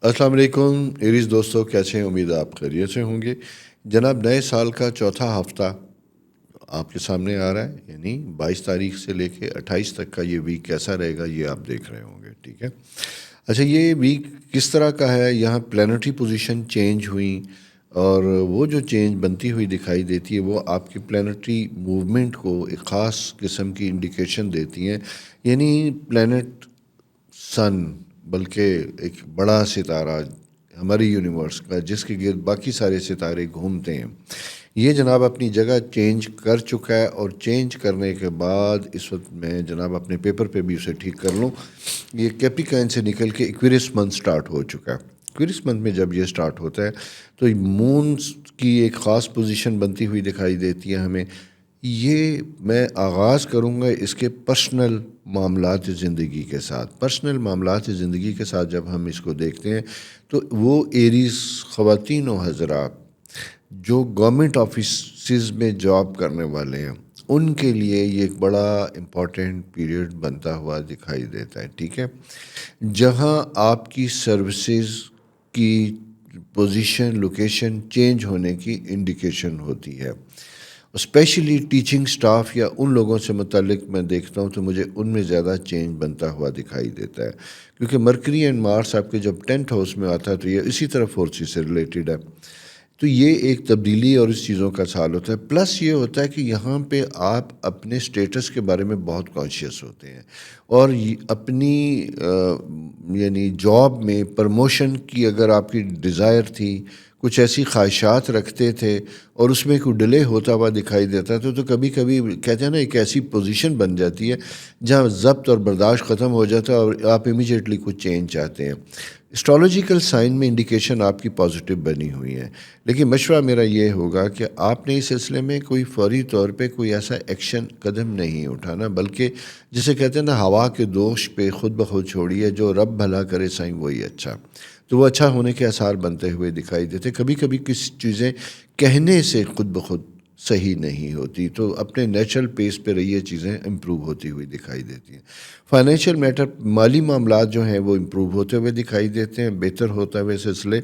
السلام علیکم ایریز دوستوں، کیسے ہیں؟ امید ہے آپ خیریت سے ہوں گے جناب۔ نئے سال کا چوتھا ہفتہ آپ کے سامنے آ رہا ہے، یعنی 22 تاریخ سے لے کے 28 تک کا یہ ویک کیسا رہے گا یہ آپ دیکھ رہے ہوں گے، ٹھیک ہے۔ اچھا، یہ ویک کس طرح کا ہے؟ یہاں پلانٹری پوزیشن چینج ہوئیں، اور وہ جو چینج بنتی ہوئی دکھائی دیتی ہے وہ آپ کی پلانٹری موومنٹ کو ایک خاص قسم کی انڈیکیشن دیتی ہیں۔ یعنی پلانٹ سن، بلکہ ایک بڑا ستارہ ہماری یونیورس کا جس کے گرد باقی سارے ستارے گھومتے ہیں، یہ جناب اپنی جگہ چینج کر چکا ہے، اور چینج کرنے کے بعد اس وقت میں جناب اپنے پیپر پہ بھی اسے ٹھیک کر لوں، یہ کیپریکین سے نکل کے ایکویرس منتھ سٹارٹ ہو چکا ہے۔ ایکویرس منتھ میں جب یہ سٹارٹ ہوتا ہے تو مون کی ایک خاص پوزیشن بنتی ہوئی دکھائی دیتی ہے ہمیں۔ یہ میں آغاز کروں گا اس کے پرسنل معاملات زندگی کے ساتھ۔ پرسنل معاملات زندگی کے ساتھ جب ہم اس کو دیکھتے ہیں تو وہ ایریز خواتین و حضرات جو گورنمنٹ آفیسز میں جاب کرنے والے ہیں، ان کے لیے یہ ایک بڑا امپورٹنٹ پیریڈ بنتا ہوا دکھائی دیتا ہے، ٹھیک ہے۔ جہاں آپ کی سروسز کی پوزیشن، لوکیشن چینج ہونے کی انڈیکیشن ہوتی ہے۔ اسپیشلی ٹیچنگ سٹاف یا ان لوگوں سے متعلق میں دیکھتا ہوں تو مجھے ان میں زیادہ چینج بنتا ہوا دکھائی دیتا ہے، کیونکہ مرکری اینڈ مارس آپ کے جب 10th ہاؤس میں آتا ہے تو یہ اسی طرح فورسز سے ریلیٹڈ ہے، تو یہ ایک تبدیلی اور اس چیزوں کا سال ہوتا ہے۔ پلس یہ ہوتا ہے کہ یہاں پہ آپ اپنے سٹیٹس کے بارے میں بہت کانشیس ہوتے ہیں، اور اپنی یعنی جاب میں پرموشن کی اگر آپ کی ڈیزائر تھی، کچھ ایسی خواہشات رکھتے تھے اور اس میں کوئی ڈیلے ہوتا ہوا دکھائی دیتا تھا، تو کبھی کبھی کہتے ہیں نا ایک ایسی پوزیشن بن جاتی ہے جہاں ضبط اور برداشت ختم ہو جاتا ہے اور آپ امیجیٹلی کچھ چینج چاہتے ہیں۔ اسٹرالوجیکل سائن میں انڈیکیشن آپ کی پازیٹیو بنی ہوئی ہے، لیکن مشورہ میرا یہ ہوگا کہ آپ نے اس سلسلے میں کوئی فوری طور پہ کوئی ایسا ایکشن قدم نہیں اٹھانا، بلکہ جسے کہتے ہیں نا ہوا کے دوش پہ خود بخود چھوڑیے، جو رب بھلا کرے سائیں وہی اچھا، تو وہ اچھا ہونے کے آثار بنتے ہوئے دکھائی دیتے۔ کبھی کبھی کچھ چیزیں کہنے سے خود بخود صحیح نہیں ہوتی، تو اپنے نیچرل پیس پہ رہیے، چیزیں امپروو ہوتی ہوئی دکھائی دیتی ہیں۔ فائنینشیل میٹر، مالی معاملات جو ہیں وہ امپروو ہوتے ہوئے دکھائی دیتے ہیں، بہتر ہوتا ہوئے سلسلے۔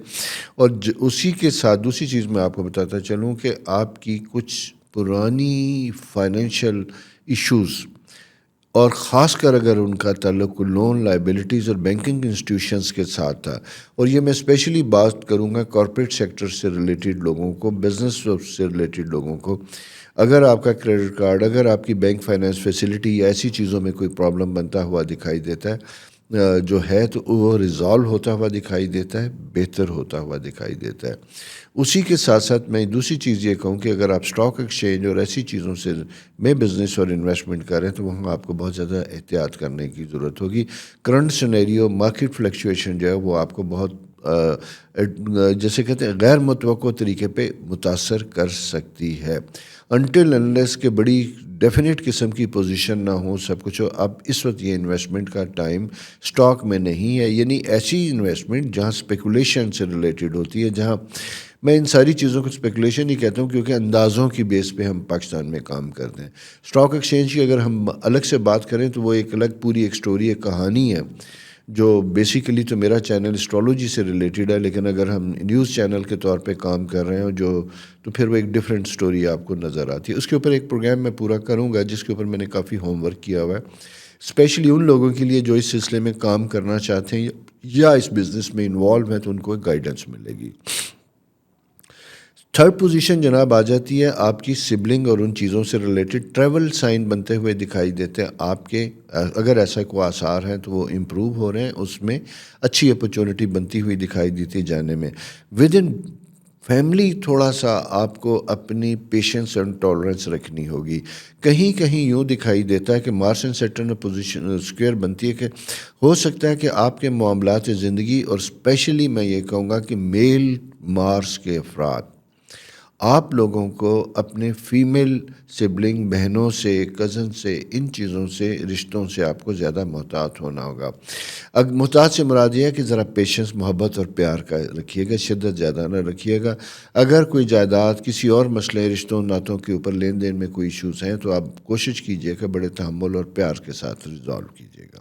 اور اسی کے ساتھ دوسری چیز میں آپ کو بتاتا چلوں کہ آپ کی کچھ پرانی فائنینشیل ایشوز، اور خاص کر اگر ان کا تعلق لون لائبلٹیز اور بینکنگ انسٹیٹیوشنز کے ساتھ تھا، اور یہ میں اسپیشلی بات کروں گا کارپوریٹ سیکٹر سے ریلیٹڈ لوگوں کو، بزنس سے ریلیٹڈ لوگوں کو، اگر آپ کا کریڈٹ کارڈ، اگر آپ کی بینک فائنینس فیسلٹی یا ایسی چیزوں میں کوئی پرابلم بنتا ہوا دکھائی دیتا ہے جو ہے، تو وہ ریزالو ہوتا ہوا دکھائی دیتا ہے، بہتر ہوتا ہوا دکھائی دیتا ہے۔ اسی کے ساتھ ساتھ میں دوسری چیز یہ کہوں کہ اگر آپ اسٹاک ایکسچینج اور ایسی چیزوں سے میں بزنس اور انویسٹمنٹ کر رہے ہیں تو وہاں آپ کو بہت زیادہ احتیاط کرنے کی ضرورت ہوگی۔ کرنٹ سینیریو مارکیٹ فلیکچویشن جو ہے وہ آپ کو بہت جیسے کہتے ہیں غیر متوقع طریقے پہ متاثر کر سکتی ہے، انٹل انلیس کہ بڑی ڈیفینیٹ قسم کی پوزیشن نہ ہو، سب کچھ ہو۔ اب اس وقت یہ انویسٹمنٹ کا ٹائم سٹاک میں نہیں ہے، یعنی ایسی انویسٹمنٹ جہاں اسپیکولیشن سے ریلیٹڈ ہوتی ہے، جہاں میں ان ساری چیزوں کو اسپیکولیشن ہی کہتا ہوں کیونکہ اندازوں کی بیس پہ ہم پاکستان میں کام کرتے ہیں۔ سٹاک ایکسچینج کی اگر ہم الگ سے بات کریں تو وہ ایک الگ پوری ایک سٹوری، ایک کہانی ہے، جو بیسیکلی تو میرا چینل اسٹرالوجی سے ریلیٹڈ ہے، لیکن اگر ہم نیوز چینل کے طور پہ کام کر رہے ہیں تو پھر وہ ایک ڈیفرنٹ سٹوری آپ کو نظر آتی ہے۔ اس کے اوپر ایک پروگرام میں پورا کروں گا جس کے اوپر میں نے کافی ہوم ورک کیا ہوا ہے، اسپیشلی ان لوگوں کے لیے جو اس سلسلے میں کام کرنا چاہتے ہیں یا اس بزنس میں انوالو ہیں، تو ان کو گائیڈنس ملے گی۔ تھرڈ پوزیشن جناب آ جاتی ہے آپ کی سبلنگ اور ان چیزوں سے ریلیٹڈ ٹریول سائن بنتے ہوئے دکھائی دیتے ہیں آپ کے، اگر ایسا کوئی آثار ہیں تو وہ امپروو ہو رہے ہیں، اس میں اچھی اپرچونٹی بنتی ہوئی دکھائی دیتی جانے میں۔ ود ان فیملی تھوڑا سا آپ کو اپنی پیشنس اینڈ ٹالرنس رکھنی ہوگی۔ کہیں کہیں یوں دکھائی دیتا ہے کہ مارس اینڈ سیٹرن پوزیشن اسکوئر بنتی ہے کہ ہو سکتا ہے کہ آپ کے معاملات زندگی، اور اسپیشلی میں یہ کہوں گا کہ میل مارس کے افراد، آپ لوگوں کو اپنے فیمیل سبلنگ بہنوں سے، کزن سے، ان چیزوں سے، رشتوں سے آپ کو زیادہ محتاط ہونا ہوگا۔ محتاط سے مراد یہ ہے کہ ذرا پیشنس، محبت اور پیار کا رکھیے گا، شدت زیادہ نہ رکھیے گا۔ اگر کوئی جائیداد، کسی اور مسئلے، رشتوں ناتوں کے اوپر لین دین میں کوئی ایشوز ہیں تو آپ کوشش کیجیے کہ بڑے تحمل اور پیار کے ساتھ ریزالو کیجیے گا۔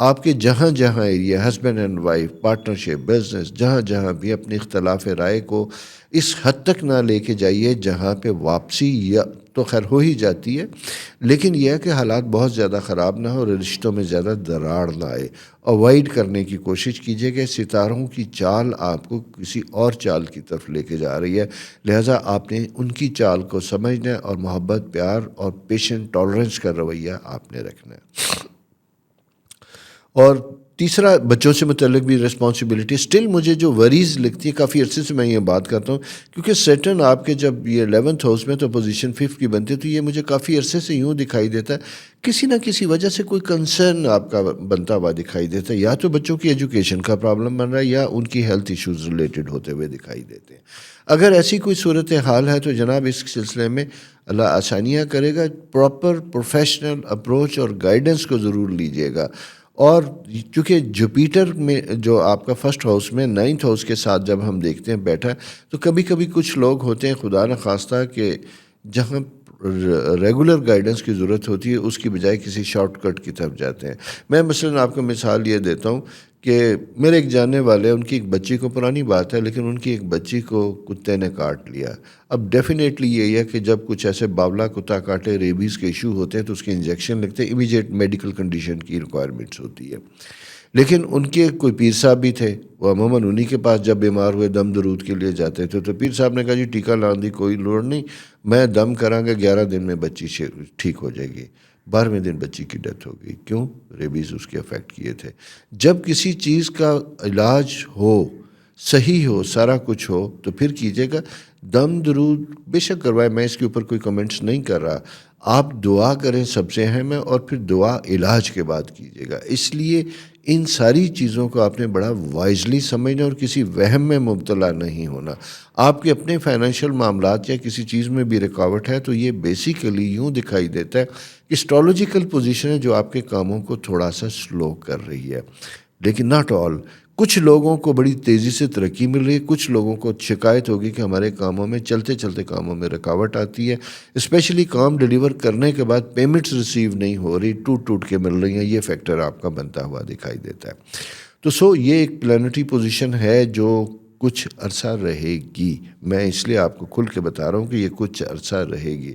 آپ کے جہاں جہاں area husband and wife partnership business جہاں جہاں بھی اپنے اختلاف رائے کو اس حد تک نہ لے کے جائیے جہاں پہ واپسی یا تو خیر ہو ہی جاتی ہے، لیکن یہ ہے کہ حالات بہت زیادہ خراب نہ ہو اور رشتوں میں زیادہ دراڑ نہ آئے۔ اوائڈ کرنے کی کوشش کیجیے کہ ستاروں کی چال آپ کو کسی اور چال کی طرف لے کے جا رہی ہے، لہٰذا آپ نے ان کی چال کو سمجھنا ہے اور محبت پیار اور پیشنٹ ٹالرنس کا رویہ آپ نے رکھنا ہے۔ اور تیسرا بچوں سے متعلق بھی رسپانسبلٹی اسٹل مجھے جو وریز لگتی ہے، کافی عرصے سے میں یہ بات کرتا ہوں کیونکہ سیٹرن آپ کے جب یہ 11th ہاؤس میں تو پوزیشن 5 کی بنتی ہے، تو یہ مجھے کافی عرصے سے یوں دکھائی دیتا ہے کسی نہ کسی وجہ سے کوئی کنسرن آپ کا بنتا ہوا دکھائی دیتا ہے، یا تو بچوں کی ایجوکیشن کا پرابلم بن رہا ہے یا ان کی ہیلتھ ایشوز ریلیٹڈ ہوتے ہوئے دکھائی دیتے ہیں۔ اگر ایسی کوئی صورت حال ہے تو جناب اس سلسلے میں اللہ آسانیاں کرے گا، پراپر پروفیشنل اپروچ اور گائیڈنس کو ضرور لیجیے گا۔ اور چونکہ جوپیٹر میں جو آپ کا فرسٹ ہاؤس میں 9th ہاؤس کے ساتھ جب ہم دیکھتے ہیں بیٹھا، تو کبھی کبھی کچھ لوگ ہوتے ہیں خدا نخواستہ کہ جہاں ریگولر گائیڈنس کی ضرورت ہوتی ہے اس کی بجائے کسی شارٹ کٹ کی طرف جاتے ہیں۔ میں مثلا آپ کو مثال یہ دیتا ہوں کہ میرے ایک جاننے والے، ان کی ایک بچی کو، پرانی بات ہے لیکن ان کی ایک بچی کو کتے نے کاٹ لیا۔ اب ڈیفینیٹلی یہی ہے کہ جب کچھ ایسے باولا کتا کاٹے، ریبیز کے ایشو ہوتے ہیں تو اس کے انجیکشن لگتے ہیں، امیجیٹ میڈیکل کنڈیشن کی ریکوائرمنٹس ہوتی ہے۔ لیکن ان کے کوئی پیر صاحب بھی تھے، وہ عموماً انہی کے پاس جب بیمار ہوئے دم درود کے لیے جاتے تھے، تو پیر صاحب نے کہا جی ٹیکہ لان دی کوئی لوڑ نہیں، میں دم کراں گا 11 دن میں بچی ٹھیک ہو جائے گی۔ 12ویں دن بچی کی ڈیتھ ہو گئی۔ کیوں؟ ریبیز اس کے افیکٹ کیے تھے۔ جب کسی چیز کا علاج ہو، صحیح ہو، سارا کچھ ہو تو پھر کیجیے گا۔ دم درود بے شک کروائے، میں اس کے اوپر کوئی کمنٹس نہیں کر رہا، آپ دعا کریں سب سے اہم ہے، اور پھر دعا علاج کے بعد کیجیے گا۔ اس لیے ان ساری چیزوں کو آپ نے بڑا وائزلی سمجھنا اور کسی وہم میں مبتلا نہیں ہونا۔ آپ کے اپنے فائنینشیل معاملات یا کسی چیز میں بھی رکاوٹ ہے تو یہ بیسیکلی یوں دکھائی دیتا ہے کہ اسٹرولوجیکل پوزیشن ہے جو آپ کے کاموں کو تھوڑا سا سلو کر رہی ہے، لیکن ناٹ آل۔ کچھ لوگوں کو بڑی تیزی سے ترقی مل رہی ہے، کچھ لوگوں کو شکایت ہوگی کہ ہمارے کاموں میں چلتے چلتے کاموں میں رکاوٹ آتی ہے، اسپیشلی کام ڈیلیور کرنے کے بعد پیمنٹس ریسیو نہیں ہو رہی، ٹوٹ ٹوٹ کے مل رہی ہیں، یہ فیکٹر آپ کا بنتا ہوا دکھائی دیتا ہے۔ تو یہ ایک پلانٹری پوزیشن ہے جو کچھ عرصہ رہے گی، میں اس لیے آپ کو کھل کے بتا رہا ہوں کہ یہ کچھ عرصہ رہے گی۔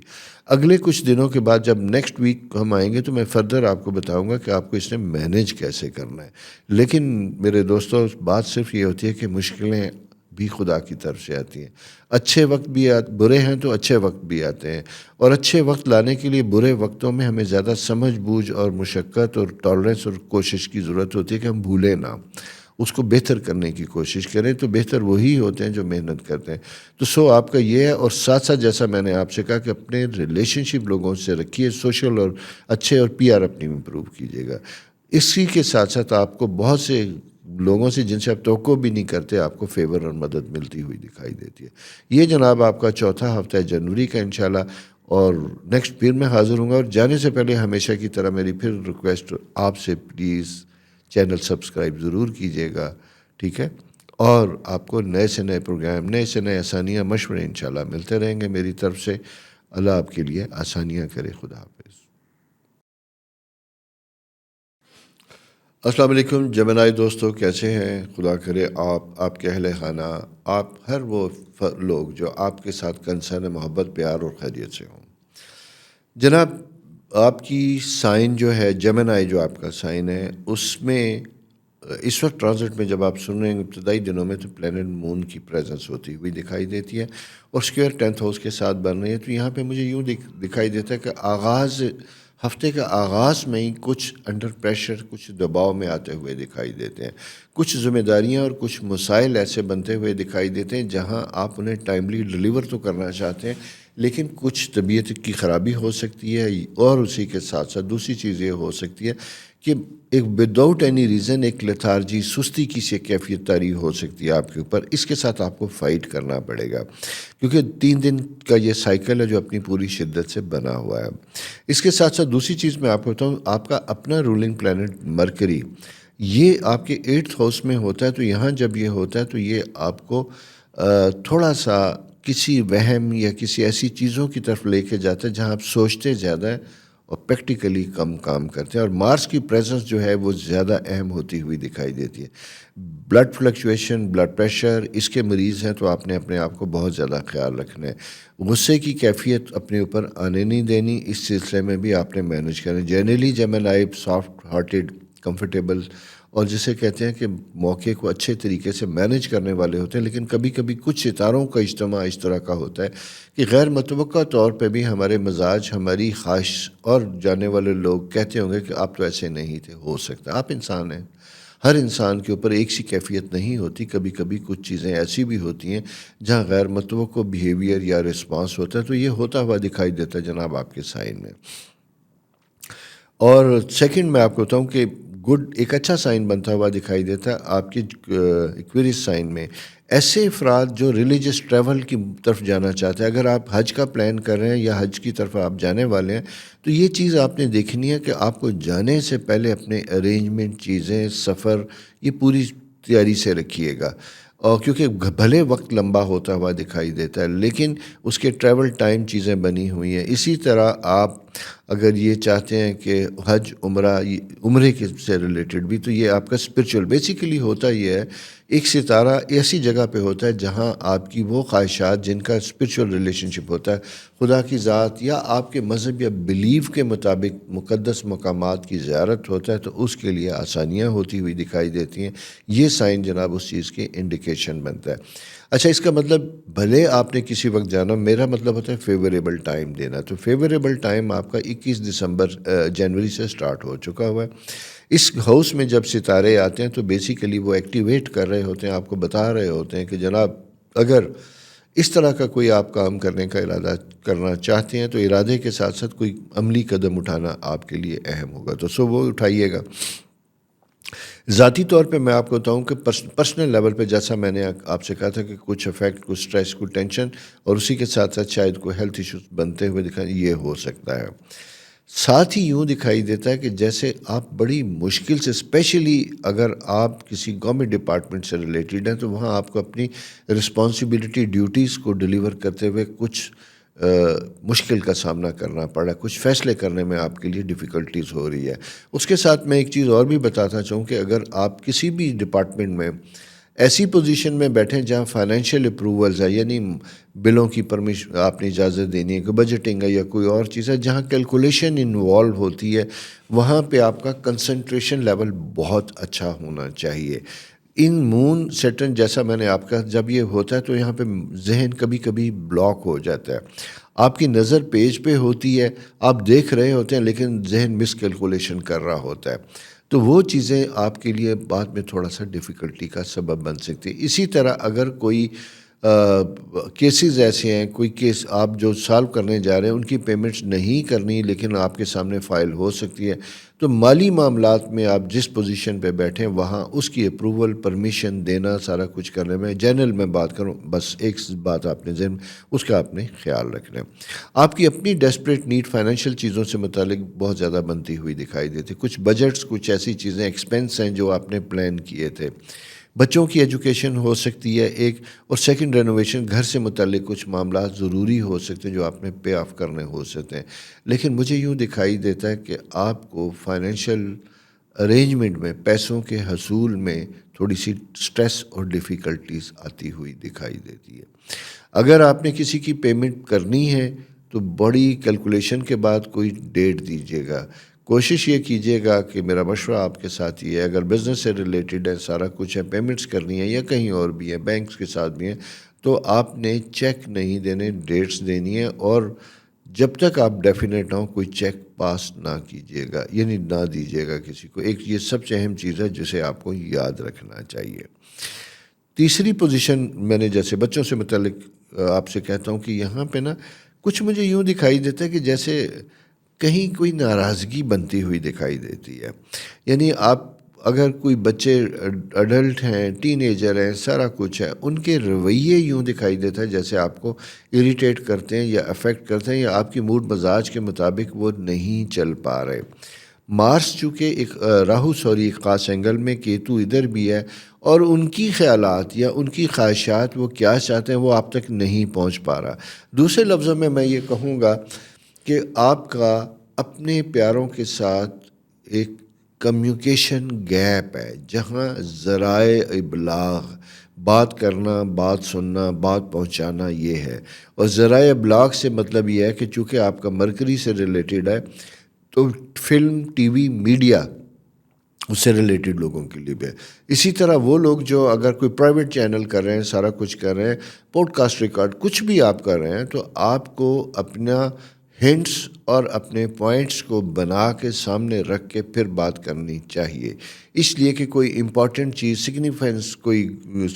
اگلے کچھ دنوں کے بعد جب نیکسٹ ویک ہم آئیں گے تو میں فردر آپ کو بتاؤں گا کہ آپ کو اس نے مینیج کیسے کرنا ہے۔ لیکن میرے دوستو بات صرف یہ ہوتی ہے کہ مشکلیں بھی خدا کی طرف سے آتی ہیں، اچھے وقت بھی برے ہیں تو اچھے وقت بھی آتے ہیں، اور اچھے وقت لانے کے لیے برے وقتوں میں ہمیں زیادہ سمجھ بوجھ اور مشقت اور ٹالرنس اور کوشش کی ضرورت ہوتی ہے کہ ہم بھولیں نہ، اس کو بہتر کرنے کی کوشش کریں، تو بہتر وہی ہوتے ہیں جو محنت کرتے ہیں۔ تو آپ کا یہ ہے، اور ساتھ ساتھ جیسا میں نے آپ سے کہا کہ اپنے ریلیشن شپ لوگوں سے رکھیے، سوشل اور اچھے، اور پی آر اپنی امپروو کیجیے گا۔ اسی کے ساتھ ساتھ آپ کو بہت سے لوگوں سے جن سے آپ توقع بھی نہیں کرتے آپ کو فیور اور مدد ملتی ہوئی دکھائی دیتی ہے۔ یہ جناب آپ کا چوتھا ہفتہ ہے جنوری کا انشاءاللہ، اور نیکسٹ پھر میں حاضر ہوں گا۔ اور جانے سے پہلے ہمیشہ کی طرح میری پھر ریکویسٹ آپ سے، پلیز چینل سبسکرائب ضرور کیجیے گا، ٹھیک ہے؟ اور آپ کو نئے سے نئے پروگرام، نئے سے نئے آسانیاں، مشورے انشاءاللہ ملتے رہیں گے میری طرف سے۔ اللہ آپ کے لیے آسانیاں کرے۔ خدا حافظ۔ السلام علیکم جمنائی دوستو، کیسے ہیں؟ خدا کرے آپ کے اہل خانہ، آپ ہر وہ لوگ جو آپ کے ساتھ کنسرن محبت پیار اور خیریت سے ہوں۔ جناب آپ کی سائن جو ہے جمنائی، جو آپ کا سائن ہے، اس میں اس وقت ٹرانزٹ میں جب آپ سن رہے ہیں ابتدائی دنوں میں تو پلینٹ مون کی پریزنس ہوتی ہوئی دکھائی دیتی ہے، اور اسکوئر 10th ہاؤس کے ساتھ بن رہی ہے۔ تو یہاں پہ مجھے یوں دکھائی دیتا ہے کہ ہفتے کا آغاز میں ہی کچھ انڈر پریشر، کچھ دباؤ میں آتے ہوئے دکھائی دیتے ہیں، کچھ ذمہ داریاں اور کچھ مسائل ایسے بنتے ہوئے دکھائی دیتے ہیں جہاں آپ انہیں ٹائملی ڈیلیور تو کرنا چاہتے ہیں، لیکن کچھ طبیعت کی خرابی ہو سکتی ہے، اور اسی کے ساتھ ساتھ دوسری چیز یہ ہو سکتی ہے کہ ایک وداؤٹ اینی ریزن ایک لیتھارجی، سستی کی سی کیفیت طاری ہو سکتی ہے آپ کے اوپر۔ اس کے ساتھ آپ کو فائٹ کرنا پڑے گا، کیونکہ 3 دن کا یہ سائیکل ہے جو اپنی پوری شدت سے بنا ہوا ہے۔ اس کے ساتھ ساتھ دوسری چیز میں آپ کو بتاؤں، آپ کا اپنا رولنگ پلانٹ مرکری، یہ آپ کے 8th ہاؤس میں ہوتا ہے، تو یہاں جب یہ ہوتا ہے تو یہ آپ کو تھوڑا سا کسی وہم یا کسی ایسی چیزوں کی طرف لے کے جاتا ہے جہاں آپ سوچتے زیادہ ہیں اور پریکٹیکلی کم کام کرتے ہیں، اور مارس کی پریزنس جو ہے وہ زیادہ اہم ہوتی ہوئی دکھائی دیتی ہے۔ بلڈ فلکچویشن، بلڈ پریشر، اس کے مریض ہیں تو آپ نے اپنے آپ کو بہت زیادہ خیال رکھنا ہے۔ غصے کی کیفیت اپنے اوپر آنے نہیں دینی، اس سلسلے میں بھی آپ نے مینیج کرنا ہے۔ جنرلی جیمنائی سافٹ ہارٹیڈ، کمفرٹیبل، اور جسے کہتے ہیں کہ موقع کو اچھے طریقے سے مینیج کرنے والے ہوتے ہیں، لیکن کبھی کبھی کچھ ستاروں کا اجتماع اس طرح کا ہوتا ہے کہ غیر متوقع طور پہ بھی ہمارے مزاج، ہماری خواہش، اور جانے والے لوگ کہتے ہوں گے کہ آپ تو ایسے نہیں تھے، ہو سکتا آپ انسان ہیں، ہر انسان کے اوپر ایک سی کیفیت نہیں ہوتی، کبھی کبھی کچھ چیزیں ایسی بھی ہوتی ہیں جہاں غیر متوقع بیہیویئر یا رسپانس ہوتا ہے، تو یہ ہوتا ہوا دکھائی دیتا ہے جناب آپ کے سائن میں۔ اور سیکنڈ میں آپ کو بتاؤں کہ گڈ ایک اچھا سائن بنتا ہوا دکھائی دیتا ہے آپ کی ایکویریس سائن میں ایسے افراد جو ریلیجس ٹریول کی طرف جانا چاہتے ہیں۔ اگر آپ حج کا پلان کر رہے ہیں یا حج کی طرف آپ جانے والے ہیں تو یہ چیز آپ نے دیکھنی ہے کہ آپ کو جانے سے پہلے اپنے ارینجمنٹ، چیزیں، سفر، یہ پوری تیاری سے رکھیے گا، اور کیونکہ بھلے وقت لمبا ہوتا ہوا دکھائی دیتا ہے لیکن اس کے ٹریول ٹائم چیزیں بنی ہوئی ہیں۔ اسی طرح آپ اگر یہ چاہتے ہیں کہ حج عمرے کے سے ریلیٹڈ بھی، تو یہ آپ کا اسپرچول بیسیکلی ہوتا یہ ہے، ایک ستارہ ایسی جگہ پہ ہوتا ہے جہاں آپ کی وہ خواہشات جن کا اسپرچول ریلیشن شپ ہوتا ہے خدا کی ذات یا آپ کے مذہب یا بلیف کے مطابق مقدس مقامات کی زیارت ہوتا ہے، تو اس کے لیے آسانیاں ہوتی ہوئی دکھائی دیتی ہیں۔ یہ سائن جناب اس چیز کی انڈیکیشن بنتا ہے۔ اچھا، اس کا مطلب بھلے آپ نے کسی وقت جانا، میرا مطلب ہوتا ہے فیوریبل ٹائم دینا، تو فیوریبل ٹائم آپ کا 21 جنوری سے سٹارٹ ہو چکا ہوا ہے۔ اس ہاؤس میں جب ستارے آتے ہیں تو بیسیکلی وہ ایکٹیویٹ کر رہے ہوتے ہیں، آپ کو بتا رہے ہوتے ہیں کہ جناب اگر اس طرح کا کوئی آپ کام کرنے کا ارادہ کرنا چاہتے ہیں تو ارادے کے ساتھ ساتھ کوئی عملی قدم اٹھانا آپ کے لیے اہم ہوگا، تو وہ اٹھائیے گا۔ ذاتی طور پہ میں آپ کو بتاؤں کہ پرسنل لیول پہ جیسا میں نے آپ سے کہا تھا کہ کچھ افیکٹ، کچھ سٹریس، کچھ ٹینشن، اور اسی کے ساتھ ساتھ شاید کوئی ہیلتھ ایشوز بنتے ہوئے دکھائیں، یہ ہو سکتا ہے۔ ساتھ ہی یوں دکھائی دیتا ہے کہ جیسے آپ بڑی مشکل سے، اسپیشلی اگر آپ کسی گورنمنٹ ڈپارٹمنٹ سے ریلیٹڈ ہیں، تو وہاں آپ کو اپنی رسپانسبلٹی، ڈیوٹیز کو ڈیلیور کرتے ہوئے کچھ مشکل کا سامنا کرنا پڑا، کچھ فیصلے کرنے میں آپ کے لیے ڈیفیکلٹیز ہو رہی ہے۔ اس کے ساتھ میں ایک چیز اور بھی بتاتا چاہوں کہ اگر آپ کسی بھی ڈپارٹمنٹ میں ایسی پوزیشن میں بیٹھیں جہاں فائنینشیل اپروولز ہے، یعنی بلوں کی پرمیشن آپ نے اجازت دینی ہے، کہ بجٹنگ ہے یا کوئی اور چیز ہے جہاں کیلکولیشن انوالو ہوتی ہے، وہاں پہ آپ کا کنسنٹریشن لیول بہت اچھا ہونا چاہیے۔ ان مون سیٹرن جیسا میں نے آپ کا جب یہ ہوتا ہے تو یہاں پہ ذہن کبھی کبھی بلاک ہو جاتا ہے، آپ کی نظر پیج پہ ہوتی ہے، آپ دیکھ رہے ہوتے ہیں لیکن ذہن مس کیلکولیشن کر رہا ہوتا ہے، تو وہ چیزیں آپ کے لیے بعد میں تھوڑا سا ڈیفیکلٹی کا سبب بن سکتی ہے۔ اسی طرح اگر کوئی کیسز ایسے ہیں، کوئی کیس آپ جو سالو کرنے جا رہے ہیں ان کی پیمنٹس نہیں کرنی لیکن آپ کے سامنے فائل ہو سکتی ہے، تو مالی معاملات میں آپ جس پوزیشن پہ بیٹھیں وہاں اس کی اپروول، پرمیشن دینا، سارا کچھ کرنے میں جنرل میں بات کروں، بس ایک بات آپ نے ذہن اس کا آپ نے خیال رکھنا ہے۔ آپ کی اپنی ڈیسپریٹ نیڈ فائنینشیل چیزوں سے متعلق بہت زیادہ بنتی ہوئی دکھائی دیتی، کچھ بجٹس، کچھ ایسی چیزیں، ایکسپینس ہیں جو آپ نے پلان کیے تھے، بچوں کی ایجوکیشن ہو سکتی ہے ایک، اور سیکنڈ رینوویشن، گھر سے متعلق کچھ معاملات ضروری ہو سکتے ہیں جو آپ نے پے آف کرنے ہو سکتے ہیں۔ لیکن مجھے یوں دکھائی دیتا ہے کہ آپ کو فائنینشیل ارینجمنٹ میں، پیسوں کے حصول میں تھوڑی سی سٹریس اور ڈیفیکلٹیز آتی ہوئی دکھائی دیتی ہے۔ اگر آپ نے کسی کی پیمنٹ کرنی ہے تو بڑی کیلکولیشن کے بعد کوئی ڈیٹ دیجیے گا، کوشش یہ کیجیے گا کہ میرا مشورہ آپ کے ساتھ یہ ہے، اگر بزنس سے ریلیٹڈ ہے، سارا کچھ ہے، پیمنٹس کرنی ہے یا کہیں اور بھی ہے، بینکس کے ساتھ بھی ہیں، تو آپ نے چیک نہیں دینے، ڈیٹس دینی ہے، اور جب تک آپ ڈیفینیٹ ہوں کوئی چیک پاس نہ کیجیے گا، یعنی نہ دیجیے گا کسی کو۔ ایک یہ سب سے اہم چیز ہے جسے آپ کو یاد رکھنا چاہیے۔ تیسری پوزیشن میں نے جیسے بچوں سے متعلق آپ سے کہتا ہوں کہ یہاں پہ نا کچھ مجھے یوں دکھائی دیتا ہے کہ جیسے کہیں کوئی ناراضگی بنتی ہوئی دکھائی دیتی ہے، یعنی آپ اگر کوئی بچے اڈلٹ ہیں، ٹین ایجر ہیں، سارا کچھ ہے، ان کے رویے یوں دکھائی دیتا ہے جیسے آپ کو اریٹیٹ کرتے ہیں یا افیکٹ کرتے ہیں، یا آپ کی موڈ مزاج کے مطابق وہ نہیں چل پا رہے۔ مارس چونکہ ایک ایک خاص اینگل میں، کیتو ادھر بھی ہے، اور ان کی خیالات یا ان کی خواہشات وہ کیا چاہتے ہیں وہ آپ تک نہیں پہنچ پا رہا۔ دوسرے لفظوں میں یہ کہوں گا کہ آپ کا اپنے پیاروں کے ساتھ ایک کمیونیکیشن گیپ ہے جہاں ذرائع ابلاغ بات کرنا، بات سننا، بات پہنچانا یہ ہے. اور ذرائع ابلاغ سے مطلب یہ ہے کہ چونکہ آپ کا مرکری سے ریلیٹڈ ہے تو فلم، ٹی وی، میڈیا اس سے ریلیٹڈ لوگوں کے لیے بھی ہے. اسی طرح وہ لوگ جو اگر کوئی پرائیویٹ چینل کر رہے ہیں، سارا کچھ کر رہے ہیں، پوڈ کاسٹ ریکارڈ کچھ بھی آپ کر رہے ہیں، تو آپ کو اپنا ہنٹس اور اپنے پوائنٹس کو بنا کے سامنے رکھ کے پھر بات کرنی چاہیے. اس لیے کہ کوئی امپورٹنٹ چیز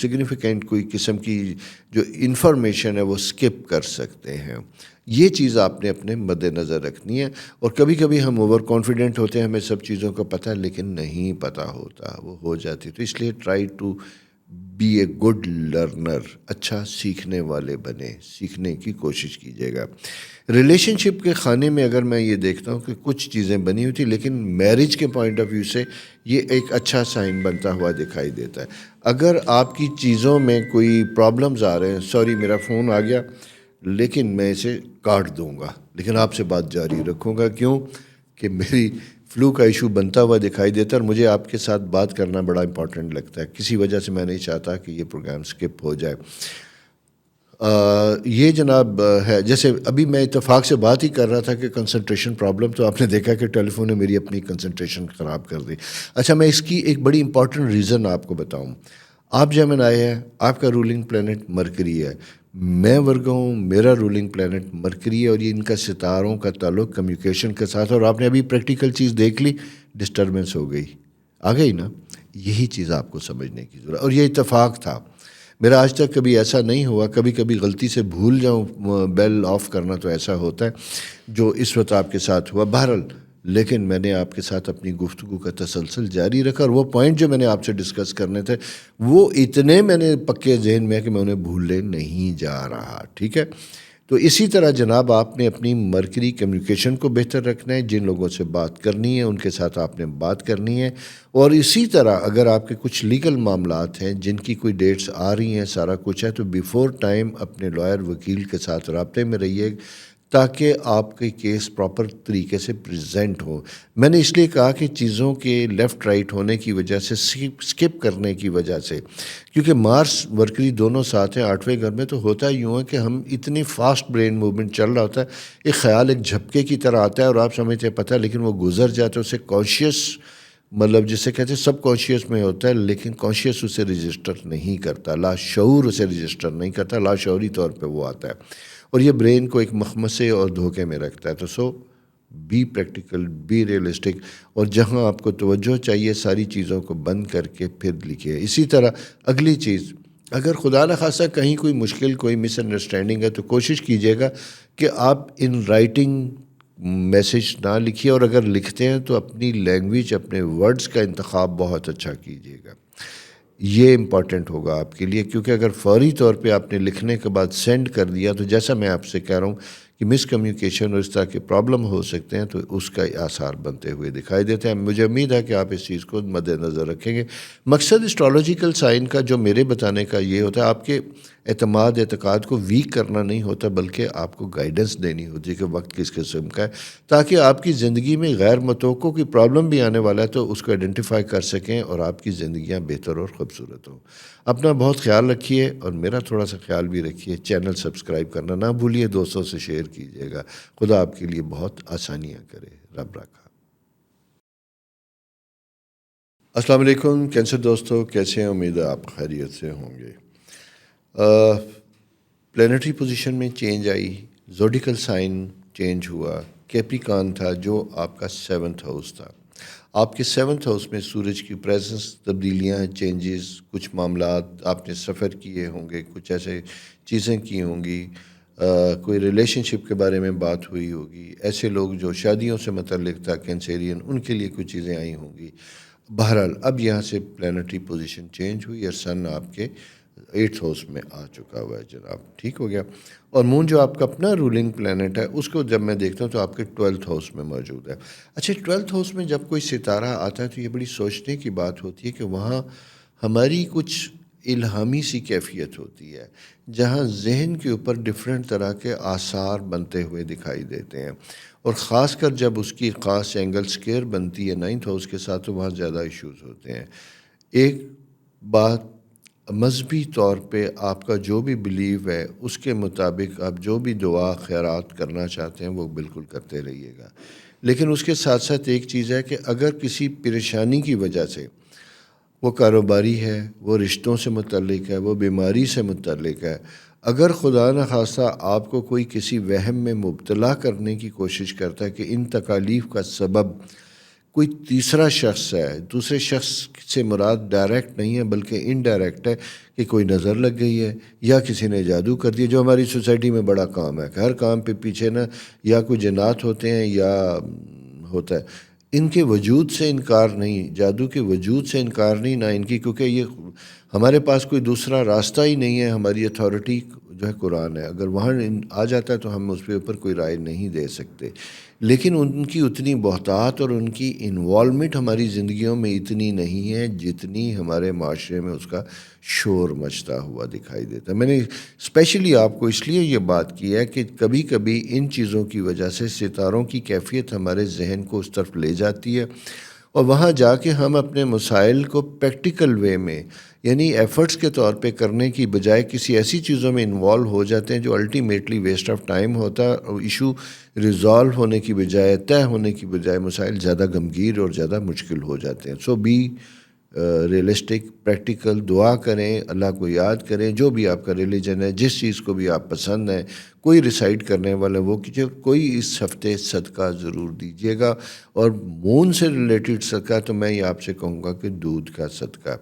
سگنیفیکنٹ کوئی قسم کی جو انفارمیشن ہے وہ سکپ کر سکتے ہیں. یہ چیز آپ نے اپنے مد نظر رکھنی ہے. اور کبھی کبھی ہم اوور کانفیڈنٹ ہوتے ہیں، ہمیں سب چیزوں کا پتہ لیکن نہیں پتہ ہوتا، وہ ہو جاتی. تو اس لیے try to be a good learner, اچھا سیکھنے والے بنے، سیکھنے کی کوشش کیجیے گا. ریلیشن شپ کے خانے میں اگر میں یہ دیکھتا ہوں کہ کچھ چیزیں بنی ہوئی تھی، لیکن میرج کے پوائنٹ آف ویو سے یہ ایک اچھا سائن بنتا ہوا دکھائی دیتا ہے. اگر آپ کی چیزوں میں کوئی پرابلمز آ رہے ہیں، سوری میرا فون آ گیا لیکن میں اسے کاٹ دوں گا لیکن آپ سے بات جاری رکھوں گا. کیوں کہ میری فلو کا ایشو بنتا ہوا دکھائی دیتا ہے اور مجھے آپ کے ساتھ بات کرنا بڑا امپورٹنٹ لگتا ہے. کسی وجہ سے میں نہیں چاہتا کہ یہ پروگرام سکپ ہو جائے. یہ جناب ہے، جیسے ابھی میں اتفاق سے بات ہی کر رہا تھا کہ کنسنٹریشن پرابلم، تو آپ نے دیکھا کہ ٹیلی فون نے میری اپنی کنسنٹریشن خراب کر دی. اچھا، میں اس کی ایک بڑی امپورٹنٹ ریزن آپ کو بتاؤں. آپ جیمنائی ہیں، آپ کا رولنگ پلینٹ مرکری ہے، میں ورگا ہوں، میرا رولنگ پلینٹ مرکری ہے، اور یہ ان کا ستاروں کا تعلق کمیونیکیشن کے ساتھ. اور آپ نے ابھی پریکٹیکل چیز دیکھ لی، ڈسٹربنس ہو گئی، آ گئی نا. یہی چیز آپ کو سمجھنے کی ضرورت. اور یہ اتفاق تھا، میرا آج تک کبھی ایسا نہیں ہوا. کبھی کبھی غلطی سے بھول جاؤں بیل آف کرنا تو ایسا ہوتا ہے جو اس وقت آپ کے ساتھ ہوا. بہرحال لیکن میں نے آپ کے ساتھ اپنی گفتگو کا تسلسل جاری رکھا، اور وہ پوائنٹ جو میں نے آپ سے ڈسکس کرنے تھے وہ اتنے میں نے پکے ذہن میں کہ میں انہیں بھولنے نہیں جا رہا. ٹھیک ہے. تو اسی طرح جناب آپ نے اپنی مرکری کمیونیکیشن کو بہتر رکھنا ہے. جن لوگوں سے بات کرنی ہے ان کے ساتھ آپ نے بات کرنی ہے. اور اسی طرح اگر آپ کے کچھ لیگل معاملات ہیں جن کی کوئی ڈیٹس آ رہی ہیں، سارا کچھ ہے، تو بیفور ٹائم اپنے لائر، وکیل کے ساتھ رابطے میں رہیے تاکہ آپ کے کیس پراپر طریقے سے پریزنٹ ہو. میں نے اس لیے کہا کہ چیزوں کے لیفٹ رائٹ ہونے کی وجہ سے، سکپ کرنے کی وجہ سے، کیونکہ مارس مرکری دونوں ساتھ ہیں 8ویں گھر میں، تو ہوتا یوں ہے کہ ہم اتنی فاسٹ برین موومنٹ چل رہا ہوتا ہے، ایک خیال ایک جھپکے کی طرح آتا ہے اور آپ سمجھتے ہیں پتہ، لیکن وہ گزر جاتا ہے. اسے کانشیس، مطلب جسے کہتے ہیں سب کانشیس میں ہوتا ہے، لیکن کانشیس اسے رجسٹر نہیں کرتا، لاشعور اسے رجسٹر نہیں کرتا، لاشعوری طور پہ وہ آتا ہے اور یہ برین کو ایک مخمصے اور دھوکے میں رکھتا ہے. تو بی پریکٹیکل، بی ریئلسٹک، اور جہاں آپ کو توجہ چاہیے ساری چیزوں کو بند کر کے پھر لکھیے. اسی طرح اگلی چیز، اگر خدا نخواستہ کہیں کوئی مشکل، کوئی مس انڈرسٹینڈنگ ہے تو کوشش کیجیے گا کہ آپ ان رائٹنگ میسیج نہ لکھیے، اور اگر لکھتے ہیں تو اپنی لینگویج، اپنے ورڈز کا انتخاب بہت اچھا کیجیے گا. یہ امپورٹنٹ ہوگا آپ کے لیے، کیونکہ اگر فوری طور پہ آپ نے لکھنے کے بعد سینڈ کر دیا تو جیسا میں آپ سے کہہ رہا ہوں کہ مس کمیونیکیشن اور اس طرح کے پرابلم ہو سکتے ہیں، تو اس کا آثار بنتے ہوئے دکھائی دیتے ہیں. مجھے امید ہے کہ آپ اس چیز کو مد نظر رکھیں گے. مقصد اسٹرالوجیکل سائن کا جو میرے بتانے کا یہ ہوتا ہے، آپ کے اعتقاد کو ویک کرنا نہیں ہوتا، بلکہ آپ کو گائیڈنس دینی ہوتی ہے کہ وقت کس قسم کا ہے، تاکہ آپ کی زندگی میں غیر متوقع کوئی پرابلم بھی آنے والا ہے تو اس کو آئیڈینٹیفائی کر سکیں اور آپ کی زندگیاں بہتر اور خوبصورت ہوں. اپنا بہت خیال رکھیے اور میرا تھوڑا سا خیال بھی رکھیے. چینل سبسکرائب کرنا نہ بھولیے، دوستوں سے شیئر کیجیے گا. خدا آپ کے لیے بہت آسانیاں کرے. رب رکھا. السلام علیکم کینسر دوستوں، کیسے ہیں؟ امید ہے آپ خیریت سے ہوں گے. پلینٹری پوزیشن میں چینج آئی، زوڈیکل سائن چینج ہوا. کیپریکان تھا جو آپ کا 7th ہاؤس تھا. آپ کے 7th ہاؤس میں سورج کی پریزنس، تبدیلیاں، چینجز، کچھ معاملات آپ نے سفر کیے ہوں گے، کچھ ایسے چیزیں کی ہوں گی، کوئی ریلیشن شپ کے بارے میں بات ہوئی ہوگی. ایسے لوگ جو شادیوں سے متعلق تھا کینسیرین، ان کے لیے کچھ چیزیں آئی ہوں گی. بہرحال اب یہاں سے پلانٹری پوزیشن چینج ہوئی اور سن آپ کے 8th ہاؤس میں آ چکا ہوا ہے جناب. ٹھیک ہو گیا. اور مون جو آپ کا اپنا رولنگ پلانٹ ہے، اس کو جب میں دیکھتا ہوں تو آپ کے 12th ہاؤس میں موجود ہے. اچھا، 12th ہاؤس میں جب کوئی ستارہ آتا ہے تو یہ بڑی سوچنے کی بات ہوتی ہے کہ وہاں ہماری کچھ الہامی سی کیفیت ہوتی ہے جہاں ذہن کے اوپر ڈفرینٹ طرح کے آثار بنتے ہوئے دکھائی دیتے ہیں، اور خاص کر جب اس کی خاص اینگل سکیئر بنتی ہے 9th ہاؤس کے ساتھ تو وہاں زیادہ ایشوز ہوتے ہیں۔ ایک بات مذہبی طور پہ آپ کا جو بھی بلیو ہے اس کے مطابق آپ جو بھی دعا خیرات کرنا چاہتے ہیں وہ بالکل کرتے رہیے گا، لیکن اس کے ساتھ ساتھ ایک چیز ہے کہ اگر کسی پریشانی کی وجہ سے، وہ کاروباری ہے، وہ رشتوں سے متعلق ہے، وہ بیماری سے متعلق ہے، اگر خدا نخواستہ آپ کو کوئی کسی وہم میں مبتلا کرنے کی کوشش کرتا ہے کہ ان تکالیف کا سبب کوئی تیسرا شخص ہے، دوسرے شخص سے مراد ڈائریکٹ نہیں ہے بلکہ انڈائریکٹ ہے کہ کوئی نظر لگ گئی ہے یا کسی نے جادو کر دیا، جو ہماری سوسائٹی میں بڑا کام ہے کہ ہر کام پہ پیچھے نا یا کوئی جنات ہوتے ہیں یا ہوتا ہے۔ ان کے وجود سے انکار نہیں، جادو کے وجود سے انکار نہیں نہ ان کی، کیونکہ یہ ہمارے پاس کوئی دوسرا راستہ ہی نہیں ہے، ہماری اتھارٹی جو ہے قرآن ہے، اگر وہاں آ جاتا ہے تو ہم اس کے اوپر کوئی رائے نہیں دے سکتے، لیکن ان کی اتنی بہتات اور ان کی انوالومنٹ ہماری زندگیوں میں اتنی نہیں ہے جتنی ہمارے معاشرے میں اس کا شور مچتا ہوا دکھائی دیتا ہے۔ میں نے اسپیشلی آپ کو اس لیے یہ بات کی ہے کہ کبھی کبھی ان چیزوں کی وجہ سے ستاروں کی کیفیت ہمارے ذہن کو اس طرف لے جاتی ہے، اور وہاں جا کے ہم اپنے مسائل کو پریکٹیکل وے میں یعنی ایفرٹس کے طور پہ کرنے کی بجائے کسی ایسی چیزوں میں انوالو ہو جاتے ہیں جو الٹیمیٹلی ویسٹ آف ٹائم ہوتا ہے، اور ایشو ریزالو ہونے کی بجائے، طے ہونے کی بجائے مسائل زیادہ گمگیر اور زیادہ مشکل ہو جاتے ہیں۔ سو بی ریئلسٹک، پریکٹیکل، دعا کریں، اللہ کو یاد کریں، جو بھی آپ کا ریلیجن ہے، جس چیز کو بھی آپ پسند ہے، کوئی ریسائٹ کرنے والا وہ کیجیے، کوئی اس ہفتے صدقہ ضرور دیجیے گا، اور مون سے ریلیٹڈ صدقہ تو میں یہ آپ سے کہوں گا کہ دودھ کا صدقہ۔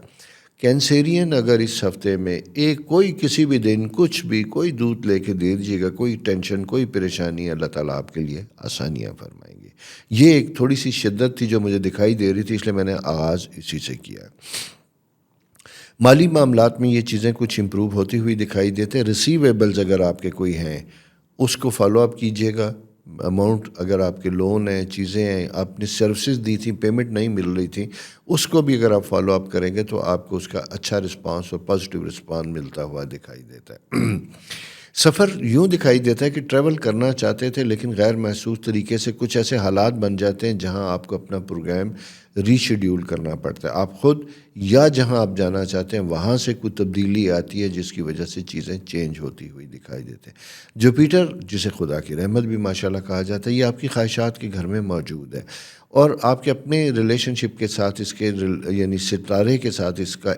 کینسیرین اگر اس ہفتے میں کوئی کسی بھی دن کچھ بھی کوئی دودھ لے کے دے دیجیے گا، کوئی ٹینشن کوئی پریشانی، اللہ تعالیٰ آپ کے لیے آسانیاں فرمائیں گے۔ یہ ایک تھوڑی سی شدت تھی جو مجھے دکھائی دے رہی تھی، اس لیے میں نے آغاز اسی سے کیا۔ مالی معاملات میں یہ چیزیں کچھ امپروو ہوتی ہوئی دکھائی دیتے ہیں۔ ریسیویبلز اگر آپ کے کوئی ہیں اس کو فالو اپ کیجیے گا، اماؤنٹ اگر آپ کے لون ہیں، چیزیں ہیں، آپ نے سروسز دی تھیں، پیمنٹ نہیں مل رہی تھی، اس کو بھی اگر آپ فالو اپ کریں گے تو آپ کو اس کا اچھا رسپانس اور پازیٹیو رسپانس ملتا ہوا دکھائی دیتا ہے۔ سفر یوں دکھائی دیتا ہے کہ ٹریول کرنا چاہتے تھے لیکن غیر محسوس طریقے سے کچھ ایسے حالات بن جاتے ہیں جہاں آپ کو اپنا پروگرام ری شیڈیول کرنا پڑتا ہے، آپ خود یا جہاں آپ جانا چاہتے ہیں وہاں سے کوئی تبدیلی آتی ہے جس کی وجہ سے چیزیں چینج ہوتی ہوئی دکھائی دیتے ہیں۔ جوپیٹر جسے خدا کی رحمت بھی ماشاءاللہ کہا جاتا ہے، یہ آپ کی خواہشات کے گھر میں موجود ہے، اور آپ کے اپنے ریلیشن شپ کے ساتھ اس کے یعنی ستارے کے ساتھ اس کا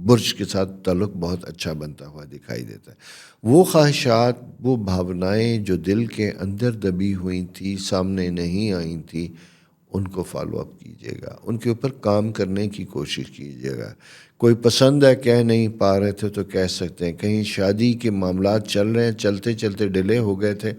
برج کے ساتھ تعلق بہت اچھا بنتا ہوا دکھائی دیتا ہے۔ وہ خواہشات، وہ بھاونائیں جو دل کے اندر دبی ہوئی تھی، سامنے نہیں آئی تھی، ان کو فالو اپ کیجیے گا، ان کے اوپر کام کرنے کی کوشش کیجیے گا۔ کوئی پسند ہے کہہ نہیں پا رہے تھے تو کہہ سکتے ہیں، کہیں شادی کے معاملات چل رہے ہیں، چلتے چلتے ڈیلے ہو گئے تھے،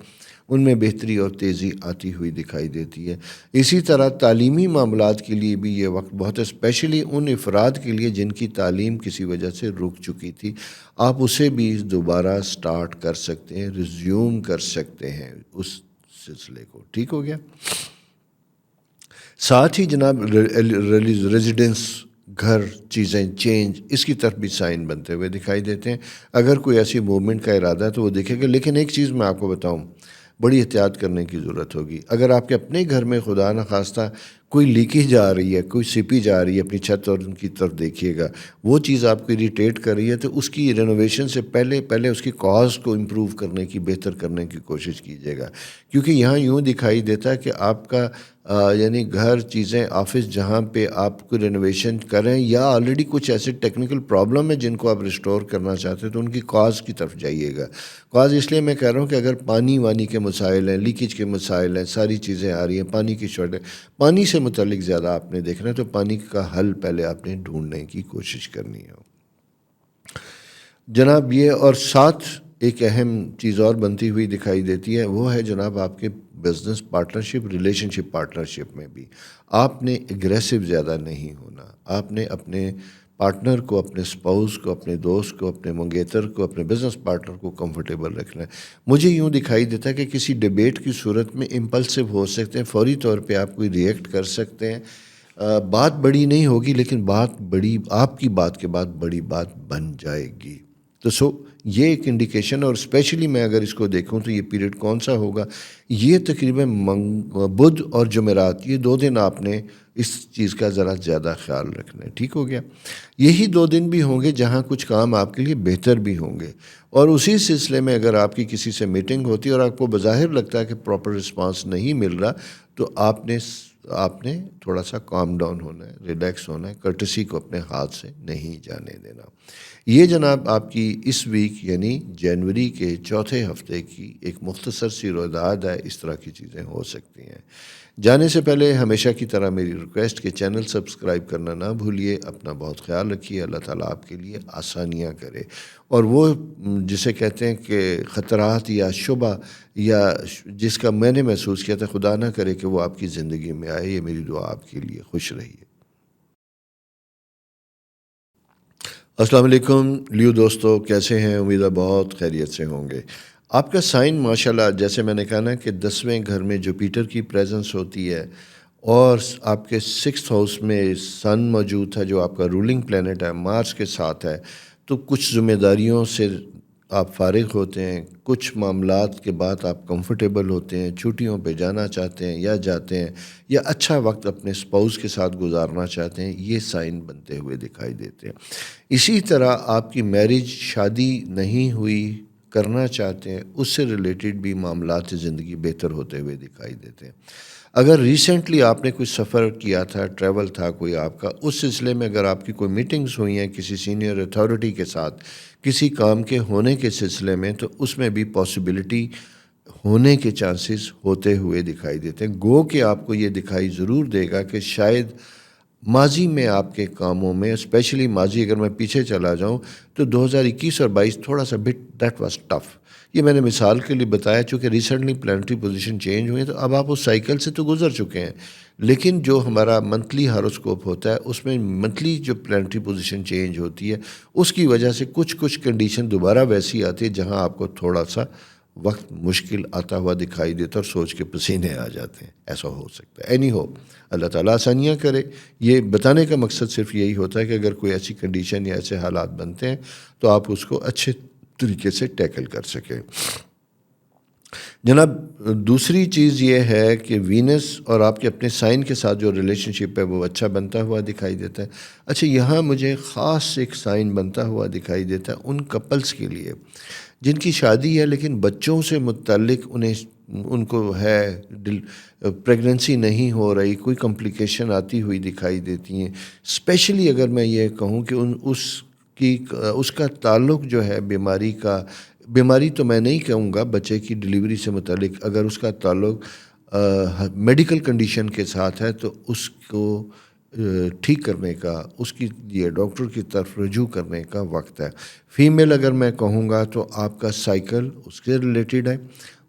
ان میں بہتری اور تیزی آتی ہوئی دکھائی دیتی ہے۔ اسی طرح تعلیمی معاملات کے لیے بھی یہ وقت بہت ہے، اسپیشلی ان افراد کے لیے جن کی تعلیم کسی وجہ سے رک چکی تھی، آپ اسے بھی دوبارہ سٹارٹ کر سکتے ہیں، ریزیوم کر سکتے ہیں اس سلسلے کو۔ ٹھیک ہو گیا؟ ساتھ ہی جناب ریزیڈنس، گھر، چیزیں چینج، اس کی طرف بھی سائن بنتے ہوئے دکھائی دیتے ہیں۔ اگر کوئی ایسی موومنٹ کا ارادہ ہے تو وہ دیکھے گا، لیکن ایک چیز میں آپ کو بتاؤں، بڑی احتیاط کرنے کی ضرورت ہوگی۔ اگر آپ کے اپنے گھر میں خدا نخواستہ کوئی لیکیج آ رہی ہے، کوئی سیپیج آ رہی ہے اپنی چھت اور ان کی طرف دیکھیے گا، وہ چیز آپ کو اریٹیٹ کر رہی ہے تو اس کی رینوویشن سے پہلے اس کی کاز کو امپروو کرنے کی، بہتر کرنے کی کوشش کیجیے گا، کیونکہ یہاں یوں دکھائی دیتا ہے کہ آپ کا یعنی گھر، چیزیں، آفس جہاں پہ آپ کو رینوویشن کریں یا آلریڈی کچھ ایسے ٹیکنیکل پرابلم ہے جن کو آپ ریسٹور کرنا چاہتے ہیں تو ان کی کاز کی طرف جائیے گا۔ کاز اس لیے میں کہہ رہا ہوں کہ اگر پانی کے مسائل ہیں، لیکیج کے مسائل ہیں، ساری چیزیں آ رہی ہیں، پانی کی شارٹ ہے، پانی سے متعلق زیادہ آپ نے دیکھنا ہے تو پانی کا حل پہلے آپ نے ڈھونڈنے کی کوشش کرنی ہے جناب۔ یہ اور ساتھ ایک اہم چیز اور بنتی ہوئی دکھائی دیتی ہے، وہ ہے جناب آپ کے بزنس پارٹنرشپ، ریلیشن شپ پارٹنرشپ میں بھی آپ نے اگریسو زیادہ نہیں ہونا، آپ نے اپنے پارٹنر کو، اپنے سپاؤس کو، اپنے دوست کو، اپنے منگیتر کو، اپنے بزنس پارٹنر کو کمفرٹیبل رکھنا ہے۔ مجھے یوں دکھائی دیتا ہے کہ کسی ڈیبیٹ کی صورت میں امپلسو ہو سکتے ہیں، فوری طور پہ آپ کوئی ریئیکٹ کر سکتے ہیں، بات بڑی نہیں ہوگی لیکن بات بڑی، آپ کی بات کے بعد بڑی بات بن جائے گی. تو یہ ایک انڈیکیشن. اور اسپیشلی میں اگر اس کو دیکھوں تو یہ پیریڈ کون سا ہوگا، یہ تقریباً بدھ اور جمعرات، یہ 2 دن آپ نے اس چیز کا ذرا زیادہ خیال رکھنا ہے. ٹھیک ہو گیا. یہی 2 دن بھی ہوں گے جہاں کچھ کام آپ کے لیے بہتر بھی ہوں گے. اور اسی سلسلے میں اگر آپ کی کسی سے میٹنگ ہوتی ہے اور آپ کو بظاہر لگتا ہے کہ پراپر رسپانس نہیں مل رہا، تو آپ نے تھوڑا سا کام ڈاؤن ہونا ہے، ریلیکس ہونا ہے، کرٹسی کو اپنے ہاتھ سے نہیں جانے دینا. یہ جناب آپ کی اس ویک یعنی جنوری کے چوتھے ہفتے کی ایک مختصر سی رویداد ہے. اس طرح کی چیزیں ہو سکتی ہیں. جانے سے پہلے ہمیشہ کی طرح میری ریکویسٹ کہ چینل سبسکرائب کرنا نہ بھولیے. اپنا بہت خیال رکھیے. اللہ تعالیٰ آپ کے لیے آسانیاں کرے. اور وہ جسے کہتے ہیں کہ خطرات یا شبہ یا جس کا میں نے محسوس کیا تھا، خدا نہ کرے کہ وہ آپ کی زندگی میں آئے. یہ میری دعا آپ کے لیے. خوش رہیے. السلام علیکم لیو دوستو، کیسے ہیں؟ امید ہے بہت خیریت سے ہوں گے. آپ کا سائن ماشاءاللہ، جیسے میں نے کہا نا کہ 10ویں گھر میں جوپیٹر کی پریزنس ہوتی ہے اور آپ کے 6th ہاؤس میں سن موجود ہے جو آپ کا رولنگ پلینٹ ہے، مارس کے ساتھ ہے. تو کچھ ذمہ داریوں سے آپ فارغ ہوتے ہیں، کچھ معاملات کے بعد آپ کمفرٹیبل ہوتے ہیں، چھٹیوں پہ جانا چاہتے ہیں یا جاتے ہیں، یا اچھا وقت اپنے سپاؤس کے ساتھ گزارنا چاہتے ہیں. یہ سائن بنتے ہوئے دکھائی دیتے ہیں. اسی طرح آپ کی میرج، شادی نہیں ہوئی، کرنا چاہتے ہیں، اس سے ریلیٹڈ بھی معاملات زندگی بہتر ہوتے ہوئے دکھائی دیتے ہیں. اگر ریسنٹلی آپ نے کوئی سفر کیا تھا، ٹریول تھا کوئی آپ کا، اس سلسلے میں اگر آپ کی کوئی میٹنگز ہوئی ہیں کسی سینئر اتھارٹی کے ساتھ کسی کام کے ہونے کے سلسلے میں، تو اس میں بھی پاسبلٹی ہونے کے چانسز ہوتے ہوئے دکھائی دیتے ہیں. گو کہ آپ کو یہ دکھائی ضرور دے گا کہ شاید ماضی میں آپ کے کاموں میں، اسپیشلی ماضی اگر میں پیچھے چلا جاؤں تو 2021 اور 22 تھوڑا سا دیٹ واز ٹف. یہ میں نے مثال کے لیے بتایا چونکہ ریسنٹلی پلانٹری پوزیشن چینج ہوئی ہے، تو اب آپ اس سائیکل سے تو گزر چکے ہیں. لیکن جو ہمارا منتھلی ہاروسکوپ ہوتا ہے اس میں منتھلی جو پلانٹری پوزیشن چینج ہوتی ہے اس کی وجہ سے کچھ کنڈیشن دوبارہ ویسی آتی ہے جہاں آپ کو تھوڑا سا وقت مشکل آتا ہوا دکھائی دیتا اور سوچ کے پسینے آ جاتے ہیں. ایسا ہو سکتا ہے. اینی ہو، اللہ تعالیٰ آسانیاں کرے. یہ بتانے کا مقصد صرف یہی ہوتا ہے کہ اگر کوئی ایسی کنڈیشن یا ایسے حالات بنتے ہیں تو آپ اس کو اچھے طریقے سے ٹیکل کر سکیں. جناب دوسری چیز یہ ہے کہ وینس اور آپ کے اپنے سائن کے ساتھ جو ریلیشن شپ ہے وہ اچھا بنتا ہوا دکھائی دیتا ہے. اچھا، یہاں مجھے خاص ایک سائن بنتا ہوا دکھائی دیتا ہے ان کپلز کے لیے جن کی شادی ہے لیکن بچوں سے متعلق ان کو ہے پریگننسی نہیں ہو رہی، کوئی کمپلیکیشن آتی ہوئی دکھائی دیتی ہیں. اسپیشلی اگر میں یہ کہوں کہ اس کا تعلق جو ہے بیماری تو میں نہیں کہوں گا بچے کی ڈلیوری سے متعلق، اگر اس کا تعلق میڈیکل کنڈیشن کے ساتھ ہے تو اس کو ٹھیک کرنے کا، اس کی یہ ڈاکٹر کی طرف رجوع کرنے کا وقت ہے. فیمیل اگر میں کہوں گا تو آپ کا سائیکل اس کے ریلیٹڈ ہے،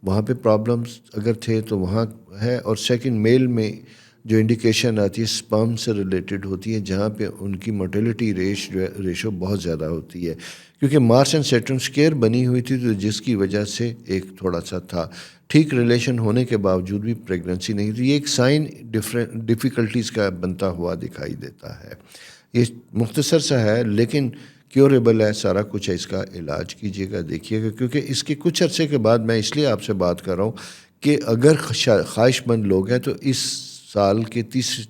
وہاں پہ پرابلمس اگر تھے تو وہاں ہے. اور سیکنڈ میل میں جو انڈیکیشن آتی ہے سپرم سے ریلیٹڈ ہوتی ہے جہاں پہ ان کی مرٹیلٹی ریشو بہت زیادہ ہوتی ہے کیونکہ مارس اینڈ سیٹرن سکیئر بنی ہوئی تھی، تو جس کی وجہ سے ایک تھوڑا سا تھا. ٹھیک ریلیشن ہونے کے باوجود بھی پریگننسی نہیں تھی. یہ ایک سائن ڈیفیکلٹیز کا بنتا ہوا دکھائی دیتا ہے. یہ مختصر سا ہے لیکن کیوریبل ہے سارا کچھ ہے. اس کا علاج کیجیے گا، دیکھیے گا، کیونکہ اس کے کچھ عرصے کے بعد میں اس لیے آپ سے بات کر رہا ہوں کہ اگر خواہش مند لوگ ہیں تو اس سال کے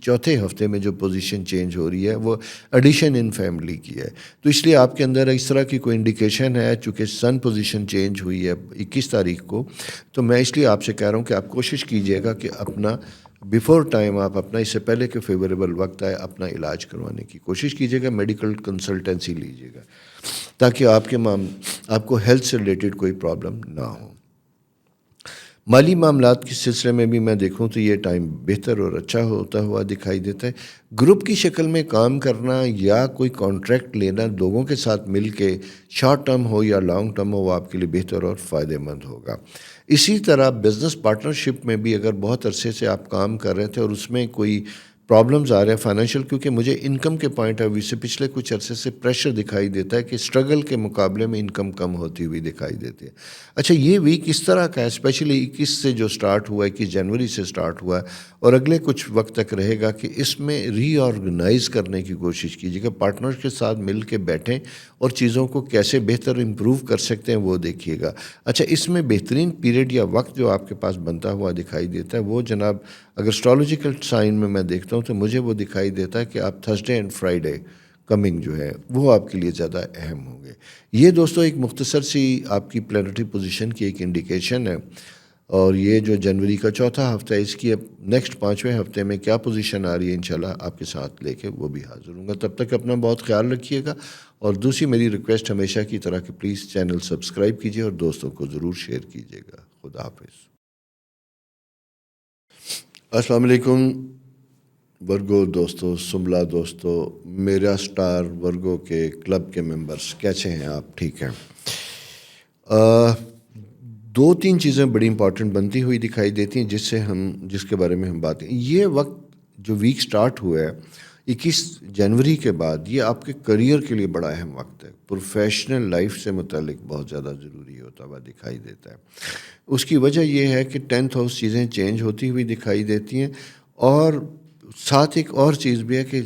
چوتھے ہفتے میں جو پوزیشن چینج ہو رہی ہے وہ ایڈیشن ان فیملی کی ہے. تو اس لیے آپ کے اندر اس طرح کی کوئی انڈیکیشن ہے، چونکہ سن پوزیشن چینج ہوئی ہے 21 تاریخ کو، تو میں اس لیے آپ سے کہہ رہا ہوں کہ آپ کوشش کیجیے گا کہ اپنا بیفور ٹائم آپ اپنا، اس سے پہلے کہ فیوریبل وقت آئے، اپنا علاج کروانے کی کوشش کیجیے گا، میڈیکل کنسلٹنسی لیجیے گا تاکہ آپ کو ہیلتھ سے ریلیٹڈ کوئی پرابلم نہ ہو. مالی معاملات کے سلسلے میں بھی میں دیکھوں تو یہ ٹائم بہتر اور اچھا ہوتا ہوا دکھائی دیتا ہے. گروپ کی شکل میں کام کرنا یا کوئی کانٹریکٹ لینا لوگوں کے ساتھ مل کے، شارٹ ٹرم ہو یا لانگ ٹرم ہو، وہ آپ کے لیے بہتر اور فائدہ مند ہوگا. اسی طرح بزنس پارٹنرشپ میں بھی اگر بہت عرصے سے آپ کام کر رہے تھے اور اس میں کوئی پرابلمز آ رہے ہیں فائنینشیل، کیونکہ مجھے انکم کے پوائنٹ آف ویو سے پچھلے کچھ عرصے سے پریشر دکھائی دیتا ہے کہ اسٹرگل کے مقابلے میں انکم کم ہوتی ہوئی دکھائی دیتی ہے. اچھا یہ ویک اس طرح کا ہے، اسپیشلی 21 سے جو سٹارٹ ہوا ہے، 21 جنوری سے سٹارٹ ہوا ہے اور اگلے کچھ وقت تک رہے گا، کہ اس میں ری آرگنائز کرنے کی کوشش کیجیے گا، پارٹنر کے ساتھ مل کے بیٹھیں اور چیزوں کو کیسے بہتر امپروو کر سکتے ہیں وہ دیکھیے گا. اچھا اس میں بہترین پیریڈ یا وقت جو آپ کے پاس بنتا ہوا دکھائی دیتا ہے وہ جناب، اگر اسٹرالوجیکل سائن میں دیکھتا ہوں تو مجھے وہ دکھائی دیتا ہے کہ آپ تھرسڈے اینڈ فرائیڈے کمنگ جو ہے وہ آپ کے لیے زیادہ اہم ہوں گے. یہ دوستو ایک مختصر سی آپ کی پلانٹری پوزیشن کی ایک انڈیکیشن ہے، اور یہ جو جنوری کا چوتھا ہفتہ ہے اس کی اب نیکسٹ 5ویں ہفتے میں کیا پوزیشن آ رہی ہے انشاءاللہ آپ کے ساتھ لے کے وہ بھی حاضر ہوں گا. تب تک اپنا بہت خیال رکھیے گا، اور دوسری میری ریکویسٹ ہمیشہ کی طرح کہ پلیز چینل سبسکرائب کیجیے اور دوستوں کو ضرور شیئر کیجیے گا. خدا حافظ. السلام علیکم ورگو دوستو، سملا دوستو، میرا سٹار ورگو کے کلب کے ممبرز کیسے ہیں آپ؟ ٹھیک ہیں؟ دو تین چیزیں بڑی امپورٹنٹ بنتی ہوئی دکھائی دیتی ہیں جس کے بارے میں ہم بات کریں. یہ وقت جو ویک سٹارٹ ہوا ہے 21 جنوری کے بعد، یہ آپ کے کریئر کے لیے بڑا اہم وقت ہے، پروفیشنل لائف سے متعلق بہت زیادہ ضروری ہوتا ہوا دکھائی دیتا ہے. اس کی وجہ یہ ہے کہ 10th ہاؤس چیزیں چینج ہوتی ہوئی دکھائی دیتی ہیں، اور ساتھ ایک اور چیز بھی ہے کہ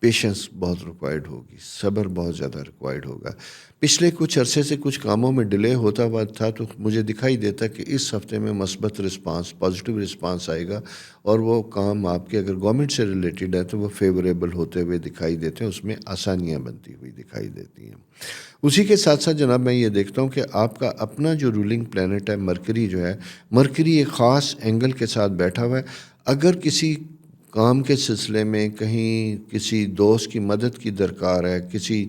پیشنس بہت ریکوائرڈ ہوگی، صبر بہت زیادہ ریکوائرڈ ہوگا. پچھلے کچھ عرصے سے کچھ کاموں میں ڈیلے ہوتا ہوا تھا، تو مجھے دکھائی دیتا کہ اس ہفتے میں مثبت رسپانس، پازیٹیو رسپانس آئے گا، اور وہ کام آپ کے اگر گورنمنٹ سے ریلیٹڈ ہے تو وہ فیوریبل ہوتے ہوئے دکھائی دیتے ہیں، اس میں آسانیاں بنتی ہوئی دکھائی دیتی ہیں. اسی کے ساتھ ساتھ جناب میں یہ دیکھتا ہوں کہ آپ کا اپنا جو رولنگ پلانٹ ہے مرکری جو ہے، مرکری ایک خاص اینگل کے ساتھ بیٹھا ہوا ہے. اگر کسی کام کے سلسلے میں کہیں کسی دوست کی مدد کی درکار ہے، کسی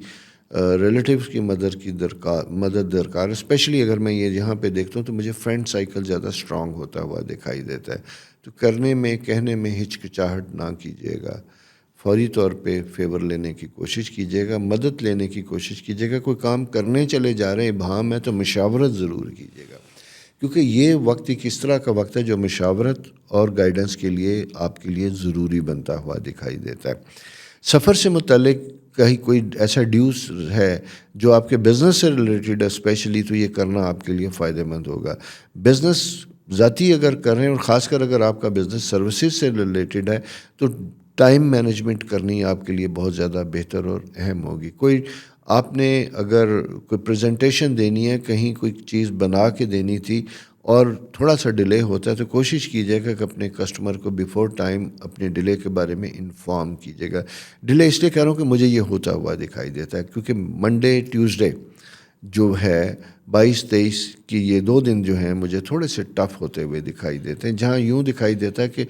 ریلیٹیوز کی مدد درکار ہے، اسپیشلی اگر میں یہ یہاں پہ دیکھتا ہوں تو مجھے فرینڈ سائیکل زیادہ اسٹرانگ ہوتا ہوا دکھائی دیتا ہے. تو کرنے میں کہنے میں ہچکچاہٹ نہ کیجیے گا، فوری طور پہ فیور لینے کی کوشش کیجیے گا، مدد لینے کی کوشش کیجیے گا. کوئی کام کرنے چلے جا رہے ہیں ابہام ہے تو مشاورت ضرور کیجیے گا، کیونکہ یہ وقت ایک اس طرح کا وقت ہے جو مشاورت اور گائیڈنس کے لیے آپ کے لیے ضروری بنتا ہوا دکھائی دیتا ہے. سفر سے متعلق کہیں کوئی ایسا ڈیوز ہے جو آپ کے بزنس سے ریلیٹڈ ہے اسپیشلی، تو یہ کرنا آپ کے لیے فائدہ مند ہوگا. بزنس ذاتی اگر کر رہے ہیں، اور خاص کر اگر آپ کا بزنس سروسز سے ریلیٹڈ ہے، تو ٹائم مینجمنٹ کرنی آپ کے لیے بہت زیادہ بہتر اور اہم ہوگی. آپ نے اگر کوئی پریزنٹیشن دینی ہے، کہیں کوئی چیز بنا کے دینی تھی اور تھوڑا سا ڈیلے ہوتا ہے، تو کوشش کیجیے گا کہ اپنے کسٹمر کو بیفور ٹائم اپنے ڈیلے کے بارے میں انفارم کیجیے گا. ڈیلے اس لیے کہہ رہا ہوں کہ مجھے یہ ہوتا ہوا دکھائی دیتا ہے، کیونکہ منڈے ٹیوزڈے جو ہے 22-23 کی یہ 2 دن جو ہیں مجھے تھوڑے سے ٹف ہوتے ہوئے دکھائی دیتے ہیں، جہاں یوں دکھائی دیتا ہے کہ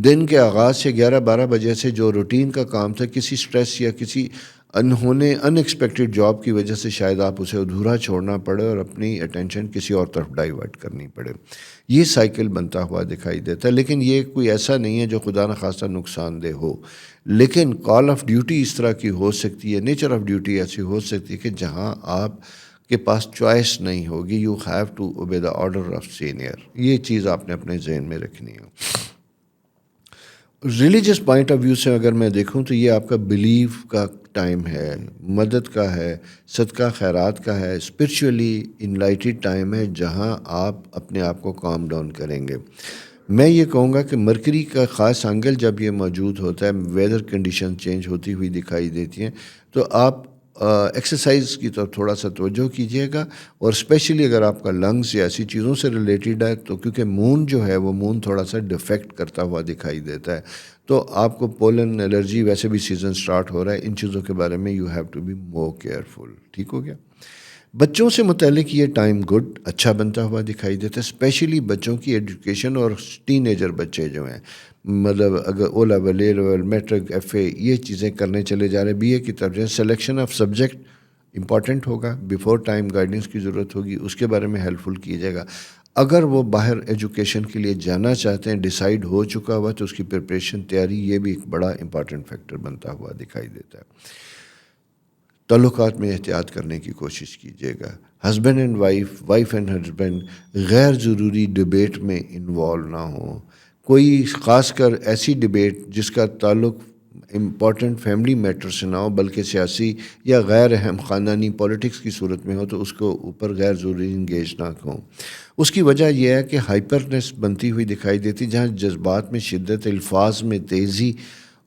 دن کے آغاز سے 11-12 بجے سے جو روٹین کا کام تھا، کسی سٹریس یا کسی ان ایکسپیکٹڈ جاب کی وجہ سے شاید آپ اسے ادھورا چھوڑنا پڑے اور اپنی اٹینشن کسی اور طرف ڈائیورٹ کرنی پڑے. یہ سائیکل بنتا ہوا دکھائی دیتا ہے. لیکن یہ کوئی ایسا نہیں ہے جو خدا نخواستہ نقصان دہ ہو، لیکن کال آف ڈیوٹی اس طرح کی ہو سکتی ہے، نیچر آف ڈیوٹی ایسی ہو سکتی ہے کہ جہاں آپ کے پاس چوائس نہیں ہوگی. You have to obey the order of senior. یہ چیز آپ نے اپنے ذہن میں رکھنی ہے. ریلیجس پوائنٹ آف ویو سے اگر میں دیکھوں تو یہ آپ کا بلیف کا ٹائم ہے، مدد کا ہے، صدقہ خیرات کا ہے، اسپرچولی انلائٹڈ ٹائم ہے، جہاں آپ اپنے آپ کو کام ڈاؤن کریں گے. میں یہ کہوں گا کہ مرکری کا خاص اینگل جب یہ موجود ہوتا ہے، ویدر کنڈیشن چینج ہوتی ہوئی دکھائی دیتی ہیں، تو آپ ایکسرسائز کی طرف تھوڑا سا توجہ کیجیے گا. اور اسپیشلی اگر آپ کا لنگس یا ایسی چیزوں سے ریلیٹڈ ہے، تو کیونکہ مون جو ہے وہ مون تھوڑا سا ڈیفیکٹ کرتا ہوا دکھائی دیتا ہے، تو آپ کو پولن الرجی، ویسے بھی سیزن سٹارٹ ہو رہا ہے، ان چیزوں کے بارے میں you have to be more careful. ٹھیک ہو گیا؟ بچوں سے متعلق یہ ٹائم گڈ، اچھا بنتا ہوا دکھائی دیتا ہے، اسپیشلی بچوں کی ایجوکیشن اور ٹین ایجر بچے جو ہیں، مطلب اگر O level, A level, matric, F A, یہ چیزیں کرنے چلے جا رہے ہیں، بی اے کی طرف جائیں، سلیکشن آف سبجیکٹ امپورٹنٹ ہوگا، بیفور ٹائم گائیڈنس کی ضرورت ہوگی، اس کے بارے میں ہیلپ فل کیجیے گا. اگر وہ باہر ایجوکیشن کے لیے جانا چاہتے ہیں، ڈیسائیڈ ہو چکا ہوا، تو اس کی پریپریشن، تیاری، یہ بھی ایک بڑا امپارٹنٹ فیکٹر بنتا ہوا دکھائی دیتا ہے. تعلقات میں احتیاط کرنے کی کوشش کیجیے گا. Husband and wife and husband غیر ضروری ڈبیٹ میں انوالو نہ ہوں. کوئی خاص کر ایسی ڈبیٹ جس کا تعلق امپورٹنٹ فیملی میٹر سے نہ ہو بلکہ سیاسی یا غیر اہم خاندانی پولیٹکس کی صورت میں ہو تو اس کو اوپر غیر ضروری انگیج نہ ہوں۔ اس کی وجہ یہ ہے کہ ہائپرنس بنتی ہوئی دکھائی دیتی، جہاں جذبات میں شدت، الفاظ میں تیزی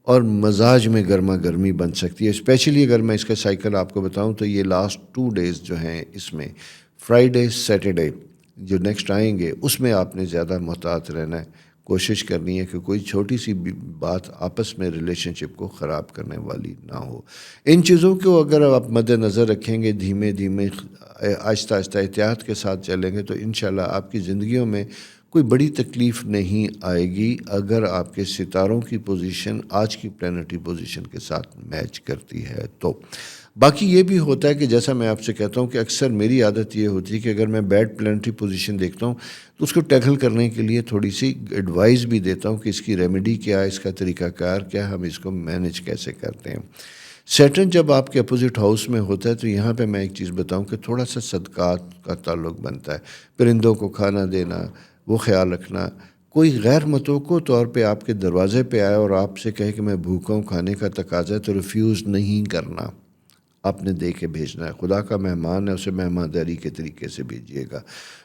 اور مزاج میں گرما گرمی بن سکتی ہے۔ اسپیشلی اگر میں اس کا سائیکل آپ کو بتاؤں تو یہ لاسٹ 2 ڈیز جو ہیں، اس میں فرائیڈے سیٹرڈے جو نیکسٹ آئیں گے، اس میں آپ نے زیادہ محتاط رہنا ہے، کوشش کرنی ہے کہ کوئی چھوٹی سی بات آپس میں ریلیشن شپ کو خراب کرنے والی نہ ہو۔ ان چیزوں کو اگر آپ مد نظر رکھیں گے، دھیمے دھیمے آہستہ آہستہ احتیاط کے ساتھ چلیں گے، تو انشاءاللہ آپ کی زندگیوں میں کوئی بڑی تکلیف نہیں آئے گی، اگر آپ کے ستاروں کی پوزیشن آج کی پلانٹری پوزیشن کے ساتھ میچ کرتی ہے تو۔ باقی یہ بھی ہوتا ہے کہ جیسا میں آپ سے کہتا ہوں کہ اکثر میری عادت یہ ہوتی ہے کہ اگر میں بیڈ پلانٹری پوزیشن دیکھتا ہوں تو اس کو ٹیکل کرنے کے لیے تھوڑی سی ایڈوائز بھی دیتا ہوں کہ اس کی ریمیڈی کیا ہے، اس کا طریقہ کار کیا ہے، ہم اس کو مینج کیسے کرتے ہیں۔ سیٹرن جب آپ کے اپوزٹ ہاؤس میں ہوتا ہے تو یہاں پہ میں ایک چیز بتاؤں کہ تھوڑا سا صدقات کا تعلق بنتا ہے، پرندوں کو کھانا دینا، وہ خیال رکھنا۔ کوئی غیر متوقع طور پہ آپ کے دروازے پہ آئے اور آپ سے کہے کہ میں بھوکا ہوں، کھانے کا تقاضا ہے، تو ریفیوز نہیں کرنا، آپ نے دے کے بھیجنا ہے۔ خدا کا مہمان ہے، اسے مہمانداری کے طریقے سے بھیجیے گا۔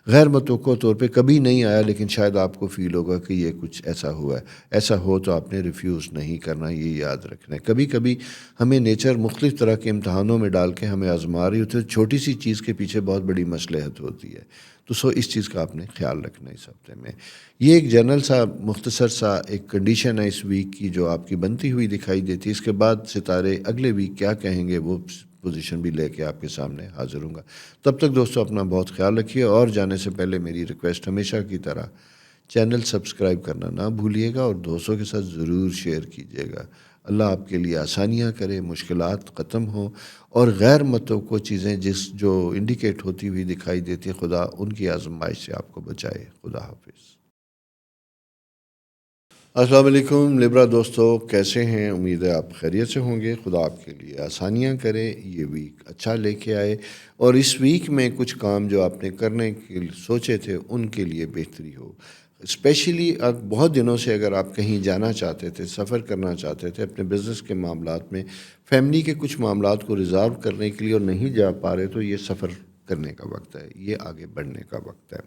غیر متوقع طور پہ کبھی نہیں آیا لیکن شاید آپ کو فیل ہوگا کہ یہ کچھ ایسا ہوا ہے، ایسا ہو تو آپ نے ریفیوز نہیں کرنا، یہ یاد رکھنا ہے۔ کبھی کبھی ہمیں نیچر مختلف طرح کے امتحانوں میں ڈال کے ہمیں آزما رہی ہوتی ہے، چھوٹی سی چیز کے پیچھے بہت بڑی مصلحت ہوتی ہے، تو اس چیز کا آپ نے خیال رکھنا ہے اس ہفتے میں۔ یہ ایک جنرل سا مختصر سا ایک کنڈیشن ہے اس ویک کی جو آپ کی بنتی ہوئی دکھائی دیتی ہے۔ اس کے بعد ستارے اگلے ویک کیا کہیں گے وہ پوزیشن بھی لے کے آپ کے سامنے حاضر ہوں گا۔ تب تک دوستو اپنا بہت خیال رکھیے، اور جانے سے پہلے میری ریکویسٹ ہمیشہ کی طرح چینل سبسکرائب کرنا نہ بھولیے گا اور دوستوں کے ساتھ ضرور شیئر کیجیے گا۔ اللہ آپ کے لیے آسانیاں کرے، مشکلات ختم ہوں، اور غیر متوقع چیزیں جو انڈیکیٹ ہوتی ہوئی دکھائی دیتی ہے، خدا ان کی آزمائش سے آپ کو بچائے۔ خدا حافظ۔ السلام علیکم لبرا دوستو، کیسے ہیں؟ امید ہے آپ خیریت سے ہوں گے۔ خدا آپ کے لیے آسانیاں کرے، یہ ویک اچھا لے کے آئے، اور اس ویک میں کچھ کام جو آپ نے کرنے کے سوچے تھے ان کے لیے بہتری ہو۔ اسپیشلی بہت دنوں سے اگر آپ کہیں جانا چاہتے تھے، سفر کرنا چاہتے تھے اپنے بزنس کے معاملات میں، فیملی کے کچھ معاملات کو ریزالو کرنے کے لیے اور نہیں جا پا رہے، تو یہ سفر کرنے کا وقت ہے، یہ آگے بڑھنے کا وقت ہے۔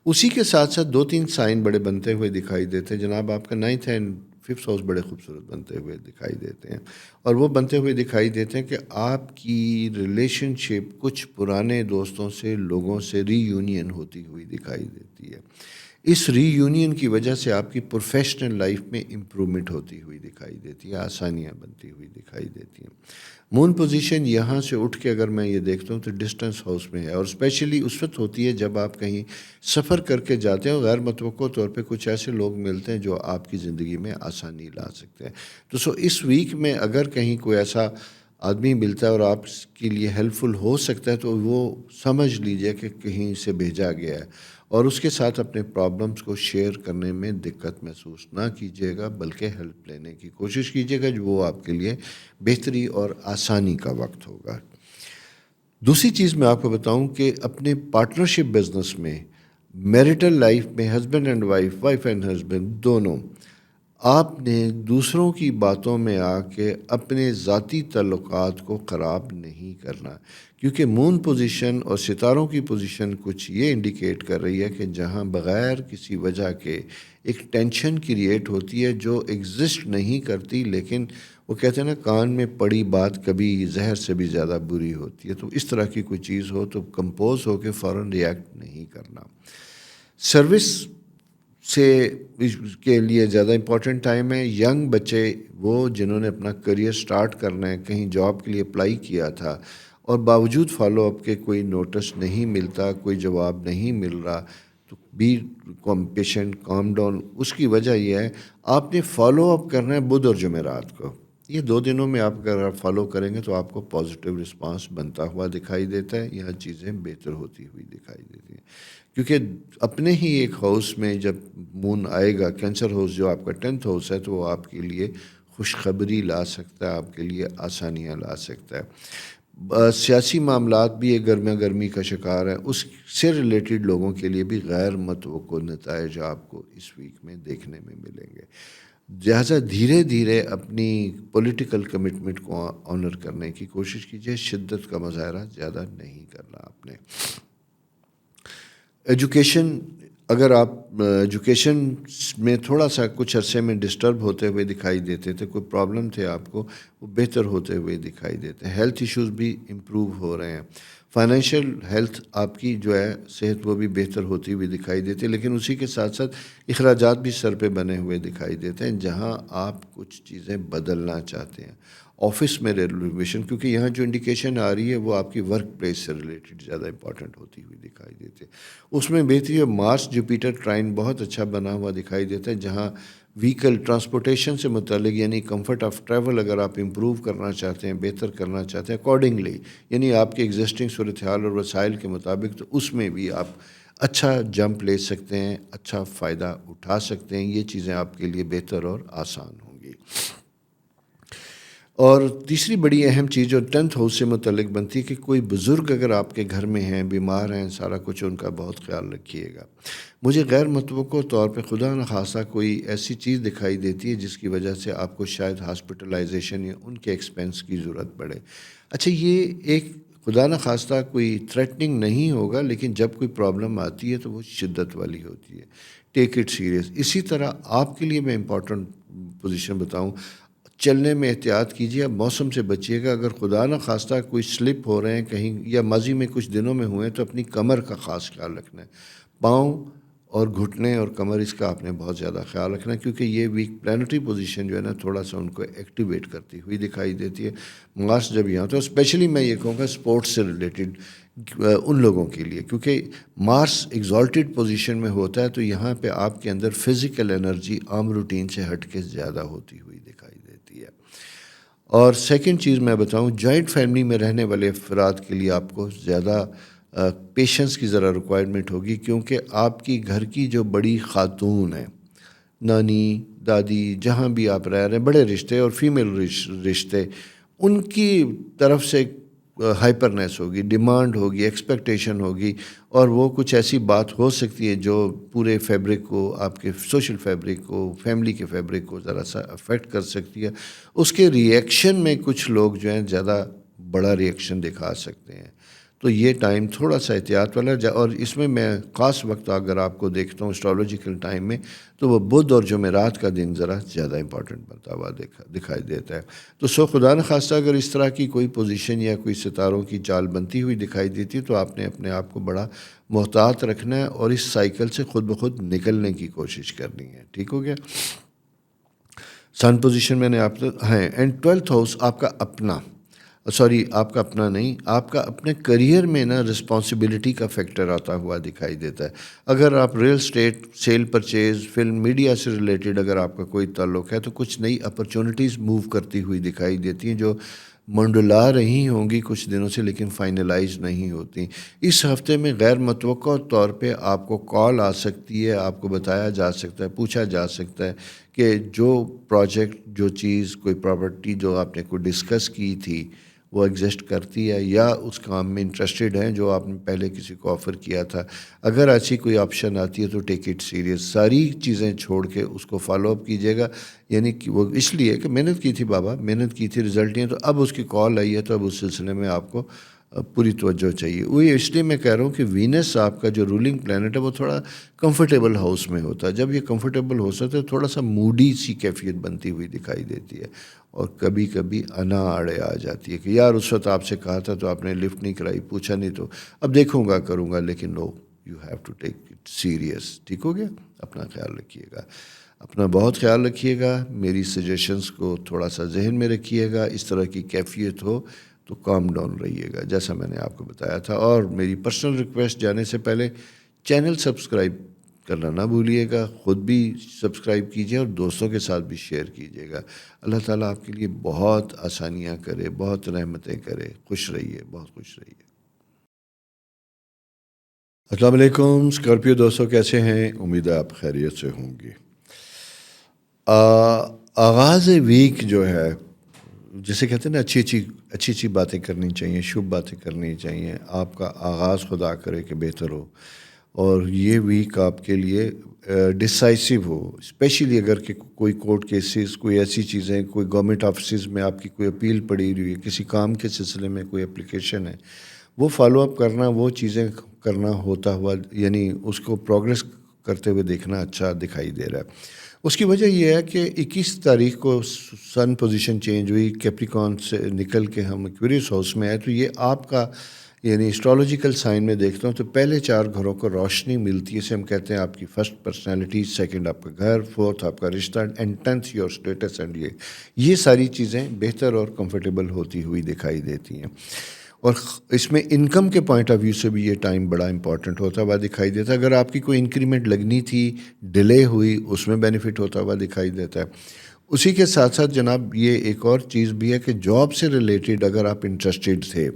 اسی کے ساتھ ساتھ 2-3 سائن بڑے بنتے ہوئے دکھائی دیتے ہیں جناب۔ آپ کا 9th اینڈ 5th ہاؤس بڑے خوبصورت بنتے ہوئے دکھائی دیتے ہیں، اور وہ بنتے ہوئے دکھائی دیتے ہیں کہ آپ کی ریلیشن شپ کچھ پرانے دوستوں سے، لوگوں سے ری یونین ہوتی ہوئی دکھائی دیتی ہے۔ اس ری یونین کی وجہ سے آپ کی پروفیشنل لائف میں امپرومنٹ ہوتی ہوئی دکھائی دیتی ہے، آسانیاں بنتی ہوئی دکھائی دیتی ہیں۔ مون پوزیشن یہاں سے اٹھ کے اگر میں یہ دیکھتا ہوں تو ڈسٹنس ہاؤس میں ہے، اور اسپیشلی اس وقت ہوتی ہے جب آپ کہیں سفر کر کے جاتے ہیں اور غیر متوقع طور پہ کچھ ایسے لوگ ملتے ہیں جو آپ کی زندگی میں آسانی لا سکتے ہیں۔ تو اس ویک میں اگر کہیں کوئی ایسا آدمی ملتا ہے اور آپ کے لیے ہیلپ فل ہو سکتا ہے تو وہ سمجھ لیجئے کہ کہیں سے بھیجا گیا ہے، اور اس کے ساتھ اپنے پرابلمس کو شیئر کرنے میں دقت محسوس نہ کیجیے گا، بلکہ ہیلپ لینے کی کوشش کیجیے گا، جو وہ آپ کے لیے بہتری اور آسانی کا وقت ہوگا۔ دوسری چیز میں آپ کو بتاؤں کہ اپنے پارٹنرشپ بزنس میں، میریٹل لائف میں، husband and wife, wife and husband دونوں، آپ نے دوسروں کی باتوں میں آ کے اپنے ذاتی تعلقات کو خراب نہیں کرنا، کیونکہ مون پوزیشن اور ستاروں کی پوزیشن کچھ یہ انڈیکیٹ کر رہی ہے کہ جہاں بغیر کسی وجہ کے ایک ٹینشن کریٹ ہوتی ہے جو ایگزسٹ نہیں کرتی، لیکن وہ کہتے ہیں نا، کان میں پڑی بات کبھی زہر سے بھی زیادہ بری ہوتی ہے۔ تو اس طرح کی کوئی چیز ہو تو کمپوز ہو کے فوراً ریئیکٹ نہیں کرنا۔ سروس سے کے لیے زیادہ امپورٹنٹ ٹائم ہے۔ ینگ بچے، وہ جنہوں نے اپنا کریئر سٹارٹ کرنا ہے، کہیں جاب کے لیے اپلائی کیا تھا اور باوجود فالو اپ کے کوئی نوٹس نہیں ملتا، کوئی جواب نہیں مل رہا، تو بی پیشنٹ، کام ڈاؤن۔ اس کی وجہ یہ ہے آپ نے فالو اپ کرنا ہے بدھ اور جمعرات کو۔ یہ 2 دنوں میں آپ اگر فالو کریں گے تو آپ کو پازیٹیو رسپانس بنتا ہوا دکھائی دیتا ہے، یہاں چیزیں بہتر ہوتی ہوئی دکھائی دیتی ہیں، کیونکہ اپنے ہی ایک ہاؤس میں جب مون آئے گا، کینسر ہاؤس جو آپ کا 10th ہاؤس ہے، تو وہ آپ کے لیے خوشخبری لا سکتا ہے، آپ کے لیے آسانیاں لا سکتا ہے۔ سیاسی معاملات بھی ایک گرما گرمی کا شکار ہے، اس سے ریلیٹڈ لوگوں کے لیے بھی غیر متوقع نتائج آپ کو اس ویک میں دیکھنے میں ملیں گے۔ لہٰذا دھیرے دھیرے اپنی پولیٹیکل کمٹمنٹ کو آنر کرنے کی کوشش کیجیے، شدت کا مظاہرہ زیادہ نہیں کرنا آپ نے۔ ایجوکیشن، اگر آپ ایجوکیشن میں تھوڑا سا کچھ عرصے میں ڈسٹرب ہوتے ہوئے دکھائی دیتے تھے، کوئی پرابلم تھے آپ کو، وہ بہتر ہوتے ہوئے دکھائی دیتے ہیں۔ ہیلتھ ایشوز بھی امپروو ہو رہے ہیں، فائنینشیل ہیلتھ آپ کی جو ہے صحت وہ بھی بہتر ہوتی ہوئی دکھائی دیتی ہے، لیکن اسی کے ساتھ ساتھ اخراجات بھی سر پہ بنے ہوئے دکھائی دیتے ہیں، جہاں آپ کچھ چیزیں بدلنا چاہتے ہیں۔ آفس میں ریلیویشن، کیونکہ یہاں جو انڈیکیشن آ رہی ہے وہ آپ کی ورک پلیس سے ریلیٹڈ زیادہ امپورٹنٹ ہوتی ہوئی دکھائی دیتی ہے۔ اس میں بہتری ہے، مارس جوپیٹر ٹرائن بہت اچھا بنا ہوا دکھائی دیتا ہے، جہاں وہیکل ٹرانسپورٹیشن سے متعلق یعنی کمفرٹ آف ٹریول اگر آپ امپروو کرنا چاہتے ہیں، بہتر کرنا چاہتے ہیں اکارڈنگلی، یعنی آپ کے ایگزسٹنگ صورتحال اور وسائل کے مطابق، تو اس میں بھی آپ اچھا جمپ لے سکتے ہیں، اچھا فائدہ اٹھا سکتے ہیں۔ یہ چیزیں آپ کے لیے بہتر اور آسان ہوں گی۔ اور تیسری بڑی اہم چیز جو 10th ہاؤس سے متعلق بنتی ہے کہ کوئی بزرگ اگر آپ کے گھر میں ہیں، بیمار ہیں، سارا کچھ، ان کا بہت خیال رکھیے گا۔ مجھے غیر متوقع طور پہ خدا نخواستہ کوئی ایسی چیز دکھائی دیتی ہے جس کی وجہ سے آپ کو شاید ہاسپٹلائزیشن یا ان کے ایکسپینس کی ضرورت پڑے۔ اچھا، یہ ایک خدا نخواستہ کوئی تھریٹننگ نہیں ہوگا، لیکن جب کوئی پرابلم آتی ہے تو وہ شدت والی ہوتی ہے۔ ٹیک اٹ سیریس۔ اسی طرح آپ کے لیے میں امپورٹنٹ پوزیشن بتاؤں، چلنے میں احتیاط کیجیے، اب موسم سے بچیے گا۔ اگر خدا نہ خواستہ کوئی سلپ ہو رہے ہیں کہیں یا ماضی میں کچھ دنوں میں ہوئے ہیں تو اپنی کمر کا خاص خیال رکھنا ہے۔ پاؤں اور گھٹنے اور کمر، اس کا آپ نے بہت زیادہ خیال رکھنا ہے، کیونکہ یہ ویک پلانٹری پوزیشن جو ہے نا تھوڑا سا ان کو ایکٹیویٹ کرتی ہوئی دکھائی دیتی ہے۔ مارس جب یہاں تو اسپیشلی میں یہ کہوں گا اسپورٹس سے ریلیٹڈ ان لوگوں کے لیے، کیونکہ مارس ایگزالٹیڈ پوزیشن میں ہوتا ہے تو یہاں پہ آپ کے اندر فزیکل انرجی عام روٹین سے ہٹ کے زیادہ ہوتی ہوئی دکھائی دیتی ہے۔ اور سیکنڈ چیز میں بتاؤں، جوائنٹ فیملی میں رہنے والے افراد کے لیے آپ کو زیادہ پیشنس کی ذرا ریکوائرمنٹ ہوگی، کیونکہ آپ کی گھر کی جو بڑی خاتون ہیں، نانی، دادی، جہاں بھی آپ رہ رہے ہیں، بڑے رشتے اور فیمیل رشتے، ان کی طرف سے ہائپرنیس ہوگی، ڈیمانڈ ہوگی، ایکسپیکٹیشن ہوگی، اور وہ کچھ ایسی بات ہو سکتی ہے جو پورے فیبرک کو، آپ کے سوشل فیبرک کو، فیملی کے فیبرک کو ذرا سا افیکٹ کر سکتی ہے۔ اس کے ریئیکشن میں کچھ لوگ جو ہیں زیادہ بڑا ریئیکشن دکھا سکتے ہیں، تو یہ ٹائم تھوڑا سا احتیاط والا اور اس میں خاص وقت اگر آپ کو دیکھتا ہوں اسٹرالوجیکل ٹائم میں، تو وہ بدھ اور جمعرات کا دن ذرا زیادہ امپورٹنٹ بنتا ہوا دکھائی دیتا ہے۔ تو خدا نخواستہ اگر اس طرح کی کوئی پوزیشن یا کوئی ستاروں کی چال بنتی ہوئی دکھائی دیتی ہے تو آپ نے اپنے آپ کو بڑا محتاط رکھنا ہے اور اس سائیکل سے خود بخود نکلنے کی کوشش کرنی ہے۔ ٹھیک ہو گیا؟ سن پوزیشن میں نے آپ ہیں، اینڈ 12th ہاؤس آپ کا اپنا، آپ کا اپنا نہیں، آپ کا اپنے کریئر میں نا رسپانسبلٹی کا فیکٹر آتا ہوا دکھائی دیتا ہے۔ اگر آپ real estate, sale purchase, film media سے ریلیٹڈ اگر آپ کا کوئی تعلق ہے تو کچھ نئی اپرچونٹیز موو کرتی ہوئی دکھائی دیتی ہیں جو منڈلا رہی ہوں گی کچھ دنوں سے، لیکن فائنلائز نہیں ہوتی۔ اس ہفتے میں غیر متوقع طور پہ آپ کو کال آ سکتی ہے، آپ کو بتایا جا سکتا ہے، پوچھا جا سکتا ہے کہ جو پروجیکٹ، جو چیز، کوئی پراپرٹی جو آپ نے کوئی ڈسکس کی تھی وہ ایگزسٹ کرتی ہے یا اس کام میں انٹرسٹڈ ہیں جو آپ نے پہلے کسی کو آفر کیا تھا۔ اگر ایسی کوئی آپشن آتی ہے تو ٹیک اٹ سیریس، ساری چیزیں چھوڑ کے اس کو فالو اپ کیجیے گا، یعنی کہ وہ اس لیے کہ محنت کی تھی بابا، محنت کی تھی، رزلٹ نہیں ہے، تو اب اس کی کال آئی ہے تو اب اس سلسلے میں آپ کو پوری توجہ چاہیے۔ وہی اس لیے میں کہہ رہا ہوں کہ وینس آپ کا جو رولنگ پلانٹ ہے وہ تھوڑا کمفرٹیبل ہاؤس میں ہوتا ہے۔ جب یہ کمفرٹیبل ہو سکتا ہے تھوڑا سا موڈی سی کیفیت بنتی ہوئی دکھائی دیتی ہے، اور کبھی کبھی انا آڑے آ جاتی ہے کہ یار اس وقت آپ سے کہا تھا تو آپ نے لفٹ نہیں کرائی، پوچھا نہیں تو اب دیکھوں گا کروں گا، لیکن no, you have to take it serious. ٹھیک ہو گیا؟ اپنا خیال رکھیے گا، اپنا بہت خیال رکھیے گا، میری سجیشنز کو تھوڑا سا ذہن میں رکھیے گا، اس طرح کی کیفیت ہو تو کام ڈاؤن رہیے گا جیسا میں نے آپ کو بتایا تھا۔ اور میری پرسنل ریکویسٹ جانے سے پہلے چینل سبسکرائب کرنا نہ بھولیے گا، خود بھی سبسکرائب کیجیے اور دوستوں کے ساتھ بھی شیئر کیجیے گا۔ اللہ تعالیٰ آپ کے لیے بہت آسانیاں کرے، بہت رحمتیں کرے۔ خوش رہیے، بہت خوش رہیے۔ السلام علیکم اسکارپیو دوستوں، کیسے ہیں؟ امید ہے آپ خیریت سے ہوں گے۔ آغاز ویک جو ہے، جسے کہتے ہیں نا اچھی اچھی اچھی باتیں کرنی چاہیے، شبھ باتیں کرنی چاہیے، آپ کا آغاز خدا کرے کہ بہتر ہو، اور یہ ویک آپ کے لیے ڈسائسو ہو، اسپیشلی اگر کہ کوئی کورٹ کیسز، کوئی ایسی چیزیں، کوئی گورنمنٹ آفسز میں آپ کی کوئی اپیل پڑی ہوئی ہے، کسی کام کے سلسلے میں کوئی اپلیکیشن ہے، وہ فالو اپ کرنا، وہ چیزیں کرنا ہوتا ہوا، یعنی اس کو پروگریس کرتے ہوئے دیکھنا اچھا دکھائی دے رہا ہے۔ اس کی وجہ یہ ہے کہ 21 تاریخ کو سن پوزیشن چینج ہوئی، کیپریکون سے نکل کے ہم ایکویریس ہاؤس میں آئے، تو یہ آپ کا یعنی اسٹرالوجیکل سائن میں دیکھتا ہوں تو پہلے 4 گھروں کو روشنی ملتی ہے، اسے ہم کہتے ہیں آپ کی فرسٹ پرسنالٹی، سیکنڈ آپ کا گھر، فورتھ آپ کا رشتہ، and 10th your status, and یہ ساری چیزیں بہتر اور کمفرٹیبل ہوتی ہوئی دکھائی دیتی ہیں۔ اور اس میں انکم کے پوائنٹ آف ویو سے بھی یہ ٹائم بڑا امپورٹنٹ ہوتا ہوا دکھائی دیتا ہے۔ اگر آپ کی کوئی انکریمنٹ لگنی تھی، ڈیلے ہوئی، اس میں بینیفٹ ہوتا ہوا دکھائی دیتا ہے۔ اسی کے ساتھ ساتھ جناب یہ ایک اور چیز بھی ہے کہ جاب سے ریلیٹڈ اگر آپ انٹرسٹڈ تھے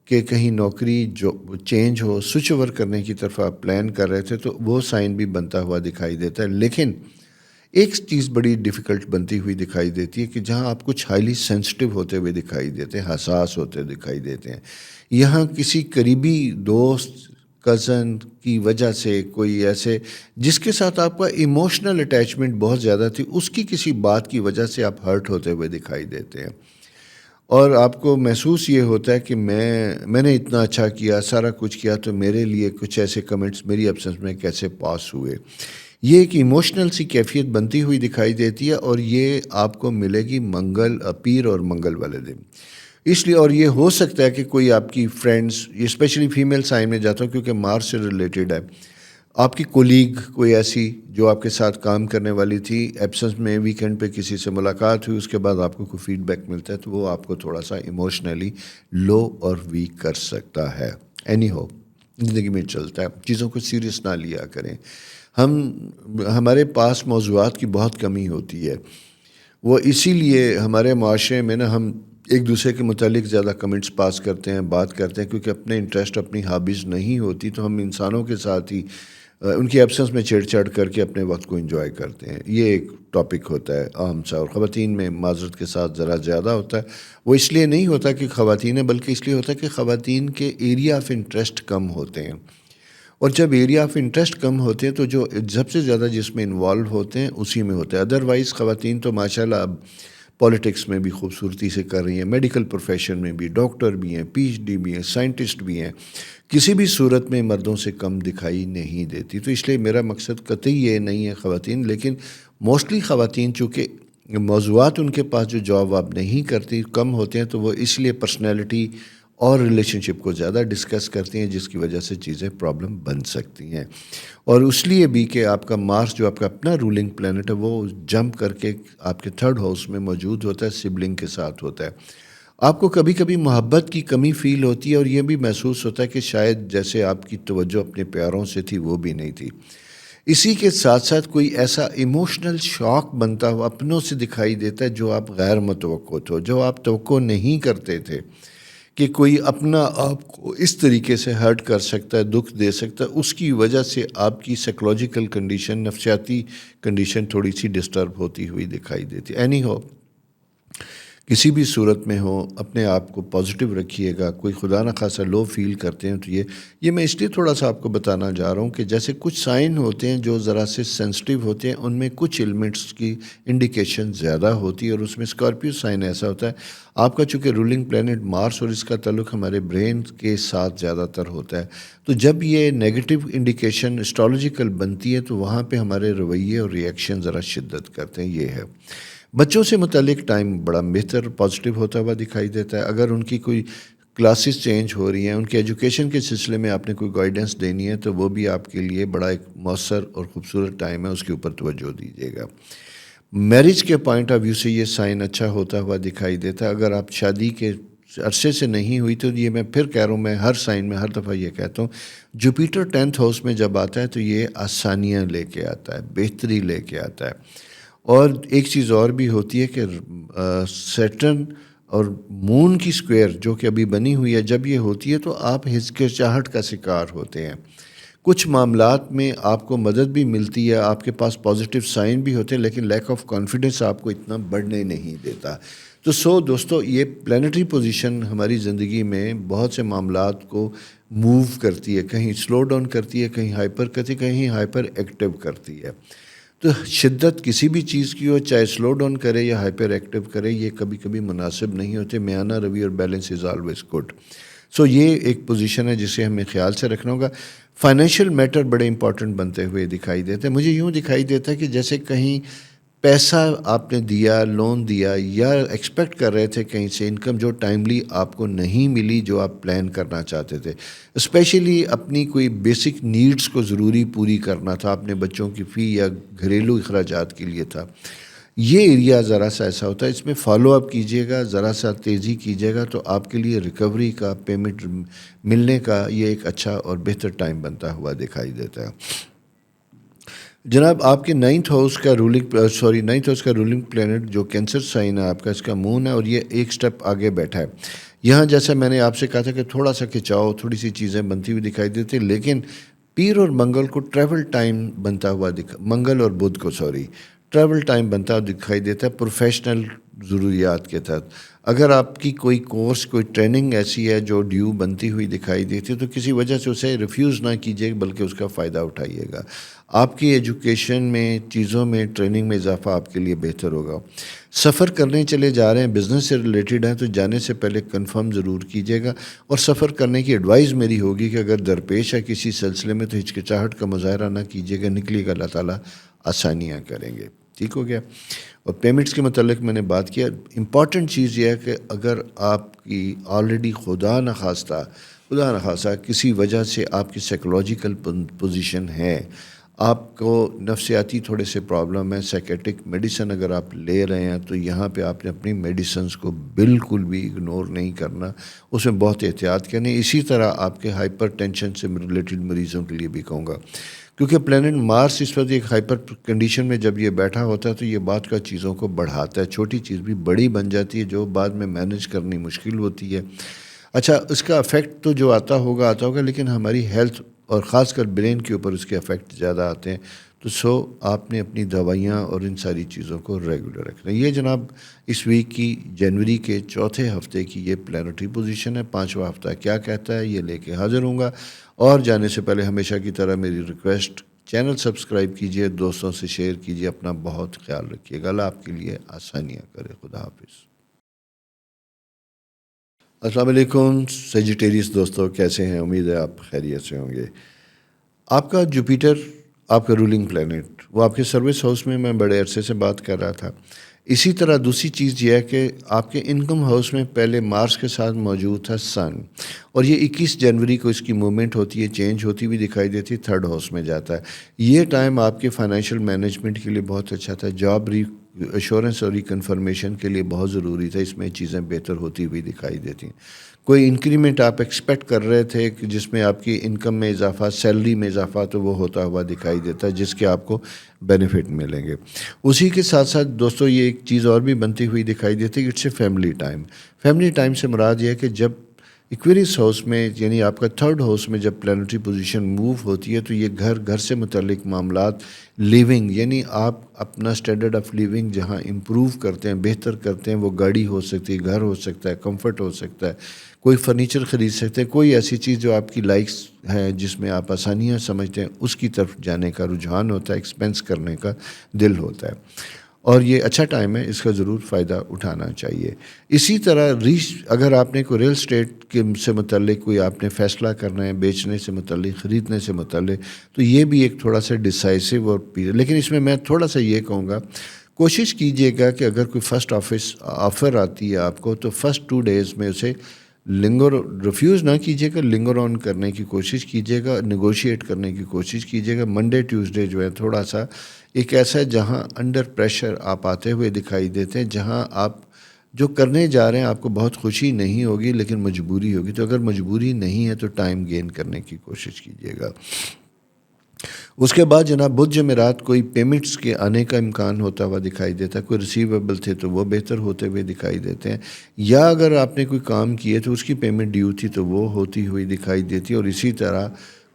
کہ کہیں نوکری جو چینج ہو، سوئچ اوور کرنے کی طرف آپ پلان کر رہے تھے، تو وہ سائن بھی بنتا ہوا دکھائی دیتا ہے۔ لیکن ایک چیز بڑی ڈیفیکلٹ بنتی ہوئی دکھائی دیتی ہے کہ جہاں آپ کچھ ہائیلی سینسٹیو ہوتے ہوئے دکھائی دیتے ہیں، حساس ہوتے دکھائی دیتے ہیں، یہاں کسی قریبی دوست، کزن کی وجہ سے، کوئی ایسے جس کے ساتھ آپ کا ایموشنل اٹیچمنٹ بہت زیادہ تھی، اس کی کسی بات کی وجہ سے آپ ہرٹ ہوتے ہوئے دکھائی دیتے ہیں، اور آپ کو محسوس یہ ہوتا ہے کہ میں نے اتنا اچھا کیا، سارا کچھ کیا، تو میرے لیے کچھ ایسے کمنٹس میری ایبسنس میں کیسے پاس ہوئے۔ یہ ایک ایموشنل سی کیفیت بنتی ہوئی دکھائی دیتی ہے، اور یہ آپ کو ملے گی پیر اور منگل والے دن۔ اس لیے، اور یہ ہو سکتا ہے کہ کوئی آپ کی فرینڈس، یہ اسپیشلی فیمیل سائن میں جاتا ہوں کیونکہ مارس سے ریلیٹڈ ہے، آپ کی کولیگ کوئی ایسی جو آپ کے ساتھ کام کرنے والی تھی، ایبسنس میں ویکینڈ پہ کسی سے ملاقات ہوئی، اس کے بعد آپ کو کوئی فیڈ بیک ملتا ہے، تو وہ آپ کو تھوڑا سا ایموشنلی لو اور ویک کر سکتا ہے۔ اینی ہو، زندگی میں چلتا ہے، چیزوں کو سیریس نہ لیا کریں۔ ہمارے پاس موضوعات کی بہت کمی ہوتی ہے، وہ اسی لیے ہمارے معاشرے میں نا ہم ایک دوسرے کے متعلق زیادہ کمنٹس پاس کرتے ہیں، بات کرتے ہیں، کیونکہ اپنے انٹرسٹ، اپنی ہابیز نہیں ہوتی، تو ہم انسانوں کے ساتھ ہی ان کی ایبسنس میں چھیڑ چھاڑ کر کے اپنے وقت کو انجوائے کرتے ہیں۔ یہ ایک ٹاپک ہوتا ہے عام سا، اور خواتین میں معذرت کے ساتھ ذرا زیادہ ہوتا ہے۔ وہ اس لیے نہیں ہوتا کہ خواتین ہیں، بلکہ اس لیے ہوتا ہے کہ خواتین کے ایریا آف انٹرسٹ کم ہوتے ہیں، اور جب ایریا آف انٹرسٹ کم ہوتے ہیں تو جو سب سے زیادہ جس میں انوالو ہوتے ہیں اسی میں ہوتے ہیں۔ ادروائز خواتین تو ماشاءاللہ اب پولیٹکس میں بھی خوبصورتی سے کر رہی ہیں، میڈیکل پروفیشن میں بھی، ڈاکٹر بھی ہیں، پی ایچ ڈی بھی ہیں، سائنٹسٹ بھی ہیں، کسی بھی صورت میں مردوں سے کم دکھائی نہیں دیتی۔ تو اس لیے میرا مقصد قطعی یہ نہیں ہے خواتین، لیکن موسٹلی خواتین چونکہ موضوعات ان کے پاس جو جاب آپ نہیں کرتی کم ہوتے ہیں، تو وہ اس لیے پرسنالٹی اور ریلیشن شپ کو زیادہ ڈسکس کرتی ہیں، جس کی وجہ سے چیزیں پرابلم بن سکتی ہیں۔ اور اس لیے بھی کہ آپ کا مارس جو آپ کا اپنا رولنگ پلانٹ ہے، وہ جمپ کر کے آپ کے 3rd ہاؤس میں موجود ہوتا ہے، سبلنگ کے ساتھ ہوتا ہے۔ آپ کو کبھی کبھی محبت کی کمی فیل ہوتی ہے، اور یہ بھی محسوس ہوتا ہے کہ شاید جیسے آپ کی توجہ اپنے پیاروں سے تھی وہ بھی نہیں تھی۔ اسی کے ساتھ ساتھ کوئی ایسا ایموشنل شاک بنتا ہو اپنوں سے دکھائی دیتا ہے جو آپ غیر متوقع تھے، جو آپ توقع نہیں کرتے تھے کہ کوئی اپنا آپ کو اس طریقے سے ہرٹ کر سکتا ہے، دکھ دے سکتا ہے۔ اس کی وجہ سے آپ کی سائیکولوجیکل کنڈیشن، نفسیاتی کنڈیشن تھوڑی سی ڈسٹرب ہوتی ہوئی دکھائی دیتی ہے۔ اینی ہو، کسی بھی صورت میں ہو، اپنے آپ کو پازیٹیو رکھیے گا۔ کوئی خدا نہ خاصا لو فیل کرتے ہیں تو یہ میں اس لیے تھوڑا سا آپ کو بتانا جا رہا ہوں کہ جیسے کچھ سائن ہوتے ہیں جو ذرا سے سینسٹیو ہوتے ہیں، ان میں کچھ ایلیمنٹس کی انڈیکیشن زیادہ ہوتی ہے، اور اس میں اسکارپیو سائن ایسا ہوتا ہے، آپ کا چونکہ رولنگ پلانٹ مارس اور اس کا تعلق ہمارے برین کے ساتھ زیادہ تر ہوتا ہے، تو جب یہ نیگیٹو انڈیکیشن اسٹرالوجیکل بنتی ہے تو وہاں پہ ہمارے رویے اور ریئیکشن ذرا شدت کرتے ہیں۔ یہ ہے بچوں سے متعلق ٹائم بڑا بہتر پازیٹیو ہوتا ہوا دکھائی دیتا ہے۔ اگر ان کی کوئی کلاسز چینج ہو رہی ہیں، ان کے ایجوکیشن کے سلسلے میں آپ نے کوئی گائیڈنس دینی ہے، تو وہ بھی آپ کے لیے بڑا ایک مؤثر اور خوبصورت ٹائم ہے، اس کے اوپر توجہ دیجیے گا۔ میرج کے پوائنٹ آف ویو سے یہ سائن اچھا ہوتا ہوا دکھائی دیتا ہے۔ اگر آپ شادی کے عرصے سے نہیں ہوئی تو یہ میں پھر کہہ رہا ہوں، میں ہر سائن میں ہر دفعہ یہ کہتا ہوں، جوپیٹر 10th ہاؤس میں جب آتا ہے تو یہ آسانیاں لے کے آتا ہے، بہتری لے کے آتا ہے۔ اور ایک چیز اور بھی ہوتی ہے کہ سیٹرن اور مون کی سکوئر جو کہ ابھی بنی ہوئی ہے، جب یہ ہوتی ہے تو آپ ہچکچاہٹ کا شکار ہوتے ہیں۔ کچھ معاملات میں آپ کو مدد بھی ملتی ہے، آپ کے پاس پازیٹیو سائن بھی ہوتے ہیں، لیکن لیک آف کانفیڈنس آپ کو اتنا بڑھنے نہیں دیتا۔ تو دوستو یہ پلانٹری پوزیشن ہماری زندگی میں بہت سے معاملات کو موو کرتی ہے، کہیں سلو ڈاؤن کرتی ہے، کہیں ہائپر کرتی ہے، کہیں ہائپر ایکٹیو کرتی ہے. تو شدت کسی بھی چیز کی ہو، چاہے سلو ڈاؤن کرے یا ہائپر ایکٹیو کرے، یہ کبھی کبھی مناسب نہیں ہوتے. میانہ روی اور بیلنس از آلویز گڈ. یہ ایک پوزیشن ہے جسے ہمیں خیال سے رکھنا ہوگا. فائنینشیل میٹر بڑے امپورٹنٹ بنتے ہوئے دکھائی دیتے ہیں. مجھے یوں دکھائی دیتا ہے کہ جیسے کہیں پیسہ آپ نے دیا، لون دیا، یا ایکسپیکٹ کر رہے تھے کہیں سے انکم جو ٹائملی آپ کو نہیں ملی جو آپ پلان کرنا چاہتے تھے. اسپیشلی اپنی کوئی بیسک نیڈز کو ضروری پوری کرنا تھا، اپنے بچوں کی فی یا گھریلو اخراجات کے لیے تھا. یہ ایریا ذرا سا ایسا ہوتا ہے، اس میں فالو اپ کیجیے گا، ذرا سا تیزی کیجیے گا تو آپ کے لیے ریکوری کا، پیمنٹ ملنے کا یہ ایک اچھا اور بہتر ٹائم بنتا ہوا دکھائی دیتا ہے. جناب آپ کے نائنتھ ہاؤس کا رولنگ پلینٹ جو کینسر سائن ہے آپ کا، اس کا مون ہے اور یہ ایک سٹیپ آگے بیٹھا ہے. یہاں جیسا میں نے آپ سے کہا تھا کہ تھوڑا سا کھچاؤ، تھوڑی سی چیزیں بنتی ہوئی دکھائی دیتی، لیکن پیر اور منگل کو ٹریول ٹائم بنتا ہوا منگل اور بدھ کو ٹریول ٹائم بنتا ہوا دکھائی دیتا ہے پروفیشنل ضروریات کے تحت. اگر آپ کی کوئی کورس، کوئی ٹریننگ ایسی ہے جو ڈیو بنتی ہوئی دکھائی دیتی ہے تو کسی وجہ سے اسے ریفیوز نہ کیجیے بلکہ اس کا فائدہ اٹھائیے گا. آپ کی ایجوکیشن میں، چیزوں میں، ٹریننگ میں اضافہ آپ کے لیے بہتر ہوگا. سفر کرنے چلے جا رہے ہیں، بزنس سے ریلیٹڈ ہیں تو جانے سے پہلے کنفرم ضرور کیجیے گا. اور سفر کرنے کی ایڈوائز میری ہوگی کہ اگر درپیش ہے کسی سلسلے میں تو ہچکچاہٹ کا مظاہرہ نہ کیجیے گا، نکلیے گا، اللہ تعالیٰ آسانیاں کریں گے. ٹھیک ہو گیا. اور پیمنٹس کے متعلق میں نے بات کیا. امپورٹنٹ چیز یہ ہے کہ اگر آپ کی آلریڈی خدا نخواستہ کسی وجہ سے آپ کی سائیکولوجیکل پوزیشن ہے، آپ کو نفسیاتی تھوڑے سے پرابلم ہے، سائیکیٹرک میڈیسن اگر آپ لے رہے ہیں تو یہاں پہ آپ نے اپنی میڈیسنز کو بالکل بھی اگنور نہیں کرنا، اس میں بہت احتیاط کرنی. اسی طرح آپ کے ہائپر ٹینشن سے ریلیٹڈ مریضوں کے لیے بھی کہوں گا، کیونکہ پلینٹ مارس اس وقت ایک ہائپر کنڈیشن میں جب یہ بیٹھا ہوتا ہے تو یہ بات کا چیزوں کو بڑھاتا ہے، چھوٹی چیز بھی بڑی بن جاتی ہے جو بعد میں مینیج کرنی مشکل ہوتی ہے. اچھا، اس کا افیکٹ تو جو آتا ہوگا، لیکن ہماری ہیلتھ اور خاص کر برین کے اوپر اس کے افیکٹ زیادہ آتے ہیں. تو آپ نے اپنی دوائیاں اور ان ساری چیزوں کو ریگولر رکھنا. یہ جناب اس ویک کی جنوری کے چوتھے ہفتے کی یہ پلانٹری پوزیشن ہے. 5واں ہفتہ کیا کہتا ہے یہ لے کے حاضر ہوں گا. اور جانے سے پہلے ہمیشہ کی طرح میری ریکویسٹ، چینل سبسکرائب کیجئے، دوستوں سے شیئر کیجئے، اپنا بہت خیال رکھیے گا. اللہ آپ کے لیے آسانیاں کرے. خدا حافظ. السلام علیکم سیجیٹیریس دوستو، کیسے ہیں؟ امید ہے آپ خیریت سے ہوں گے. آپ کا جوپیٹر، آپ کا رولنگ پلینٹ، وہ آپ کے سروس ہاؤس میں بڑے عرصے سے بات کر رہا تھا. اسی طرح دوسری چیز یہ ہے کہ آپ کے انکم ہاؤس میں پہلے مارس کے ساتھ موجود تھا سن، اور یہ 21 جنوری کو اس کی موومنٹ ہوتی ہے، چینج ہوتی ہوئی دکھائی دیتی ہے، تھرڈ ہاؤس میں جاتا ہے. یہ ٹائم آپ کے فائنینشیل مینجمنٹ کے لیے بہت اچھا تھا، جاب ایشورنس اور ریکنفرمیشن کے لیے بہت ضروری تھا. اس میں چیزیں بہتر ہوتی ہوئی دکھائی دیتی ہیں. کوئی انکریمنٹ آپ ایکسپیکٹ کر رہے تھے کہ جس میں آپ کی انکم میں اضافہ، سیلری میں اضافہ، تو وہ ہوتا ہوا دکھائی دیتا ہے جس کے آپ کو بینیفٹ ملیں گے. اسی کے ساتھ ساتھ دوستو یہ ایک چیز اور بھی بنتی ہوئی دکھائی دیتی ہے کہ it's a family time. Family time سے مراد یہ ہے کہ جب ایکویریس ہاؤس میں، یعنی آپ کا تھرڈ ہاؤس میں جب پلانٹری پوزیشن موو ہوتی ہے تو یہ گھر سے متعلق معاملات، لیونگ، یعنی آپ اپنا اسٹینڈرڈ آف لیونگ جہاں امپروو کرتے ہیں، بہتر کرتے ہیں، وہ گاڑی ہو سکتی ہے، گھر ہو سکتا ہے، کمفرٹ ہو سکتا ہے، کوئی فرنیچر خرید سکتے ہیں، کوئی ایسی چیز جو آپ کی لائکس ہے جس میں آپ آسانیاں سمجھتے ہیں، اس کی طرف جانے کا رجحان ہوتا ہے، ایکسپینس کرنے کا دل ہوتا ہے. اور یہ اچھا ٹائم ہے، اس کا ضرور فائدہ اٹھانا چاہیے. اسی طرح اگر آپ نے کوئی ریل اسٹیٹ سے متعلق کوئی آپ نے فیصلہ کرنا ہے، بیچنے سے متعلق، خریدنے سے متعلق، تو یہ بھی ایک تھوڑا سا ڈیسائسو اور پیریڈ. لیکن اس میں تھوڑا سا یہ کہوں گا، کوشش کیجئے گا کہ اگر کوئی فرسٹ آفر آتی ہے آپ کو تو فرسٹ 2 days میں اسے ریفیوز نہ کیجیے گا، لنگر آن کرنے کی کوشش کیجیے گا، نیگوشیٹ کرنے کی کوشش کیجیے گا. منڈے ٹیوزڈے جو ہے تھوڑا سا ایک ایسا ہے جہاں انڈر پریشر آپ آتے ہوئے دکھائی دیتے ہیں، جہاں آپ جو کرنے جا رہے ہیں آپ کو بہت خوشی نہیں ہوگی لیکن مجبوری ہوگی. تو اگر مجبوری نہیں ہے تو ٹائم گین کرنے کی کوشش کیجیے گا. اس کے بعد جناب بدھ جمعرات کوئی پیمنٹس کے آنے کا امکان ہوتا ہوا دکھائی دیتا ہے. کوئی ریسیویبل تھے تو وہ بہتر ہوتے ہوئے دکھائی دیتے ہیں، یا اگر آپ نے کوئی کام کیے تو اس کی پیمنٹ ڈیو تھی تو وہ ہوتی ہوئی دکھائی دیتی ہے. اور اسی طرح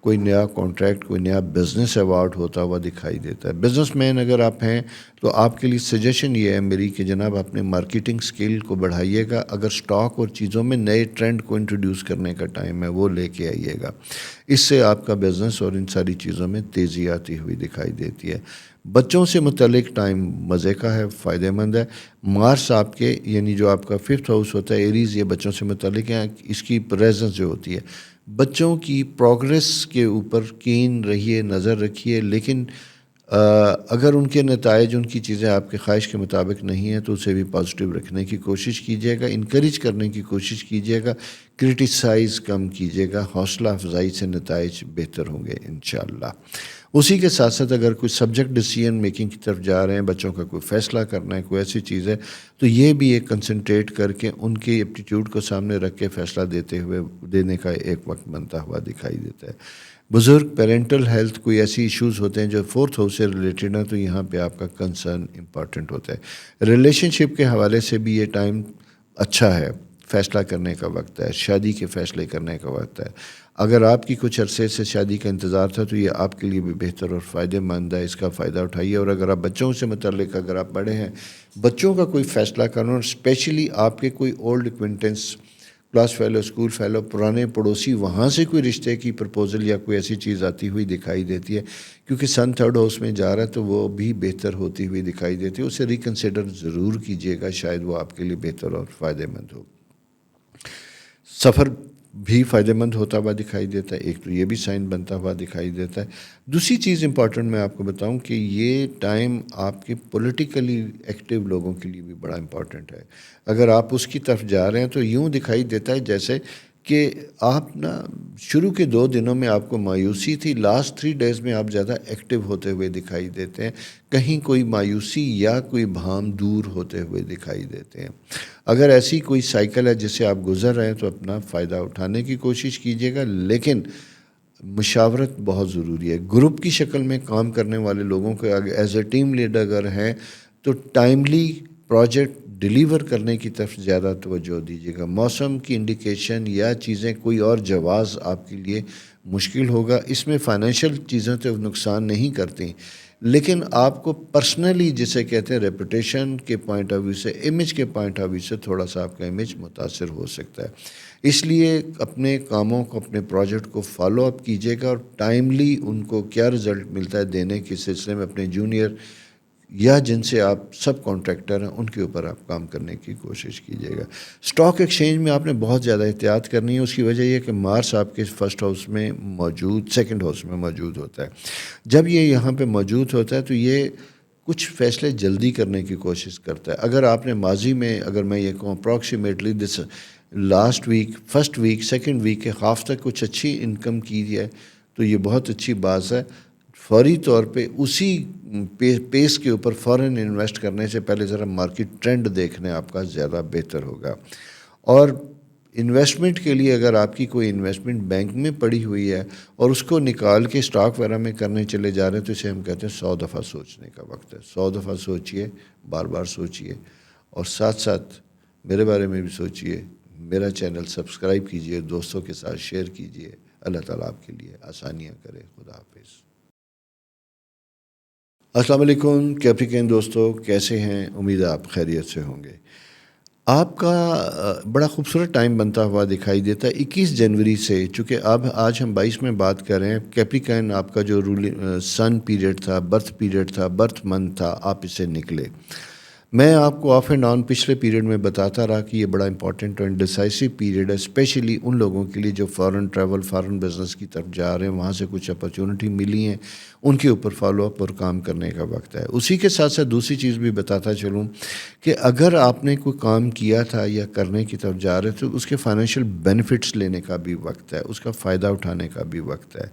کوئی نیا کانٹریکٹ، کوئی نیا بزنس ایوارڈ ہوتا ہوا دکھائی دیتا ہے۔ بزنس مین اگر آپ ہیں تو آپ کے لیے سجیشن یہ ہے میری کہ جناب اپنے مارکیٹنگ سکل کو بڑھائیے گا، اگر سٹاک اور چیزوں میں نئے ٹرینڈ کو انٹروڈیوس کرنے کا ٹائم ہے وہ لے کے آئیے گا، اس سے آپ کا بزنس اور ان ساری چیزوں میں تیزی آتی ہوئی دکھائی دیتی ہے۔ بچوں سے متعلق ٹائم مزے کا ہے، فائدہ مند ہے۔ مارس آپ کے یعنی جو آپ کا 5th ہاؤس ہوتا ہے ایریز، یہ بچوں سے متعلق ہے، اس کی پریزنس جو ہوتی ہے بچوں کی پروگریس کے اوپر کین رہیے، نظر رکھیے، لیکن اگر ان کے نتائج، ان کی چیزیں آپ کے خواہش کے مطابق نہیں ہیں تو اسے بھی پازیٹیو رکھنے کی کوشش کیجیے گا، انکریج کرنے کی کوشش کیجیے گا، کرٹیسائز کم کیجیے گا، حوصلہ افزائی سے نتائج بہتر ہوں گے انشاءاللہ۔ اسی کے ساتھ ساتھ اگر کوئی سبجیکٹ ڈیسیژن میکنگ کی طرف جا رہے ہیں، بچوں کا کوئی فیصلہ کرنا ہے، کوئی ایسی چیز ہے، تو یہ بھی ایک کنسنٹریٹ کر کے ان کی ایپٹیٹیوڈ کو سامنے رکھ کے فیصلہ دینے کا ایک وقت بنتا ہوا دکھائی دیتا ہے۔ بزرگ پیرنٹل ہیلتھ، کوئی ایسی ایشوز ہوتے ہیں جو 4th ہاؤس سے ریلیٹڈ ہیں، تو یہاں پہ آپ کا کنسرن امپورٹنٹ ہوتا ہے۔ ریلیشن شپ کے حوالے سے بھی یہ ٹائم اچھا ہے، فیصلہ کرنے کا وقت ہے، شادی کے فیصلے کرنے کا وقت ہے۔ اگر آپ کی کچھ عرصے سے شادی کا انتظار تھا تو یہ آپ کے لیے بھی بہتر اور فائدہ مند ہے، اس کا فائدہ اٹھائیے۔ اور اگر آپ بچوں سے متعلق اگر آپ بڑے ہیں، بچوں کا کوئی فیصلہ کرنا، اور اسپیشلی آپ کے کوئی old acquaintance, class fellow, school fellow, پرانے پڑوسی، وہاں سے کوئی رشتے کی پرپوزل یا کوئی ایسی چیز آتی ہوئی دکھائی دیتی ہے، کیونکہ سن 3rd ہاؤس میں جا رہا ہے تو وہ بھی بہتر ہوتی ہوئی دکھائی دیتی ہے، اسے ریکنسیڈر ضرور کیجیے گا، شاید وہ آپ کے لیے بہتر اور فائدہ مند ہو۔ سفر بھی فائدہ مند ہوتا ہوا دکھائی دیتا ہے، ایک تو یہ بھی سائن بنتا ہوا دکھائی دیتا ہے۔ دوسری چیز امپورٹنٹ میں آپ کو بتاؤں کہ یہ ٹائم آپ کے پولیٹیکلی ایکٹیو لوگوں کے لیے بھی بڑا امپورٹنٹ ہے۔ اگر آپ اس کی طرف جا رہے ہیں تو یوں دکھائی دیتا ہے جیسے کہ آپ نا شروع کے 2 دنوں میں آپ کو مایوسی تھی، لاسٹ 3 ڈیز میں آپ زیادہ ایکٹیو ہوتے ہوئے دکھائی دیتے ہیں، کہیں کوئی مایوسی یا کوئی بھام دور ہوتے ہوئے دکھائی دیتے ہیں۔ اگر ایسی کوئی سائیکل ہے جس سے آپ گزر رہے ہیں تو اپنا فائدہ اٹھانے کی کوشش کیجیے گا، لیکن مشاورت بہت ضروری ہے۔ گروپ کی شکل میں کام کرنے والے لوگوں کو ایز اے ٹیم لیڈر اگر ہیں تو ٹائملی پروجیکٹ ڈیلیور کرنے کی طرف زیادہ توجہ دیجیے گا۔ موسم کی انڈیکیشن یا چیزیں کوئی اور جواز آپ کے لیے مشکل ہوگا، اس میں فائنینشیل چیزیں تو نقصان نہیں کرتی، لیکن آپ کو پرسنلی جسے کہتے ہیں ریپوٹیشن کے پوائنٹ آف ویو سے، امیج کے پوائنٹ آف ویو سے تھوڑا سا آپ کا امیج متاثر ہو سکتا ہے۔ اس لیے اپنے کاموں کو، اپنے پروجیکٹ کو فالو اپ کیجیے گا، اور ٹائملی ان کو کیا رزلٹ ملتا ہے دینے کے سلسلے میں اپنے جونیئر یا جن سے آپ سب کانٹریکٹر ہیں ان کے اوپر آپ کام کرنے کی کوشش کیجیے گا۔ سٹاک ایکسچینج میں آپ نے بہت زیادہ احتیاط کرنی ہے، اس کی وجہ یہ کہ مارس آپ کے 1st ہاؤس میں موجود، 2nd ہاؤس میں موجود ہوتا ہے۔ جب یہ یہاں پہ موجود ہوتا ہے تو یہ کچھ فیصلے جلدی کرنے کی کوشش کرتا ہے۔ اگر آپ نے ماضی میں، اگر میں یہ کہوں approximately this last week, 1st week, 2nd week کے ہاف تک کچھ اچھی انکم کی ہے تو یہ بہت اچھی بات ہے۔ فوری طور پہ اسی پیس کے اوپر فوراً انویسٹ کرنے سے پہلے ذرا مارکیٹ ٹرینڈ دیکھنے آپ کا زیادہ بہتر ہوگا۔ اور انویسٹمنٹ کے لیے اگر آپ کی کوئی انویسٹمنٹ بینک میں پڑی ہوئی ہے اور اس کو نکال کے اسٹاک وغیرہ میں کرنے چلے جا رہے ہیں تو اسے ہم کہتے ہیں 100 دفعہ سوچنے کا وقت ہے۔ 100 دفعہ سوچئے، بار بار سوچئے، اور ساتھ ساتھ میرے بارے میں بھی سوچئے۔ میرا چینل سبسکرائب کیجئے، دوستوں کے ساتھ شیئر کیجئے۔ اللہ تعالیٰ آپ کے لیے آسانیاں کرے۔ خدا حافظ۔ السلام علیکم کیپریکین دوستو، کیسے ہیں؟ امید ہے آپ خیریت سے ہوں گے۔ آپ کا بڑا خوبصورت ٹائم بنتا ہوا دکھائی دیتا ہے 21 جنوری سے، چونکہ اب آج ہم 22 میں بات کر رہے ہیں۔ کیپریکین آپ کا جو سن پیریڈ تھا، برتھ پیریڈ تھا، برتھ منتھ تھا، آپ اس سے نکلے۔ میں آپ کو آف اینڈ آن پچھلے پیریڈ میں بتاتا رہا کہ یہ بڑا امپورٹنٹ اور ڈیسائسو پیریڈ ہے، اسپیشلی ان لوگوں کے لیے جو فارن ٹریول، فارن بزنس کی طرف جا رہے ہیں، وہاں سے کچھ اپرچونٹی ملی ہیں، ان کے اوپر فالو اپ اور کام کرنے کا وقت ہے۔ اسی کے ساتھ ساتھ دوسری چیز بھی بتاتا چلوں کہ اگر آپ نے کوئی کام کیا تھا یا کرنے کی طرف جا رہے تھے تو اس کے فائنینشیل بینیفٹس لینے کا بھی وقت ہے، اس کا فائدہ اٹھانے کا بھی وقت ہے۔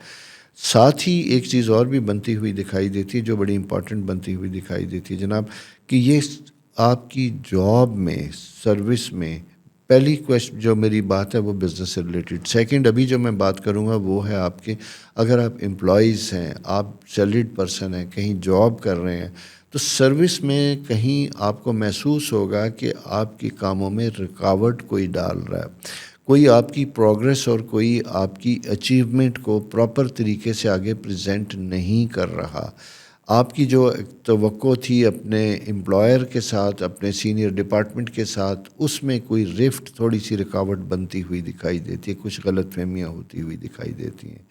ساتھ ہی ایک چیز اور بھی بنتی ہوئی دکھائی دیتی ہے جو بڑی امپورٹنٹ بنتی ہوئی دکھائی دیتی ہے جناب، کہ یہ آپ کی جاب میں، سروس میں، پہلی جو میری بات ہے وہ بزنس سے ریلیٹڈ، سیکنڈ ابھی جو میں بات کروں گا وہ ہے آپ کے، اگر آپ امپلائیز ہیں، آپ سیلریڈ پرسن ہیں، کہیں جاب کر رہے ہیں تو سروس میں کہیں آپ کو محسوس ہوگا کہ آپ کے کاموں میں رکاوٹ کوئی ڈال رہا ہے، کوئی آپ کی پروگریس اور کوئی آپ کی اچیومنٹ کو پراپر طریقے سے آگے پریزنٹ نہیں کر رہا. آپ کی جو توقع تھی اپنے امپلائر کے ساتھ، اپنے سینئر ڈپارٹمنٹ کے ساتھ، اس میں کوئی رفٹ، تھوڑی سی رکاوٹ بنتی ہوئی دکھائی دیتی ہے، کچھ غلط فہمیاں ہوتی ہوئی دکھائی دیتی ہیں.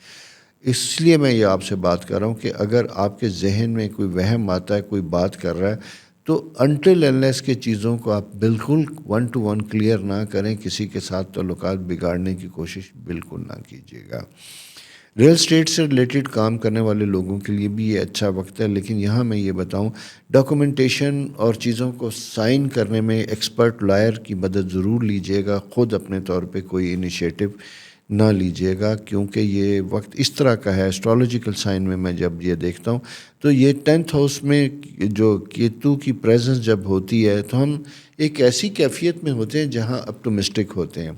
اس لیے میں یہ آپ سے بات کر رہا ہوں کہ اگر آپ کے ذہن میں کوئی وہم آتا ہے، کوئی بات کر رہا ہے، تو انٹل اینلیس کے چیزوں کو آپ بالکل 1 to 1 کلیئر نہ کریں. کسی کے ساتھ تعلقات بگاڑنے کی کوشش بالکل نہ کیجیے گا. ریل اسٹیٹ سے ریلیٹڈ کام کرنے والے لوگوں کے لیے بھی یہ اچھا وقت ہے، لیکن یہاں میں یہ بتاؤں، ڈاکومنٹیشن اور چیزوں کو سائن کرنے میں ایکسپرٹ لائر کی مدد ضرور لیجیے گا. خود اپنے طور پہ کوئی انیشیٹو نہ لیجیے گا، کیونکہ یہ وقت اس طرح کا ہے. اسٹرالوجیکل سائن میں جب یہ دیکھتا ہوں تو یہ 10th ہاؤس میں جو کیتو کی پریزنس جب ہوتی ہے تو ہم ایک ایسی کیفیت میں ہوتے ہیں جہاں اپٹومسٹک ہوتے ہیں.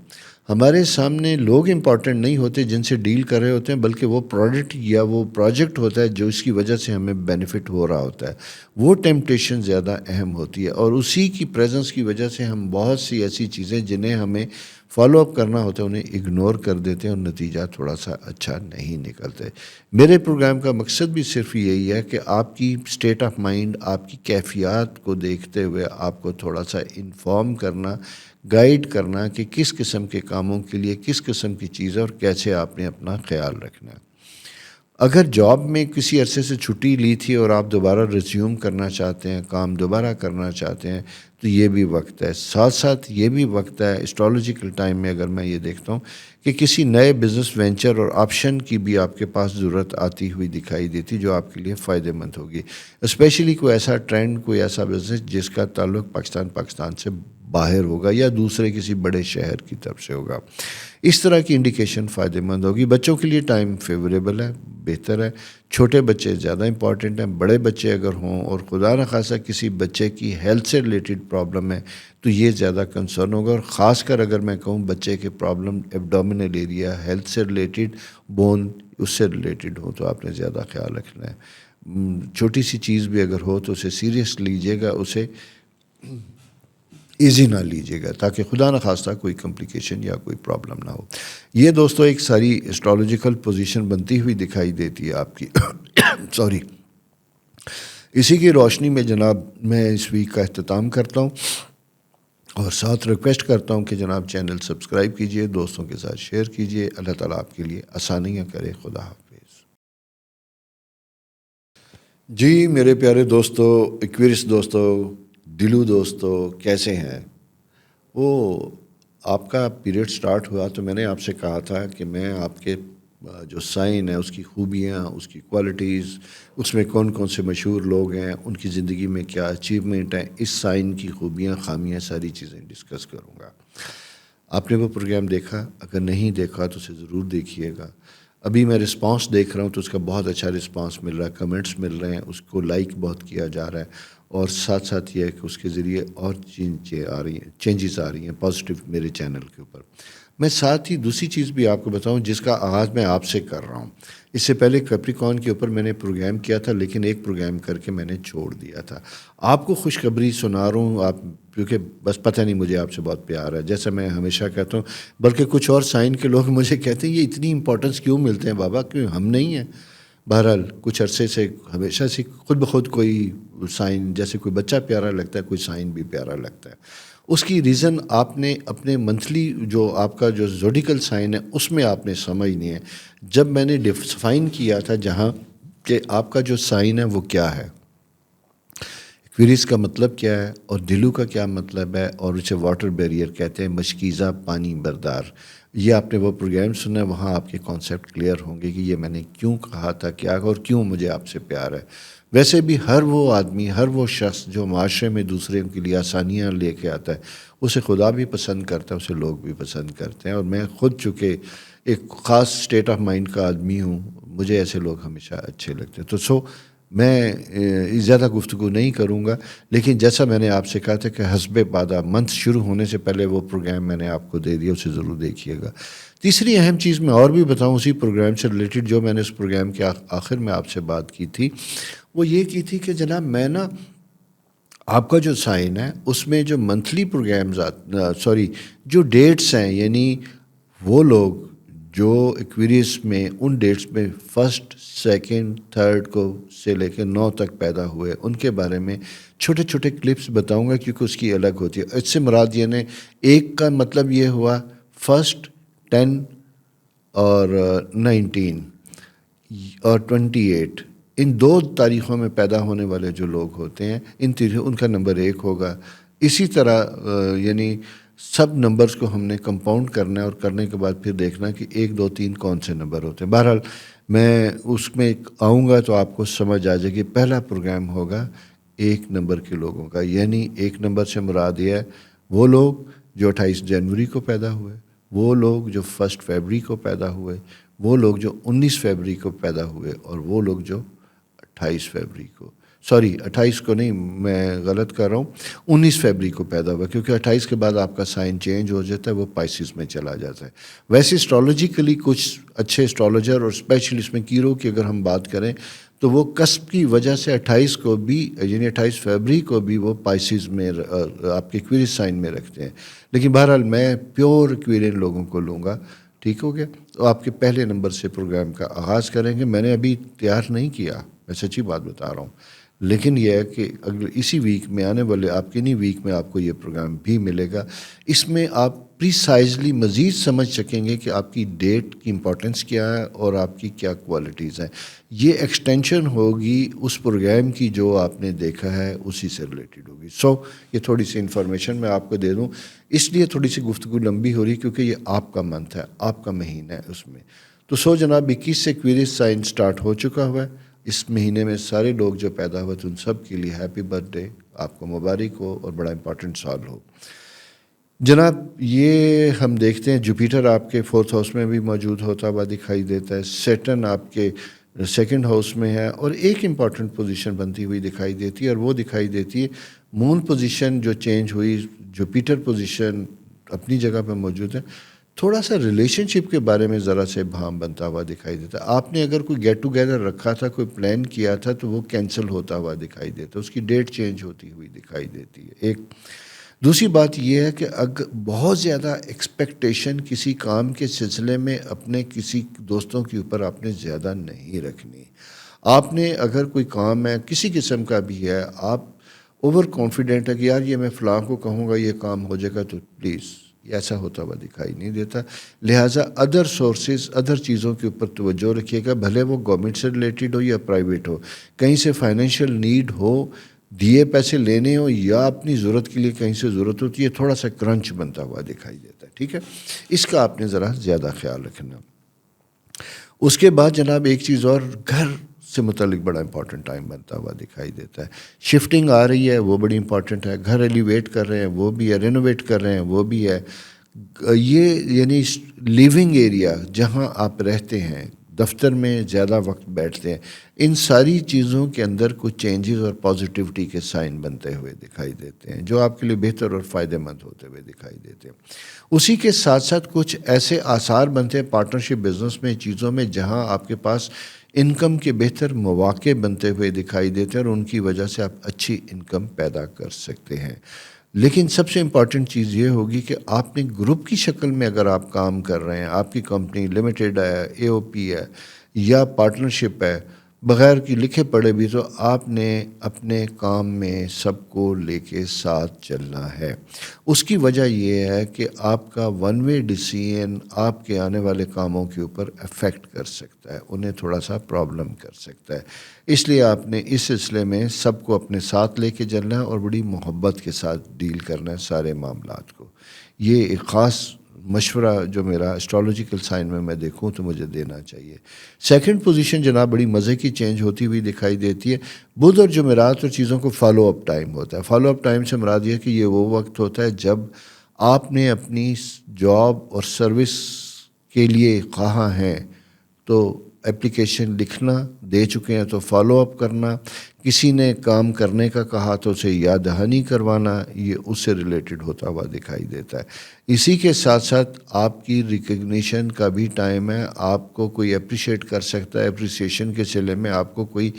ہمارے سامنے لوگ امپورٹنٹ نہیں ہوتے جن سے ڈیل کر رہے ہوتے ہیں، بلکہ وہ پروڈکٹ یا وہ پروجیکٹ ہوتا ہے جو اس کی وجہ سے ہمیں بینیفٹ ہو رہا ہوتا ہے. وہ ٹیمپٹیشن زیادہ اہم ہوتی ہے، اور اسی کی پریزنس کی وجہ سے ہم بہت سی ایسی چیزیں جنہیں ہمیں فالو اپ کرنا ہوتا ہے انہیں اگنور کر دیتے ہیں، اور نتیجہ تھوڑا سا اچھا نہیں نکلتے. میرے پروگرام کا مقصد بھی صرف یہی ہے کہ آپ کی اسٹیٹ آف مائنڈ، آپ کی کیفیات کو دیکھتے ہوئے آپ کو تھوڑا سا انفارم کرنا، گائیڈ کرنا کہ کس قسم کے کاموں کے لیے کس قسم کی چیزیں اور کیسے آپ نے اپنا خیال رکھنا ہے. اگر جاب میں کسی عرصے سے چھٹی لی تھی اور آپ دوبارہ ریزیوم کرنا چاہتے ہیں، کام دوبارہ کرنا چاہتے ہیں، تو یہ بھی وقت ہے. ساتھ ساتھ یہ بھی وقت ہے اسٹرالوجیکل ٹائم میں، اگر میں یہ دیکھتا ہوں کہ کسی نئے بزنس وینچر اور آپشن کی بھی آپ کے پاس ضرورت آتی ہوئی دکھائی دیتی جو آپ کے لیے فائدہ مند ہوگی. اسپیشلی کوئی ایسا ٹرینڈ، کوئی ایسا بزنس جس کا تعلق پاکستان سے باہر ہوگا یا دوسرے کسی بڑے شہر کی طرف سے ہوگا. اس طرح کی انڈیکیشن فائدہ مند ہوگی. بچوں کے لیے ٹائم فیوریبل ہے، بہتر ہے. چھوٹے بچے زیادہ امپورٹنٹ ہیں. بڑے بچے اگر ہوں اور خدا نخواستہ کسی بچے کی ہیلتھ سے ریلیٹڈ پرابلم ہے تو یہ زیادہ کنسرن ہوگا. اور خاص کر اگر میں کہوں بچے کے پرابلم ایبڈومینل ایریا، ہیلتھ سے ریلیٹڈ، بون اس سے ریلیٹڈ ہو تو آپ نے زیادہ خیال رکھنا ہے. چھوٹی سی چیز بھی اگر ہو تو اسے سیریس لیجیے گا، اسے ایزی نہ لیجیے گا، تاکہ خدا نخواستہ کوئی کمپلیکیشن یا کوئی پرابلم نہ ہو. یہ دوستو ایک ساری اسٹرالوجیکل پوزیشن بنتی ہوئی دکھائی دیتی ہے آپ کی سوری. اسی کی روشنی میں جناب میں اس ویک کا اختتام کرتا ہوں، اور ساتھ ریکویسٹ کرتا ہوں کہ جناب چینل سبسکرائب کیجئے، دوستوں کے ساتھ شیئر کیجئے. اللہ تعالیٰ آپ کے لیے آسانیاں کرے. خدا حافظ. جی میرے پیارے دوستو، ایکویرس دوستو، دلو دوستو، کیسے ہیں؟ وہ آپ کا پیریڈ سٹارٹ ہوا تو میں نے آپ سے کہا تھا کہ میں آپ کے جو سائن ہے، اس کی خوبیاں، اس کی کوالٹیز، اس میں کون کون سے مشہور لوگ ہیں، ان کی زندگی میں کیا اچیومنٹ ہیں، اس سائن کی خوبیاں، خامیاں، ساری چیزیں ڈسکس کروں گا. آپ نے وہ پروگرام دیکھا؟ اگر نہیں دیکھا تو اسے ضرور دیکھیے گا. ابھی میں رسپانس دیکھ رہا ہوں تو اس کا بہت اچھا رسپانس مل رہا ہے، کمنٹس مل رہے ہیں، اس کو لائک بہت کیا جا رہا ہے، اور ساتھ ساتھ یہ ہے کہ اس کے ذریعے اور چینجز آ رہی ہیں پازیٹیو میرے چینل کے اوپر. میں ساتھ ہی دوسری چیز بھی آپ کو بتاؤں جس کا آغاز میں آپ سے کر رہا ہوں. اس سے پہلے کیپریکارن کے اوپر میں نے پروگرام کیا تھا، لیکن ایک پروگرام کر کے میں نے چھوڑ دیا تھا. آپ کو خوشخبری سنا رہا ہوں، آپ کیونکہ بس پتہ نہیں مجھے آپ سے بہت پیار ہے، جیسا میں ہمیشہ کہتا ہوں. بلکہ کچھ اور سائن کے لوگ مجھے کہتے ہیں یہ اتنی امپورٹنس کیوں ملتے ہیں بابا، کیوں ہم نہیں ہیں؟ بہرحال کچھ عرصے سے ہمیشہ سے خود بخود کوئی سائن، جیسے کوئی بچہ پیارا لگتا ہے، کوئی سائن بھی پیارا لگتا ہے. اس کی ریزن آپ نے اپنے منتھلی جو آپ کا جو زوڈیکل سائن ہے اس میں آپ نے سمجھنی ہے. جب میں نے ڈیفائن کیا تھا جہاں کہ آپ کا جو سائن ہے وہ کیا ہے، ایکویریس کا مطلب کیا ہے، اور دلو کا کیا مطلب ہے، اور اسے واٹر بیریئر کہتے ہیں، مشکیزہ پانی بردار. یہ آپ نے وہ پروگرام سنا ہے، وہاں آپ کے کانسیپٹ کلیئر ہوں گے کہ یہ میں نے کیوں کہا تھا، کیا اور کیوں مجھے آپ سے پیار ہے. ویسے بھی ہر وہ آدمی، ہر وہ شخص جو معاشرے میں دوسرے کے لیے آسانیاں لے کے آتا ہے، اسے خدا بھی پسند کرتا ہے، اسے لوگ بھی پسند کرتے ہیں. اور میں خود چونکہ ایک خاص اسٹیٹ آف مائنڈ کا آدمی ہوں، مجھے ایسے لوگ ہمیشہ اچھے لگتے ہیں. تو میں زیادہ گفتگو نہیں کروں گا، لیکن جیسا میں نے آپ سے کہا تھا کہ حسب بادہ منتھ شروع ہونے سے پہلے وہ پروگرام میں نے آپ کو دے دیا، اسے ضرور دیکھیے گا. تیسری اہم چیز میں اور بھی بتاؤں اسی پروگرام سے ریلیٹڈ، جو میں نے اس پروگرام کے آخر میں آپ سے بات کی تھی، وہ یہ کی تھی کہ جناب میں نا آپ کا جو سائن ہے اس میں جو منتھلی پروگرامز جو ڈیٹس ہیں، یعنی وہ لوگ جو ایکویریس میں ان ڈیٹس میں 1، 2، 3 کو سے لے کے 9 تک پیدا ہوئے، ان کے بارے میں چھوٹے چھوٹے کلپس بتاؤں گا، کیونکہ اس کی الگ ہوتی ہے. اس سے مراد یعنی ایک کا مطلب یہ ہوا 1، 10 اور 19 اور 28، ان 2 تاریخوں میں پیدا ہونے والے جو لوگ ہوتے ہیں ان کا نمبر 1 ہوگا. اسی طرح یعنی سب نمبرز کو ہم نے کمپاؤنڈ کرنا ہے، اور کرنے کے بعد پھر دیکھنا کہ 1، 2، 3 کون سے نمبر ہوتے ہیں. بہرحال میں اس میں آؤں گا تو آپ کو سمجھ آ جائے گی. پہلا پروگرام ہوگا 1 نمبر کے لوگوں کا، یعنی 1 نمبر سے مراد یہ ہے وہ لوگ جو 28 جنوری کو پیدا ہوئے، وہ لوگ جو 1 فیبری کو پیدا ہوئے، وہ لوگ جو 19 فیبری کو پیدا ہوئے، اور وہ لوگ جو 28 فیبری کو 28 کو نہیں، میں غلط کر رہا ہوں، 19 فیبری کو پیدا ہوا، کیونکہ 28 کے بعد آپ کا سائن چینج ہو جاتا ہے، وہ پائسس میں چلا جاتا ہے. ویسے اسٹرالوجیکلی کچھ اچھے اسٹرالوجر اور اسپیشلی اس میں کیرو کی اگر ہم بات کریں تو وہ کسب کی وجہ سے 28 کو بھی یعنی 28 فیبری کو بھی وہ پائسس میں آپ کے ایکویریس سائن میں رکھتے ہیں. لیکن بہرحال میں پیور ایکویرین لوگوں کو لوں گا. ٹھیک ہو گیا؟ تو آپ کے پہلے نمبر سے پروگرام کا آغاز کریں گے. میں نے ابھی تیار نہیں کیا، میں سچی بات بتا رہا ہوں، لیکن یہ ہے کہ اگر اسی ویک میں آنے والے آپ کے نہیں ویک میں آپ کو یہ پروگرام بھی ملے گا. اس میں آپ پریسائزلی مزید سمجھ سکیں گے کہ آپ کی ڈیٹ کی امپورٹنس کیا ہے اور آپ کی کیا کوالٹیز ہیں. یہ ایکسٹینشن ہوگی اس پروگرام کی جو آپ نے دیکھا ہے، اسی سے ریلیٹڈ ہوگی. یہ تھوڑی سی انفارمیشن میں آپ کو دے دوں، اس لیے تھوڑی سی گفتگو لمبی ہو رہی کیونکہ یہ آپ کا منتھ ہے، آپ کا مہینہ ہے اس میں. تو جناب 21 سے ایکویریس سائن سٹارٹ ہو چکا ہوا ہے. اس مہینے میں سارے لوگ جو پیدا ہوئے تھے ان سب کے لیے ہیپی برتھ ڈے، آپ کو مبارک ہو اور بڑا امپورٹنٹ سال ہو. جناب یہ ہم دیکھتے ہیں جوپیٹر آپ کے 4تھ ہاؤس میں بھی موجود ہوتا ہوا دکھائی دیتا ہے، سیٹرن آپ کے 2nd ہاؤس میں ہے، اور ایک امپورٹنٹ پوزیشن بنتی ہوئی دکھائی دیتی ہے، اور وہ دکھائی دیتی ہے مون پوزیشن جو چینج ہوئی، جوپیٹر پوزیشن اپنی جگہ پہ موجود ہے. تھوڑا سا ریلیشن شپ کے بارے میں ذرا سے بھام بنتا ہوا دکھائی دیتا ہے. آپ نے اگر کوئی گیٹ ٹوگیدر رکھا تھا، کوئی پلان کیا تھا، تو وہ کینسل ہوتا ہوا دکھائی دیتا ہے، اس کی ڈیٹ چینج ہوتی ہوئی دکھائی دیتی ہے. ایک دوسری بات یہ ہے کہ اگر بہت زیادہ ایکسپیکٹیشن کسی کام کے سلسلے میں اپنے کسی دوستوں کے اوپر آپ نے زیادہ نہیں رکھنی. آپ نے اگر کوئی کام ہے کسی قسم کا بھی ہے، آپ اوور کانفیڈنٹ ہے کہ یار یہ میں فلاں کو کہوں گا یہ کام ہو جائے گا، تو پلیز ایسا ہوتا ہوا دکھائی نہیں دیتا. لہٰذا ادر سورسز، ادر چیزوں کے اوپر توجہ رکھیے گا، بھلے وہ گورنمنٹ سے ریلیٹڈ ہو یا پرائیویٹ ہو. کہیں سے فائنینشیل نیڈ ہو، دیے پیسے لینے ہو، یا اپنی ضرورت کے لیے کہیں سے ضرورت ہوتی ہے، تھوڑا سا کرنچ بنتا ہوا دکھائی دیتا ہے. ٹھیک ہے، اس کا آپ نے ذرا زیادہ خیال رکھنا. اس کے بعد جناب ایک چیز اور، گھر سے متعلق بڑا امپورٹنٹ ٹائم بنتا ہوا دکھائی دیتا ہے. شفٹنگ آ رہی ہے، وہ بڑی امپورٹنٹ ہے. گھر ایلیویٹ کر رہے ہیں، وہ بھی ہے. رینوویٹ کر رہے ہیں، وہ بھی ہے. یہ یعنی لیونگ ایریا جہاں آپ رہتے ہیں، دفتر میں زیادہ وقت بیٹھتے ہیں، ان ساری چیزوں کے اندر کچھ چینجز اور پازیٹیوٹی کے سائن بنتے ہوئے دکھائی دیتے ہیں، جو آپ کے لیے بہتر اور فائدہ مند ہوتے ہوئے دکھائی دیتے ہیں. اسی کے ساتھ ساتھ کچھ ایسے آثار بنتے ہیں پارٹنرشپ بزنس میں، چیزوں میں، جہاں آپ کے پاس انکم کے بہتر مواقع بنتے ہوئے دکھائی دیتے ہیں، اور ان کی وجہ سے آپ اچھی انکم پیدا کر سکتے ہیں. لیکن سب سے امپورٹنٹ چیز یہ ہوگی کہ آپ نے گروپ کی شکل میں اگر آپ کام کر رہے ہیں، آپ کی کمپنی لمیٹڈ ہے، اے او پی ہے یا پارٹنرشپ ہے، بغیر کی لکھے پڑھے بھی، تو آپ نے اپنے کام میں سب کو لے کے ساتھ چلنا ہے. اس کی وجہ یہ ہے کہ آپ کا ون وے ڈیسیژن آپ کے آنے والے کاموں کے اوپر افیکٹ کر سکتا ہے، انہیں تھوڑا سا پرابلم کر سکتا ہے. اس لیے آپ نے اس سلسلے میں سب کو اپنے ساتھ لے کے چلنا ہے اور بڑی محبت کے ساتھ ڈیل کرنا ہے سارے معاملات کو. یہ ایک خاص مشورہ جو میرا اسٹرالوجیکل سائن میں دیکھوں تو مجھے دینا چاہیے. 2nd پوزیشن جناب بڑی مزے کی چینج ہوتی ہوئی دکھائی دیتی ہے. بدھ اور جمعرات اور چیزوں کو فالو اپ ٹائم ہوتا ہے. فالو اپ ٹائم سے مراد یہ ہے کہ یہ وہ وقت ہوتا ہے جب آپ نے اپنی جاب اور سروس کے لیے کہا ہے تو اپلیکیشن لکھنا، دے چکے ہیں تو فالو اپ کرنا، کسی نے کام کرنے کا کہا تو اسے یاد دہانی کروانا، یہ اس سے ریلیٹڈ ہوتا ہوا دکھائی دیتا ہے. اسی کے ساتھ ساتھ آپ کی ریکگنیشن کا بھی ٹائم ہے. آپ کو کوئی اپریشیٹ کر سکتا ہے، اپریسیشن کے سلسلے میں آپ کو کوئی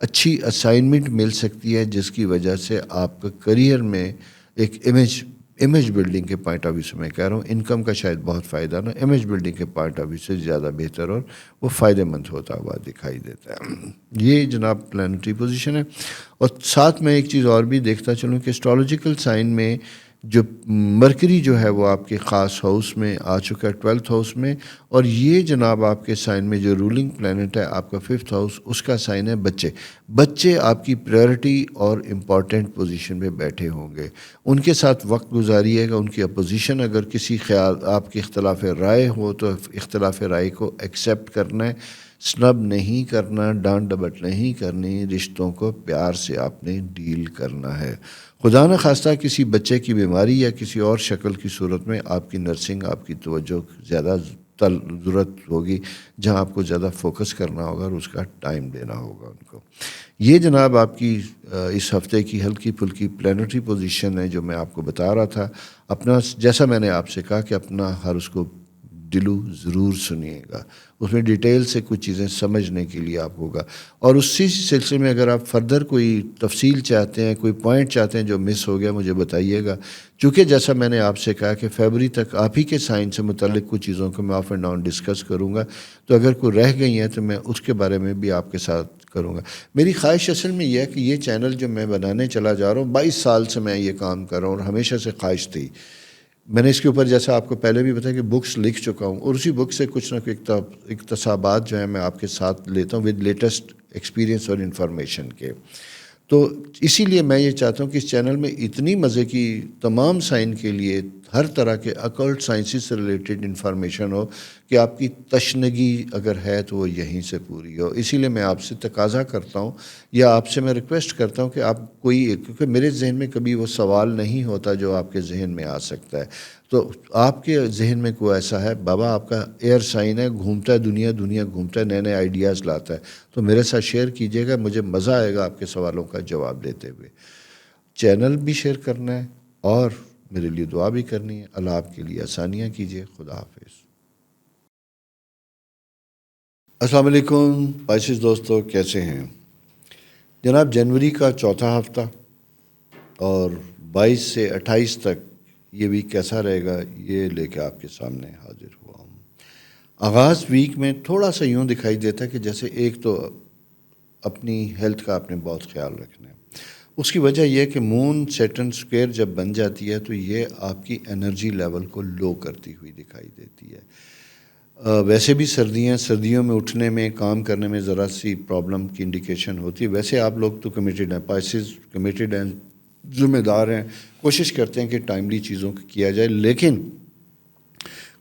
اچھی اسائنمنٹ مل سکتی ہے، جس کی وجہ سے آپ کا کریئر میں ایک امیج امیج بلڈنگ کے پوائنٹ آف ویو سے میں کہہ رہا ہوں، انکم کا شاید بہت فائدہ نہ، امیج بلڈنگ کے پوائنٹ آف ویو سے زیادہ بہتر اور وہ فائدہ مند ہوتا ہوا دکھائی دیتا ہے۔ یہ جناب پلانٹری پوزیشن ہے۔ اور ساتھ میں ایک چیز اور بھی دیکھتا چلوں کہ اسٹرالوجیکل سائن میں جو مرکری جو ہے وہ آپ کے خاص ہاؤس میں آ چکا ہے، 12th ہاؤس میں، اور یہ جناب آپ کے سائن میں جو رولنگ پلانٹ ہے آپ کا 5th ہاؤس، اس کا سائن ہے بچے۔ بچے آپ کی پریورٹی اور امپورٹنٹ پوزیشن میں بیٹھے ہوں گے، ان کے ساتھ وقت گزاریے گا، ان کی اپوزیشن اگر کسی خیال آپ کے اختلاف رائے ہو تو اختلاف رائے کو ایکسیپٹ کرنا ہے، سنب نہیں کرنا، ڈانٹ ڈپٹ نہیں کرنی، رشتوں کو پیار سے آپ نے ڈیل کرنا ہے۔ خدا نہ خواستہ کسی بچے کی بیماری یا کسی اور شکل کی صورت میں آپ کی نرسنگ، آپ کی توجہ زیادہ ضرورت ہوگی، جہاں آپ کو زیادہ فوکس کرنا ہوگا اور اس کا ٹائم دینا ہوگا ان کو۔ یہ جناب آپ کی اس ہفتے کی ہلکی پھلکی پلانٹری پوزیشن ہے جو میں آپ کو بتا رہا تھا۔ اپنا جیسا میں نے آپ سے کہا کہ اپنا ہر اس کو دلو ضرور سنیے گا، اس میں ڈیٹیل سے کچھ چیزیں سمجھنے کے لیے آپ ہوگا، اور اسی سلسلے میں اگر آپ فردر کوئی تفصیل چاہتے ہیں، کوئی پوائنٹ چاہتے ہیں جو مس ہو گیا، مجھے بتائیے گا، چونکہ جیسا میں نے آپ سے کہا کہ فیبری تک آپ ہی کے سائن سے متعلق کچھ چیزوں کو میں آف اینڈ ڈاؤن ڈسکس کروں گا، تو اگر کوئی رہ گئی ہیں تو میں اس کے بارے میں بھی آپ کے ساتھ کروں گا۔ میری خواہش اصل میں یہ ہے کہ یہ چینل جو میں بنانے چلا جا رہا ہوں، 22 سال سے میں یہ کام کر رہا ہوں اور ہمیشہ سے خواہش تھی، میں نے اس کے اوپر جیسا آپ کو پہلے بھی بتایا کہ بکس لکھ چکا ہوں، اور اسی بک سے کچھ نہ کچھ اقتصابات جو ہیں میں آپ کے ساتھ لیتا ہوں ود لیٹسٹ ایکسپیرینس اور انفارمیشن کے۔ تو اسی لیے میں یہ چاہتا ہوں کہ اس چینل میں اتنی مزے کی تمام سائن کے لیے ہر طرح کے اکلٹ سائنسز سے ریلیٹڈ انفارمیشن ہو کہ آپ کی تشنگی اگر ہے تو وہ یہیں سے پوری ہو۔ اسی لیے میں آپ سے تقاضا کرتا ہوں یا آپ سے میں ریکویسٹ کرتا ہوں کہ آپ کیونکہ میرے ذہن میں کبھی وہ سوال نہیں ہوتا جو آپ کے ذہن میں آ سکتا ہے، تو آپ کے ذہن میں کوئی ایسا ہے، بابا آپ کا ایئر سائن ہے، گھومتا ہے دنیا گھومتا ہے، نئے نئے آئیڈیاز لاتا ہے، تو میرے ساتھ شیئر کیجیے گا، مجھے مزہ آئے گا آپ کے سوالوں کا جواب دیتے ہوئے۔ چینل بھی شیئر کرنا ہے اور میرے لیے دعا بھی کرنی ہے۔ اللہ آپ کے لیے آسانیاں کیجیے۔ خدا حافظ۔ السلام علیکم پائسز دوستو، کیسے ہیں جناب؟ جنوری کا چوتھا ہفتہ اور 22 سے 28 تک یہ ویک کیسا رہے گا، یہ لے کے آپ کے سامنے حاضر ہوا ہوں۔ آغاز ویک میں تھوڑا سا یوں دکھائی دیتا ہے کہ جیسے ایک تو اپنی ہیلتھ کا آپ نے بہت خیال رکھنا ہے۔ اس کی وجہ یہ ہے کہ مون سیٹرن سکوئر جب بن جاتی ہے تو یہ آپ کی انرجی لیول کو لو کرتی ہوئی دکھائی دیتی ہے۔ ویسے بھی سردیوں میں اٹھنے میں، کام کرنے میں ذرا سی پرابلم کی انڈیکیشن ہوتی ہے۔ ویسے آپ لوگ تو کمیٹیڈ ہیں، پائسز کمیٹیڈ ہیں، ذمہ دار ہیں، کوشش کرتے ہیں کہ ٹائملی چیزوں کو کیا جائے، لیکن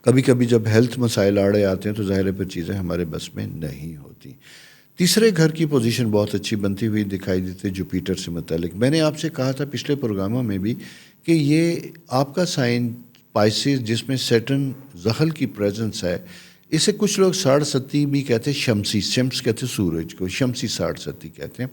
کبھی کبھی جب ہیلتھ مسائل آڑے آتے ہیں تو ظاہر ہے پھر چیزیں ہمارے بس میں نہیں ہوتی۔ تیسرے گھر کی پوزیشن بہت اچھی بنتی ہوئی دکھائی دیتی ہے جوپیٹر سے متعلق۔ میں نے آپ سے کہا تھا پچھلے پروگراموں میں بھی کہ یہ آپ کا سائن پائسز جس میں سیٹرن زحل کی پریزنس ہے، اسے کچھ لوگ 67 بھی کہتے ہیں، شمس کہتے ہیں سورج کو، شمسی 67 کہتے ہیں،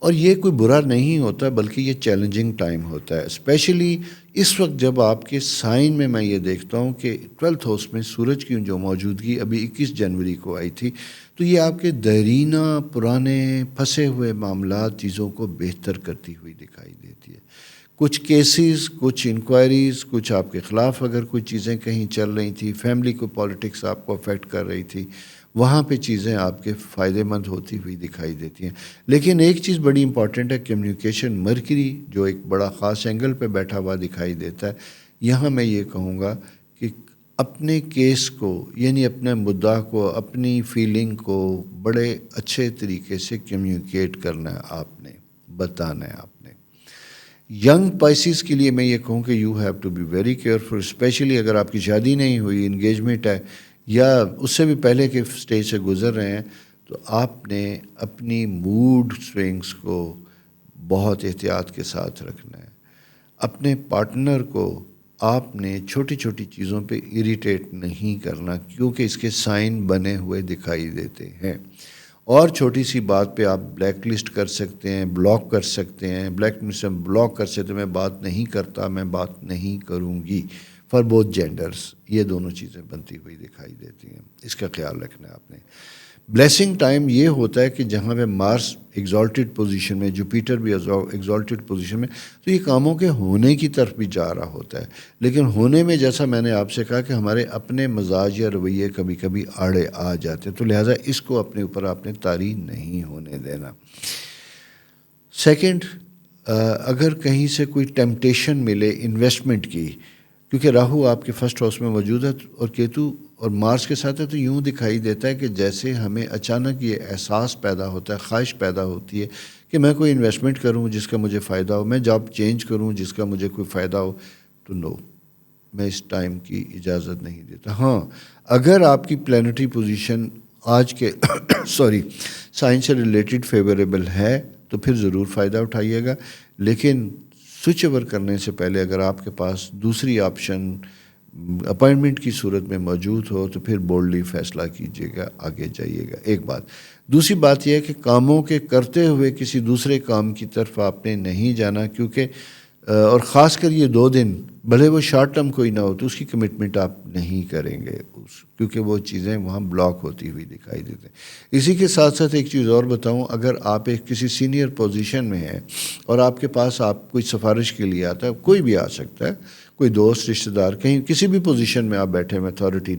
اور یہ کوئی برا نہیں ہوتا بلکہ یہ چیلنجنگ ٹائم ہوتا ہے، اسپیشلی اس وقت جب آپ کے سائن میں یہ دیکھتا ہوں کہ 12th ہاؤس میں سورج کی جو موجودگی ابھی 21 جنوری کو آئی تھی، تو یہ آپ کے دیرینہ پرانے پھنسے ہوئے معاملات، چیزوں کو بہتر کرتی ہوئی دکھائی دیتی ہے۔ کچھ کیسز، کچھ انکوائریز، کچھ آپ کے خلاف اگر کوئی چیزیں کہیں چل رہی تھی، فیملی کو پالیٹکس آپ کو افیکٹ کر رہی تھی، وہاں پہ چیزیں آپ کے فائدے مند ہوتی ہوئی دکھائی دیتی ہیں۔ لیکن ایک چیز بڑی امپورٹنٹ ہے، کمیونیکیشن، مرکری جو ایک بڑا خاص اینگل پہ بیٹھا ہوا دکھائی دیتا ہے، یہاں میں یہ کہوں گا کہ اپنے کیس کو، یعنی اپنے مدعا کو، اپنی فیلنگ کو بڑے اچھے طریقے سے کمیونیکیٹ کرنا ہے، آپ نے بتانا ہے۔ آپ نے ینگ پائسز کے لیے میں یہ کہوں کہ you have to be very careful, especially اگر آپ کی شادی نہیں ہوئی، انگیجمنٹ ہے یا اس سے بھی پہلے کے سٹیج سے گزر رہے ہیں، تو آپ نے اپنی موڈ سوئنگز کو بہت احتیاط کے ساتھ رکھنا ہے۔ اپنے پارٹنر کو آپ نے چھوٹی چھوٹی چیزوں پہ اریٹیٹ نہیں کرنا، کیونکہ اس کے سائن بنے ہوئے دکھائی دیتے ہیں، اور چھوٹی سی بات پہ آپ بلیک لسٹ کر سکتے ہیں، بلاک کر سکتے ہیں، بلیک لسٹ بلاک کر سکتے ہیں، میں بات نہیں کرتا، میں بات نہیں کروں گی، فار بوتھ جینڈرز، یہ دونوں چیزیں بنتی ہوئی دکھائی دیتی ہیں، اس کا خیال رکھنا ہے آپ نے۔ بلیسنگ ٹائم یہ ہوتا ہے کہ جہاں پہ مارس ایگزالٹڈ پوزیشن میں، جوپیٹر بھی ایگزالٹڈ پوزیشن میں، تو یہ کاموں کے ہونے کی طرف بھی جا رہا ہوتا ہے. لیکن ہونے میں جیسا میں نے آپ سے کہا کہ ہمارے اپنے مزاج یا رویے کبھی کبھی آڑے آ جاتے ہیں، تو لہٰذا اس کو اپنے اوپر آپ نے طاری نہیں ہونے دینا. سیکنڈ، اگر کہیں سے کوئی ٹیمپٹیشن ملے انویسٹمنٹ کی، کیونکہ راہو آپ کے فرسٹ ہاؤس میں موجود ہے اور کیتو اور مارس کے ساتھ ہے، تو یوں دکھائی دیتا ہے کہ جیسے ہمیں اچانک یہ احساس پیدا ہوتا ہے، خواہش پیدا ہوتی ہے کہ میں کوئی انویسٹمنٹ کروں جس کا مجھے فائدہ ہو، میں جاب چینج کروں جس کا مجھے کوئی فائدہ ہو، تو نو، میں اس ٹائم کی اجازت نہیں دیتا. ہاں، اگر آپ کی پلانٹری پوزیشن آج کے سائنس سے ریلیٹڈ فیوریبل ہے تو پھر ضرور فائدہ اٹھائیے گا. لیکن سوئچ اوور کرنے سے پہلے اگر آپ کے پاس دوسری آپشن اپائنٹمنٹ کی صورت میں موجود ہو تو پھر بولڈلی فیصلہ کیجیے گا، آگے جائیے گا. ایک بات. دوسری بات یہ ہے کہ کاموں کے کرتے ہوئے کسی دوسرے کام کی طرف آپ نے نہیں جانا، کیونکہ اور خاص کر یہ 2 دن بھلے وہ شارٹ ٹرم کوئی نہ ہو تو اس کی کمٹمنٹ آپ نہیں کریں گے، کیونکہ وہ چیزیں وہاں بلاک ہوتی ہوئی دکھائی دیتے ہیں. اسی کے ساتھ ساتھ ایک چیز اور بتاؤں، اگر آپ ایک کسی سینئر پوزیشن میں ہیں اور آپ کے پاس آپ کوئی سفارش کے لیے آتا ہے، کوئی بھی آ سکتا ہے، کوئی دوست، رشتہ دار، کہیں کسی بھی پوزیشن میں آپ بیٹھے ہیں، اتھارٹی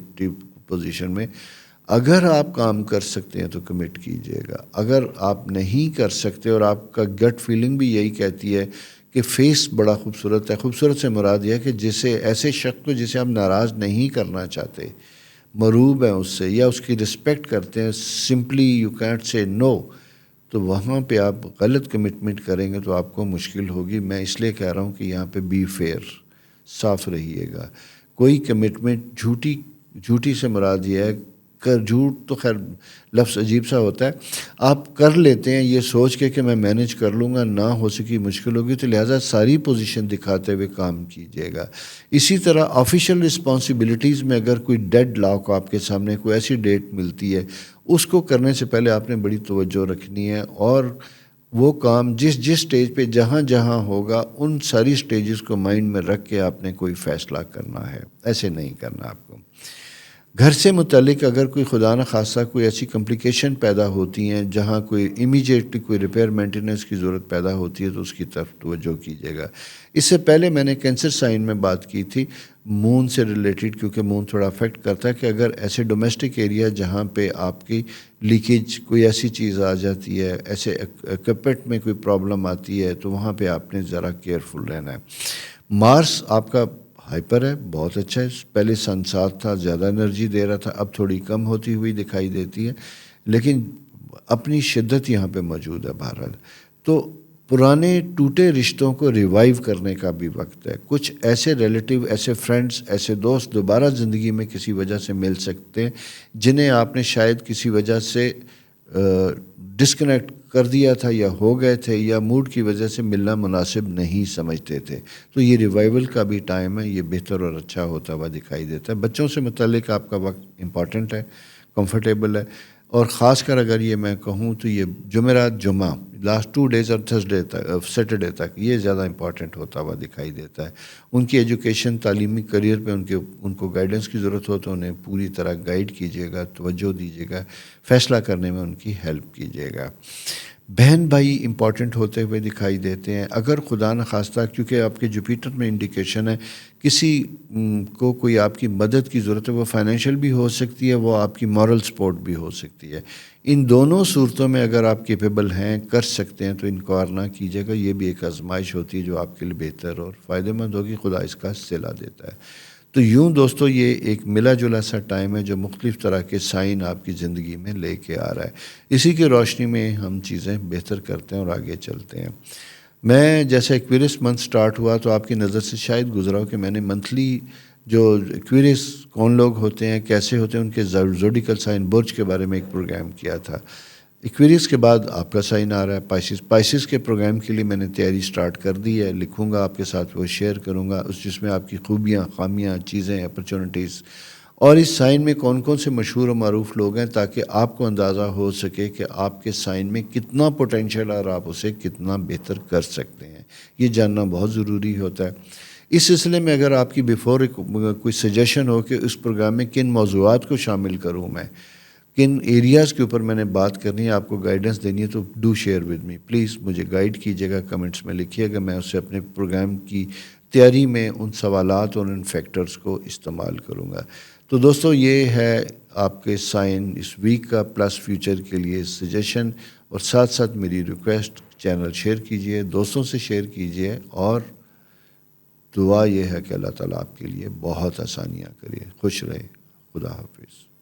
پوزیشن میں، اگر آپ کام کر سکتے ہیں تو کمٹ کیجیے گا. اگر آپ نہیں کر سکتے اور آپ کا گٹ فیلنگ بھی یہی کہتی ہے کہ فیس بڑا خوبصورت ہے، خوبصورت سے مراد یہ ہے کہ جسے ایسے شخص کو جسے آپ ناراض نہیں کرنا چاہتے، مروب ہیں اس سے یا اس کی رسپیکٹ کرتے ہیں، سمپلی یو کینٹ سے نو، تو وہاں پہ آپ غلط کمٹمنٹ کریں گے تو آپ کو مشکل ہوگی. میں اس لیے کہہ رہا ہوں کہ یہاں پہ بی فیئر، صاف رہیے گا. کوئی کمٹمنٹ جھوٹی سے مراد یہ ہے، جھوٹ تو خیر لفظ عجیب سا ہوتا ہے، آپ کر لیتے ہیں یہ سوچ کے کہ میں مینج کر لوں گا، نہ ہو سکی مشکل ہوگی، تو لہٰذا ساری پوزیشن دکھاتے ہوئے کام کیجیے گا. اسی طرح آفیشیل رسپانسبلٹیز میں اگر کوئی ڈیڈ لاک آپ کے سامنے، کوئی ایسی ڈیٹ ملتی ہے، اس کو کرنے سے پہلے آپ نے بڑی توجہ رکھنی ہے، اور وہ کام جس سٹیج پہ جہاں ہوگا ان ساری سٹیجز کو مائنڈ میں رکھ کے آپ نے کوئی فیصلہ کرنا ہے، ایسے نہیں کرنا آپ کو. گھر سے متعلق اگر کوئی خدا نخواستہ کوئی ایسی کمپلیکیشن پیدا ہوتی ہیں جہاں کوئی امیجیٹلی کوئی ریپیئر مینٹیننس کی ضرورت پیدا ہوتی ہے تو اس کی طرف توجہ کیجیے گا. اس سے پہلے میں نے کینسر سائن میں بات کی تھی مون سے ریلیٹڈ، کیونکہ مون تھوڑا افیکٹ کرتا ہے، کہ اگر ایسے ڈومیسٹک ایریا جہاں پہ آپ کی لیکیج کوئی ایسی چیز آ جاتی ہے، ایسے ایکوپمنٹ میں کوئی پرابلم آتی ہے، تو وہاں پہ آپ نے ذرا کیئرفل رہنا ہے. مارس آپ کا ہائپر ہے، بہت اچھا ہے. پہلے سن 7 تھا، زیادہ انرجی دے رہا تھا، اب تھوڑی کم ہوتی ہوئی دکھائی دیتی ہے، لیکن اپنی شدت یہاں پہ موجود ہے. بہرحال تو پرانے ٹوٹے رشتوں کو ریوائیو کرنے کا بھی وقت ہے. کچھ ایسے ریلیٹیو، ایسے فرینڈز، ایسے دوست دوبارہ زندگی میں کسی وجہ سے مل سکتے ہیں جنہیں آپ نے شاید کسی وجہ سے ڈسکنیکٹ کر دیا تھا، یا ہو گئے تھے، یا موڈ کی وجہ سے ملنا مناسب نہیں سمجھتے تھے. تو یہ ریوائیول کا بھی ٹائم ہے، یہ بہتر اور اچھا ہوتا ہوا دکھائی دیتا ہے. بچوں سے متعلق آپ کا وقت امپورٹنٹ ہے، کمفرٹیبل ہے، اور خاص کر اگر یہ میں کہوں تو یہ جمعرات، جمعہ، لاسٹ 2 ڈیز اور تھرسڈے تک، سیٹرڈے تک، یہ زیادہ امپورٹنٹ ہوتا ہوا دکھائی دیتا ہے. ان کی ایجوکیشن، تعلیمی کریئر پہ ان کو گائیڈنس کی ضرورت ہو تو انہیں پوری طرح گائیڈ کیجیے گا، توجہ دیجیے گا، فیصلہ کرنے میں ان کی ہیلپ کیجیے گا. بہن بھائی امپورٹنٹ ہوتے ہوئے دکھائی دیتے ہیں. اگر خدا نخواستہ، کیونکہ آپ کے جوپیٹر میں انڈیکیشن ہے، کسی کو کوئی آپ کی مدد کی ضرورت ہے، وہ فائنینشیل بھی ہو سکتی ہے، وہ آپ کی مورل سپورٹ بھی ہو سکتی ہے. ان دونوں صورتوں میں اگر آپ کیپیبل ہیں، کر سکتے ہیں، تو انکار نہ کیجیے گا. یہ بھی ایک آزمائش ہوتی ہے جو آپ کے لیے بہتر اور فائدہ مند ہوگی، خدا اس کا صلہ دیتا ہے. تو یوں دوستو یہ ایک ملا جلا سا ٹائم ہے جو مختلف طرح کے سائن آپ کی زندگی میں لے کے آ رہا ہے. اسی کی روشنی میں ہم چیزیں بہتر کرتے ہیں اور آگے چلتے ہیں. میں جیسے ایکویریس منتھ سٹارٹ ہوا تو آپ کی نظر سے شاید گزرا ہو کہ میں نے منتھلی جو ایکویریس کون لوگ ہوتے ہیں، کیسے ہوتے ہیں، ان کے زوڈیکل سائن، برج کے بارے میں ایک پروگرام کیا تھا. ایکویریس کے بعد آپ کا سائن آ رہا ہے پائسس کے پروگرام کے لیے میں نے تیاری سٹارٹ کر دی ہے. لکھوں گا آپ کے ساتھ، وہ شیئر کروں گا، جس میں آپ کی خوبیاں، خامیاں، چیزیں، اپرچونٹیز، اور اس سائن میں کون کون سے مشہور و معروف لوگ ہیں، تاکہ آپ کو اندازہ ہو سکے کہ آپ کے سائن میں کتنا پوٹینشیل اور آپ اسے کتنا بہتر کر سکتے ہیں. یہ جاننا بہت ضروری ہوتا ہے. اس سلسلے میں اگر آپ کی بیفور کوئی سجیشن ہو کہ اس پروگرام میں کن موضوعات کو شامل کروں میں، کن ایریاز کے اوپر میں نے بات کرنی ہے، آپ کو گائیڈنس دینی ہے، تو do share with me please, مجھے گائیڈ کیجیے گا، کمنٹس میں لکھیے گا، میں اسے اپنے پروگرام کی تیاری میں ان سوالات اور ان فیکٹرز کو استعمال کروں گا۔ تو دوستو یہ ہے آپ کے سائن اس ویک کا پلس فیوچر کے لیے سجیشن، اور ساتھ ساتھ میری ریکویسٹ، چینل شیئر کیجئے، دوستوں سے شیئر کیجئے، اور دعا یہ ہے کہ اللہ تعالیٰ آپ کے لیے بہت آسانیاں کرے۔ خوش رہے، خدا حافظ۔